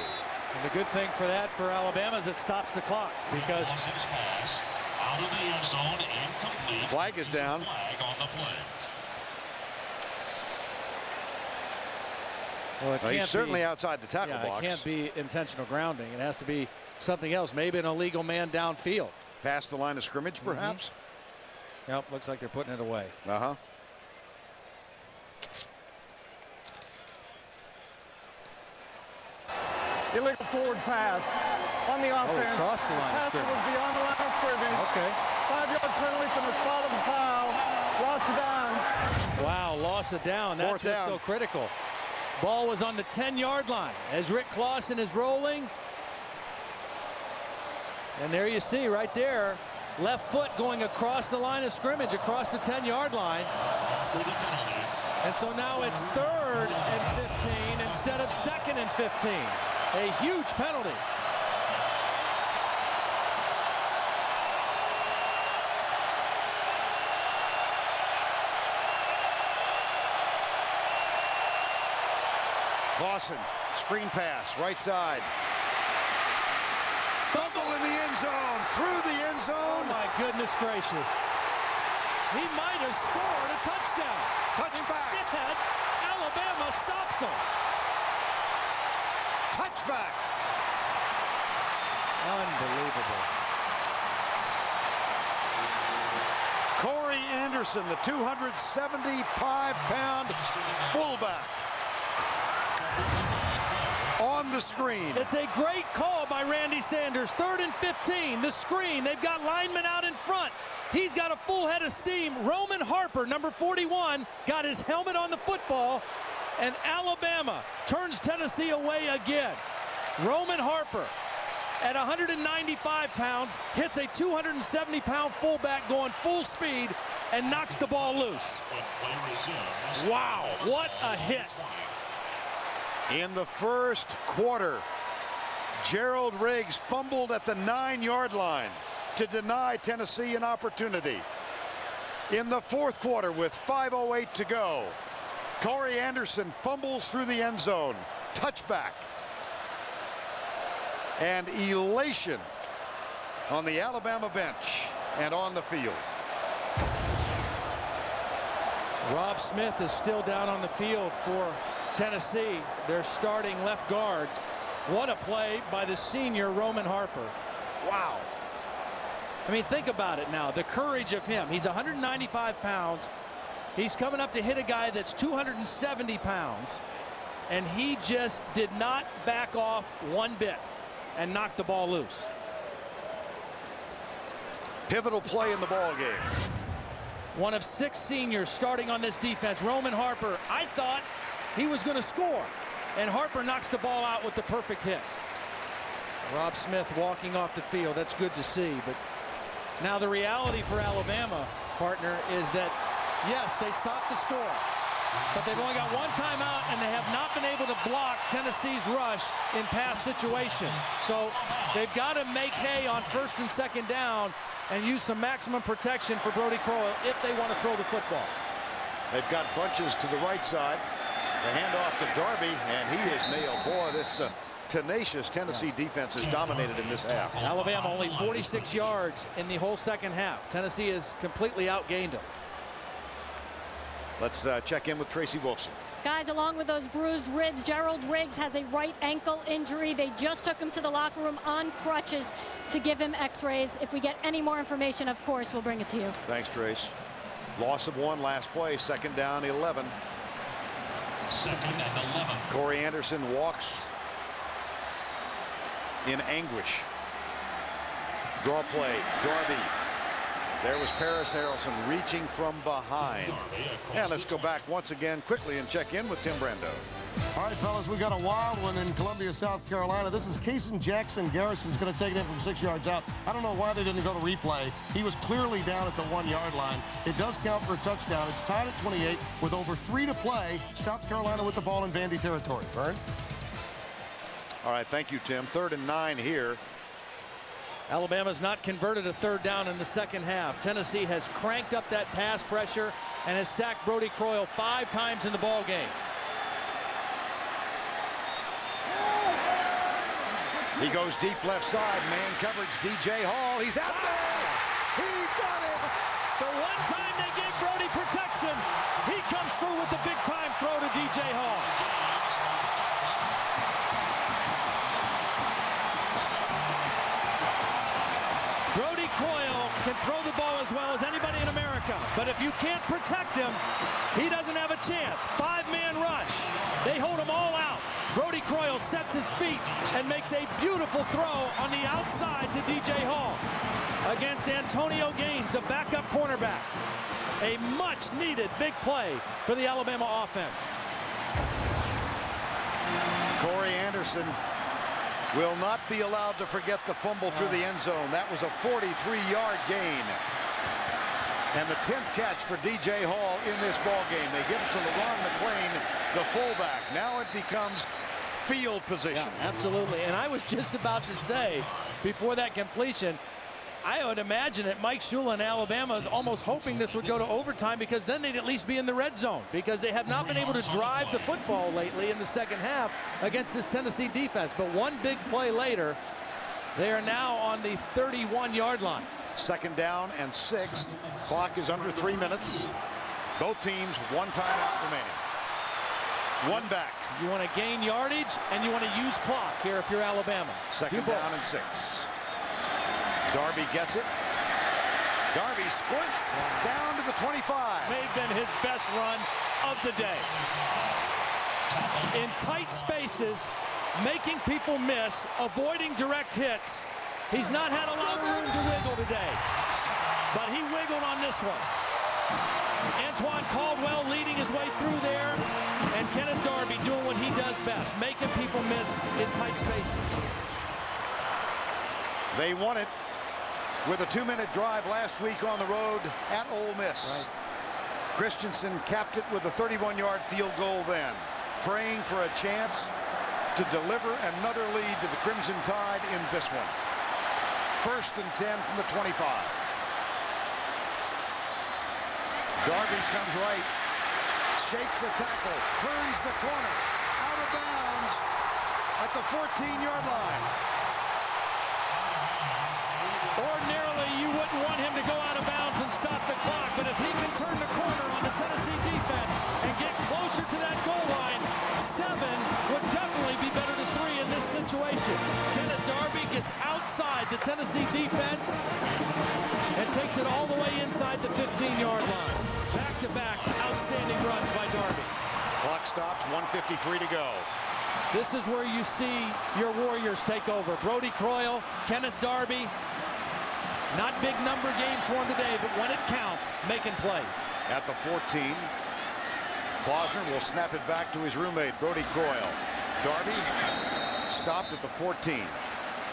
And the good thing for that for Alabama is it stops the clock because out of the end zone, incomplete. Flag is down. Flag on the play. Well, it He's can't certainly be, outside the tackle box. It can't be intentional grounding. It has to be something else, maybe an illegal man downfield. Past the line of scrimmage, perhaps? Yep, looks like they're putting it away. Uh-huh. Illegal forward pass on the offense. Across the line of Pass scrimmage. was beyond the line of scrimmage. Okay. 5-yard penalty from the spot of the foul. Lost it down. Wow, loss of down. That's Fourth what's down. so critical. Ball was on the 10-yard line as Rick Clausen is rolling. And there you see right there, left foot going across the line of scrimmage, across the 10-yard line. And so now it's 3rd and 15 instead of 2nd and 15. A huge penalty. Clausen, screen pass, right side. Bumble in the end zone, through the end zone. Oh my goodness gracious. He might have scored a touchdown. Touchback. Instead, Alabama stops him. Touchback. Unbelievable. Corey Anderson, the 275-pound fullback. On the screen. It's a great call by Randy Sanders. 3rd and 15. The screen. They've got linemen out in front. He's got a full head of steam. Roman Harper, number 41, got his helmet on the football. And Alabama turns Tennessee away again. Roman Harper, at 195 pounds, hits a 270-pound fullback going full speed and knocks the ball loose. Wow, what a hit. In the first quarter, Gerald Riggs fumbled at the 9-yard line to deny Tennessee an opportunity. In the fourth quarter, with 5:08 to go, Corey Anderson fumbles through the end zone. Touchback. And elation on the Alabama bench and on the field. Rob Smith is still down on the field for Tennessee, their starting left guard. What a play by the senior Roman Harper. Wow. I mean, think about it now. The courage of him. He's 195 pounds. He's coming up to hit a guy that's 270 pounds. And he just did not back off one bit and knocked the ball loose. Pivotal play in the ball game. One of 6 seniors starting on this defense. Roman Harper, I thought he was going to score. And Harper knocks the ball out with the perfect hit. Rob Smith walking off the field. That's good to see. But now the reality for Alabama, partner, is that, yes, they stopped the score, but they've only got one timeout, and they have not been able to block Tennessee's rush in pass situations. So they've got to make hay on 1st and 2nd down and use some maximum protection for Brody Croyle if they want to throw the football. They've got bunches to the right side. The handoff to Darby, and he is nailed. Boy, this tenacious Tennessee defense is dominated in this half. Alabama only 46 yards in the whole 2nd half. Tennessee has completely outgained them. Let's check in with Tracy Wolfson. Guys, along with those bruised ribs, Gerald Riggs has a right ankle injury. They just took him to the locker room on crutches to give him x-rays. If we get any more information, of course, we'll bring it to you. Thanks, Trace. Loss of 1 last play, 2nd down, 11. 2nd and 11. Corey Anderson walks in anguish. Draw play, Darby. There was Paris Harrelson reaching from behind. And let's go back once again quickly and check in with Tim Brando. All right, fellas, we got a wild one in Columbia, South Carolina. This is Kaysen Jackson. Garrison's going to take it in from 6 yards out. I don't know why they didn't go to replay. He was clearly down at the 1-yard line. It does count for a touchdown. It's tied at 28 with over 3 to play. South Carolina with the ball in Vandy territory. Vern? All right, thank you, Tim. 3rd and 9 here. Alabama's not converted a 3rd down in the 2nd half. Tennessee has cranked up that pass pressure and has sacked Brody Croyle 5 times in the ball game. He goes deep left side, man coverage, DJ Hall. He's out there. He got it. The one time they gave Brody protection, he comes through with the big time throw to DJ Hall. Brody Croyle can throw the ball as well as anybody in America, but if you can't protect him, he doesn't have a chance. 5-man rush. They hold him all out. Brody Croyle sets his feet and makes a beautiful throw on the outside to DJ Hall against Antonio Gaines, a backup cornerback. A much needed big play for the Alabama offense. Corey Anderson will not be allowed to forget the fumble through the end zone. That was a 43-yard gain. And the 10th catch for DJ Hall in this ball game. They give it to LeRon McClain, the fullback. Now it becomes field position. Yeah, absolutely. And I was just about to say, before that completion, I would imagine that Mike Shula in Alabama is almost hoping this would go to overtime, because then they'd at least be in the red zone, because they have not been able to drive the football lately in the 2nd half against this Tennessee defense. But one big play later, they are now on the 31-yard line. 2nd down and 6. Clock is under 3 minutes. Both teams 1 timeout remaining. 1 back. You want to gain yardage and you want to use clock here if you're Alabama. 2nd down and 6. Darby gets it. Darby sprints down to the 25. May have been his best run of the day. In tight spaces, making people miss, avoiding direct hits. He's not had a lot of room to wiggle today, but he wiggled on this one. Antoine Caldwell leading his way through there, and Kenneth Darby doing what he does best, making people miss in tight spaces. They won it with a 2-minute drive last week on the road at Ole Miss. Right. Christensen capped it with a 31-yard field goal then, praying for a chance to deliver another lead to the Crimson Tide in this one. 1st and 10 from the 25. Darby comes right, shakes the tackle, turns the corner, out of bounds at the 14-yard line. Ordinarily, you wouldn't want him to go out of bounds and stop the clock, but if he can turn the corner on the Tennessee defense and get closer to that goal line, 7 would definitely be better than 3 in this situation. Kenneth Darby gets outside the Tennessee defense and takes it all the way inside the 15-yard line. Back-to-back outstanding runs by Darby. Clock stops, 1:53 to go. This is where you see your Warriors take over. Brody Croyle, Kenneth Darby. Not big number games for him today, but when it counts, making plays. At the 14, Klausner will snap it back to his roommate, Brody Croyle. Darby stopped at the 14.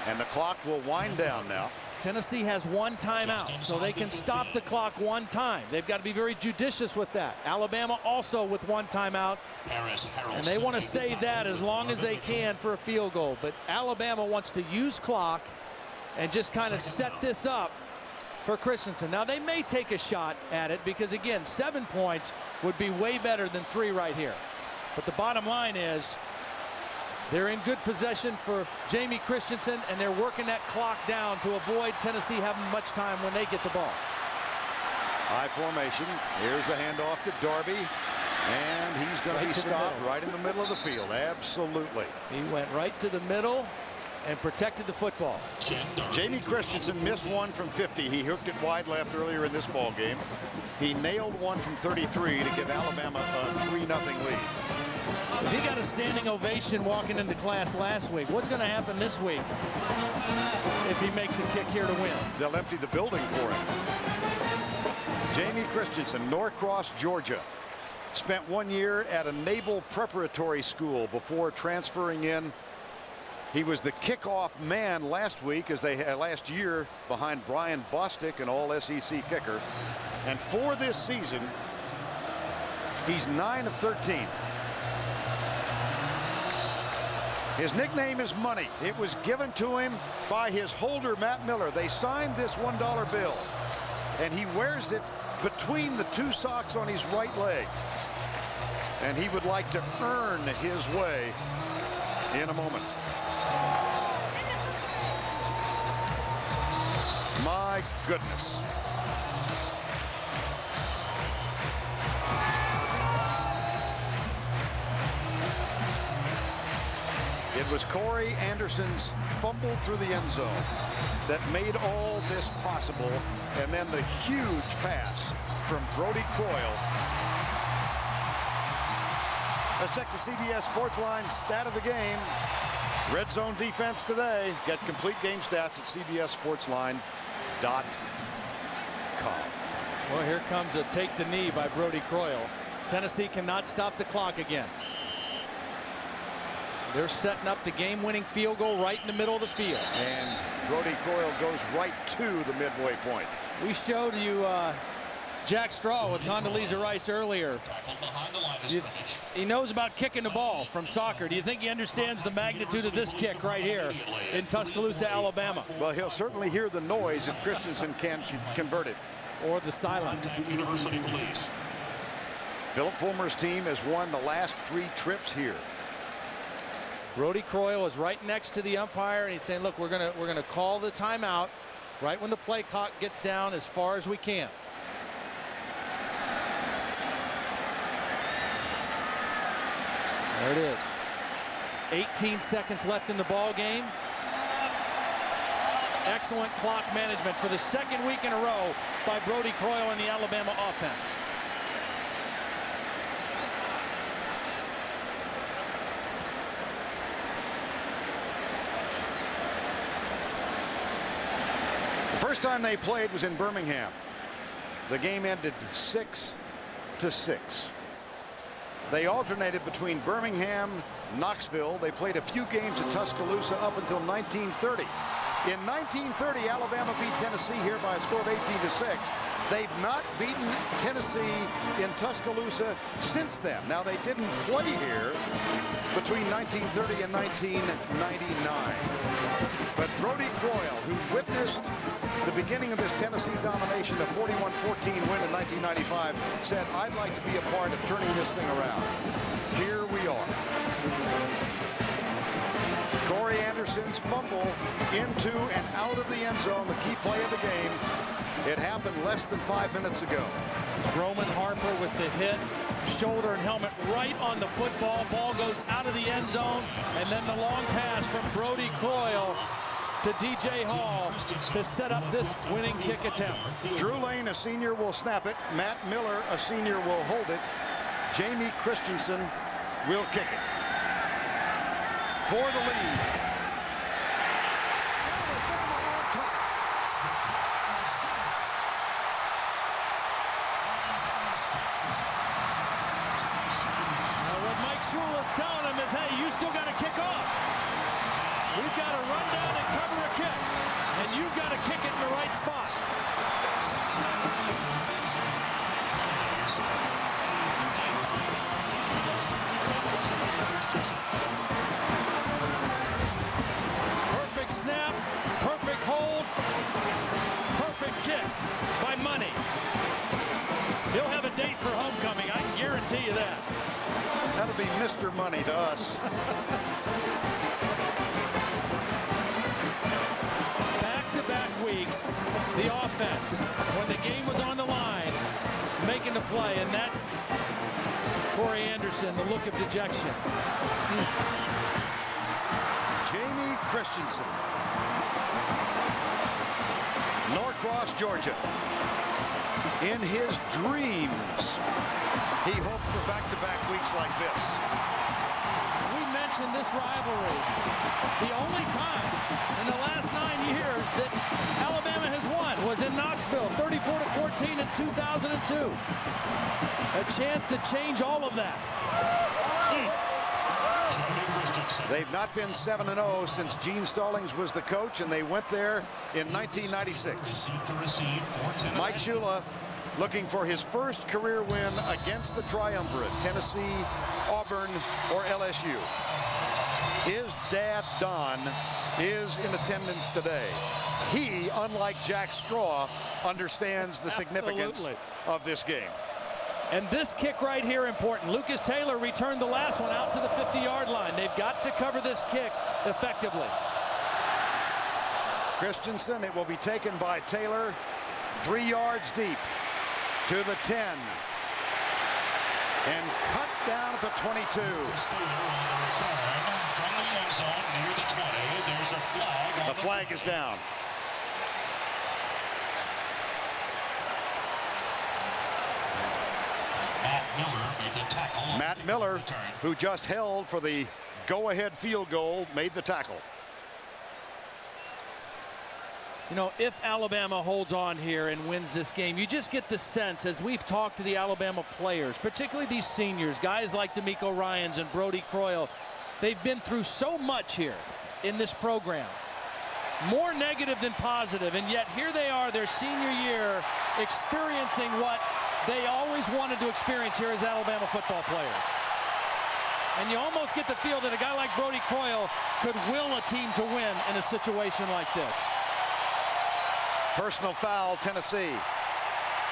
And the clock will wind down now. Tennessee has one timeout, so they can stop the clock one time. They've got to be very judicious with that. Alabama also with one timeout, and they want to save that as long as they can for a field goal. But Alabama wants to use clock and just kind of set this up for Christensen. Now, they may take a shot at it because, again, 7 points would be way better than 3 right here. But the bottom line is they're in good possession for Jamie Christensen, and they're working that clock down to avoid Tennessee having much time when they get the ball. High formation. Here's the handoff to Darby. And he's going to be stopped right in the middle of the field. Absolutely. He went right to the middle and protected the football. Jamie Christensen missed one from 50. He hooked it wide left earlier in this ball game. He nailed one from 33 to give Alabama a 3-0 lead. He got a standing ovation walking into class last week. What's going to happen this week if he makes a kick here to win? They'll empty the building for him. Jamie Christensen, Norcross, Georgia. Spent 1 year at a naval preparatory school before transferring in. He was the kickoff man last week, as they had last year, behind Brian Bostic, an all-SEC kicker. And for this season, he's 9 of 13. His nickname is Money. It was given to him by his holder, Matt Miller. They signed this $1 bill, and he wears it between the 2 socks on his right leg. And he would like to earn his way in a moment. My goodness. It was Corey Anderson's fumble through the end zone that made all this possible. And then the huge pass from Brody Croyle. Let's check the CBS Sports Line stat of the game. Red zone defense today. Get complete game stats at cbssportsline.com. Well, here comes a take the knee by Brody Croyle. Tennessee cannot stop the clock again. They're setting up the game-winning field goal right in the middle of the field. And Brody Croyle goes right to the midway point. We showed you Jack Straw with Condoleezza Rice earlier. He knows about kicking the ball from soccer. Do you think he understands the magnitude of this kick right here in Tuscaloosa, Alabama? Well, he'll certainly hear the noise if Christensen can convert it. Or the silence. University Police. Philip Fulmer's team has won the last 3 trips here. Brody Croyle is right next to the umpire, and he's saying, look, we're gonna call the timeout right when the play clock gets down as far as we can. There it is. 18 seconds left in the ball game. Excellent clock management for the 2nd week in a row by Brody Croyle and the Alabama offense. The first time they played was in Birmingham. The game ended 6-6. They alternated between Birmingham, Knoxville. They played a few games at Tuscaloosa up until 1930. In 1930, Alabama beat Tennessee here by a score of 18-6. They've not beaten Tennessee in Tuscaloosa since then. Now, they didn't play here between 1930 and 1999. But Brody Croyle, who witnessed the beginning of this Tennessee domination, a 41-14 win in 1995, said, I'd like to be a part of turning this thing around. Here we are. Corey Anderson's fumble into and out of the end zone, the key play of the game. It happened less than 5 minutes ago. Roman Harper with the hit, shoulder and helmet right on the football. Ball goes out of the end zone, and then the long pass from Brody Croyle to DJ Hall to set up this winning kick attempt. Drew Lane, a senior, will snap it. Matt Miller, a senior, will hold it. Jamie Christensen will kick it for the lead. Shula's telling him is, hey, you still got to kick off. We've got to run down and cover you've got to kick it in the right spot. Perfect snap, perfect hold, perfect kick by Money. He'll have a date for homecoming, I can guarantee you that. That'll be Mr. Money to us. Back-to-back weeks, the offense, when the game was on the line, making the play, and that Corey Anderson, the look of dejection. Jamie Christensen, Norcross, Georgia. In his dreams, he hoped for back-to-back weeks like this. We mentioned this rivalry. The only time in the last 9 years that Alabama has won was in Knoxville, 34-14 in 2002. A chance to change all of that. They've not been 7-0 since Gene Stallings was the coach, and they went there in 1996. Mike Shula looking for his first career win against the triumvirate, Tennessee, Auburn, or LSU. His dad, Don, is in attendance today. He, unlike Jack Straw, understands the significance of this game. And this kick right here important. Lucas Taylor returned the last one out to the 50-yard line. They've got to cover this kick effectively. Christensen, it will be taken by Taylor, 3 yards deep to the 10. And cut down at the 22. The flag is down. Matt Miller, who just held for the go-ahead field goal, made the tackle. You know, if Alabama holds on here and wins this game, you just get the sense, as we've talked to the Alabama players, particularly these seniors, guys like D'Amico Ryans and Brody Croyle, they've been through so much here in this program. More negative than positive, and yet here they are, their senior year, experiencing what they always wanted to experience here as Alabama football players. And you almost get the feel that a guy like Brody Croyle could will a team to win in a situation like this. Personal foul, Tennessee.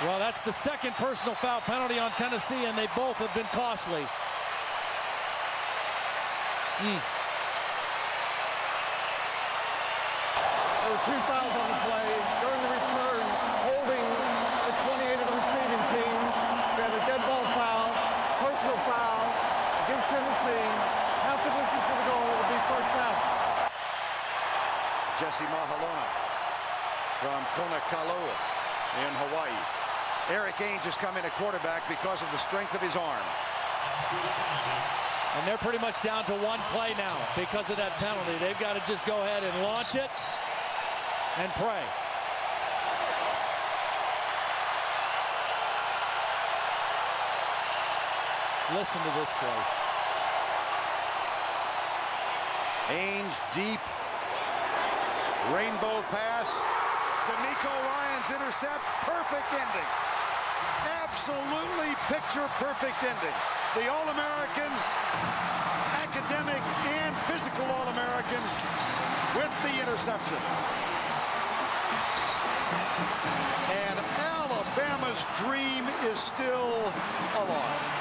Well, that's the second personal foul penalty on Tennessee, and they both have been costly. There were 2 fouls on the play. During the return, holding the 28 of the receiving team. We had a dead ball foul, personal foul against Tennessee. Half the distance to the goal will be first down. Jesse Mahalona from Kona Kalua in Hawaii. Eric Ainge has come in at quarterback because of the strength of his arm. And they're pretty much down to 1 play now because of that penalty. They've got to just go ahead and launch it and pray. Listen to this place. Ainge deep. Rainbow pass. D'Amico Ryans intercepts. Perfect ending. Absolutely picture-perfect ending. The All-American, academic and physical All-American with the interception. And Alabama's dream is still alive.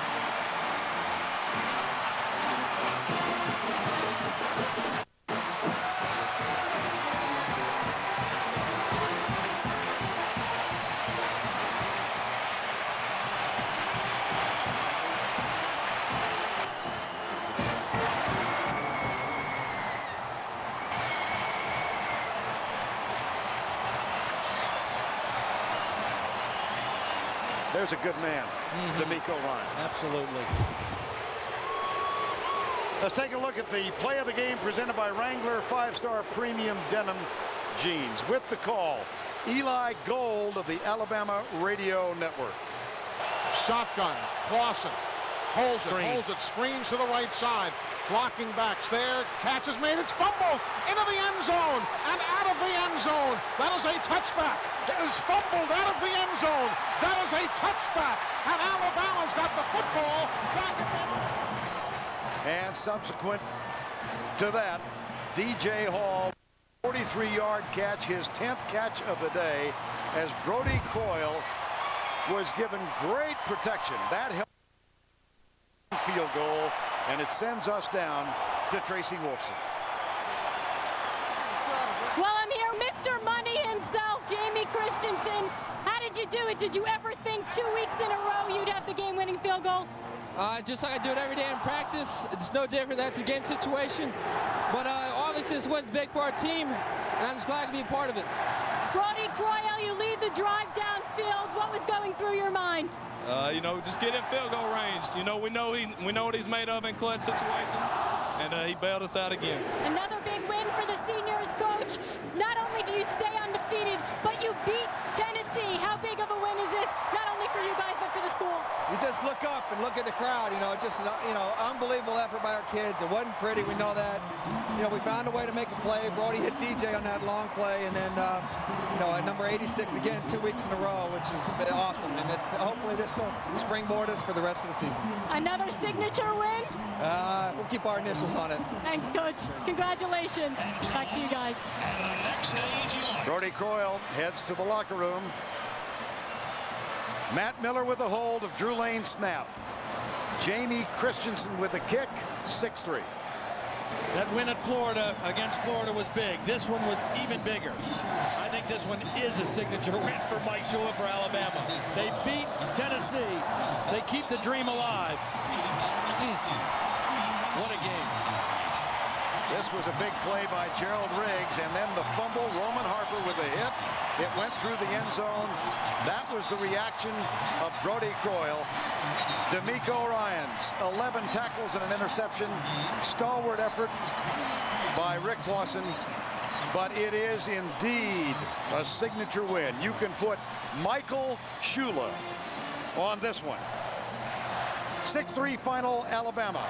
There's a good man, D'Amico Ryans. Absolutely. Let's take a look at the play of the game presented by Wrangler 5-star premium denim jeans. With the call, Eli Gold of the Alabama Radio Network. Shotgun, Clausen holds it, screens to the right side. Blocking backs there. Catch is made. It's fumbled into the end zone and out of the end zone. That is a touchback. It is fumbled out of the end zone. That is a touchback. And Alabama's got the football back at the... And subsequent to that, DJ Hall, 43-yard catch, his 10th catch of the day, as Brody Croyle was given great protection. That helped field goal, and it sends us down to Tracy Wolfson. Well, I'm here, Mr. Money himself, Jamie Christensen. How did you do it? Did you ever think 2 weeks in a row you'd have the game-winning field goal? Just like I do it every day in practice. It's no different. That's a game situation. But obviously this win's big for our team, and I'm just glad to be a part of it. Brody Croyle, you lead the drive downfield. What was going through your mind? You know, just get in field goal range. You know, we know what he's made of in clutch situations, and he bailed us out again. Another big win for the seniors, Coach. Not only do you stay undefeated, but you beat Tennessee. How big of a win is this, not only for you guys, but for the school? You just look up and look at the crowd, you know, just, you know, unbelievable effort by our kids. It wasn't pretty, we know that. You know, we found a way to make a play. Brody hit DJ on that long play, and then, you know, at number 86 again, 2 weeks in a row, which is awesome. And it's hopefully this will springboard us for the rest of the season. Another signature win? We'll keep our initials on it. Thanks, Coach. Congratulations. Back to you guys. Brody Croyle heads to the locker room. Matt Miller with a hold of Drew Lane's snap. Jamie Christensen with a kick, 6-3. That win at Florida against Florida was big. This one was even bigger. I think this one is a signature win for Mike Shula for Alabama. They beat Tennessee. They keep the dream alive. What a game. This was a big play by Gerald Riggs, and then the fumble, Roman Harper with a hit. It went through the end zone. That was the reaction of Brody Croyle. D'Amico Ryans, 11 tackles and an interception. Stalwart effort by Rick Clausen. But it is indeed a signature win. You can put Michael Shula on this one. 6-3 final, Alabama.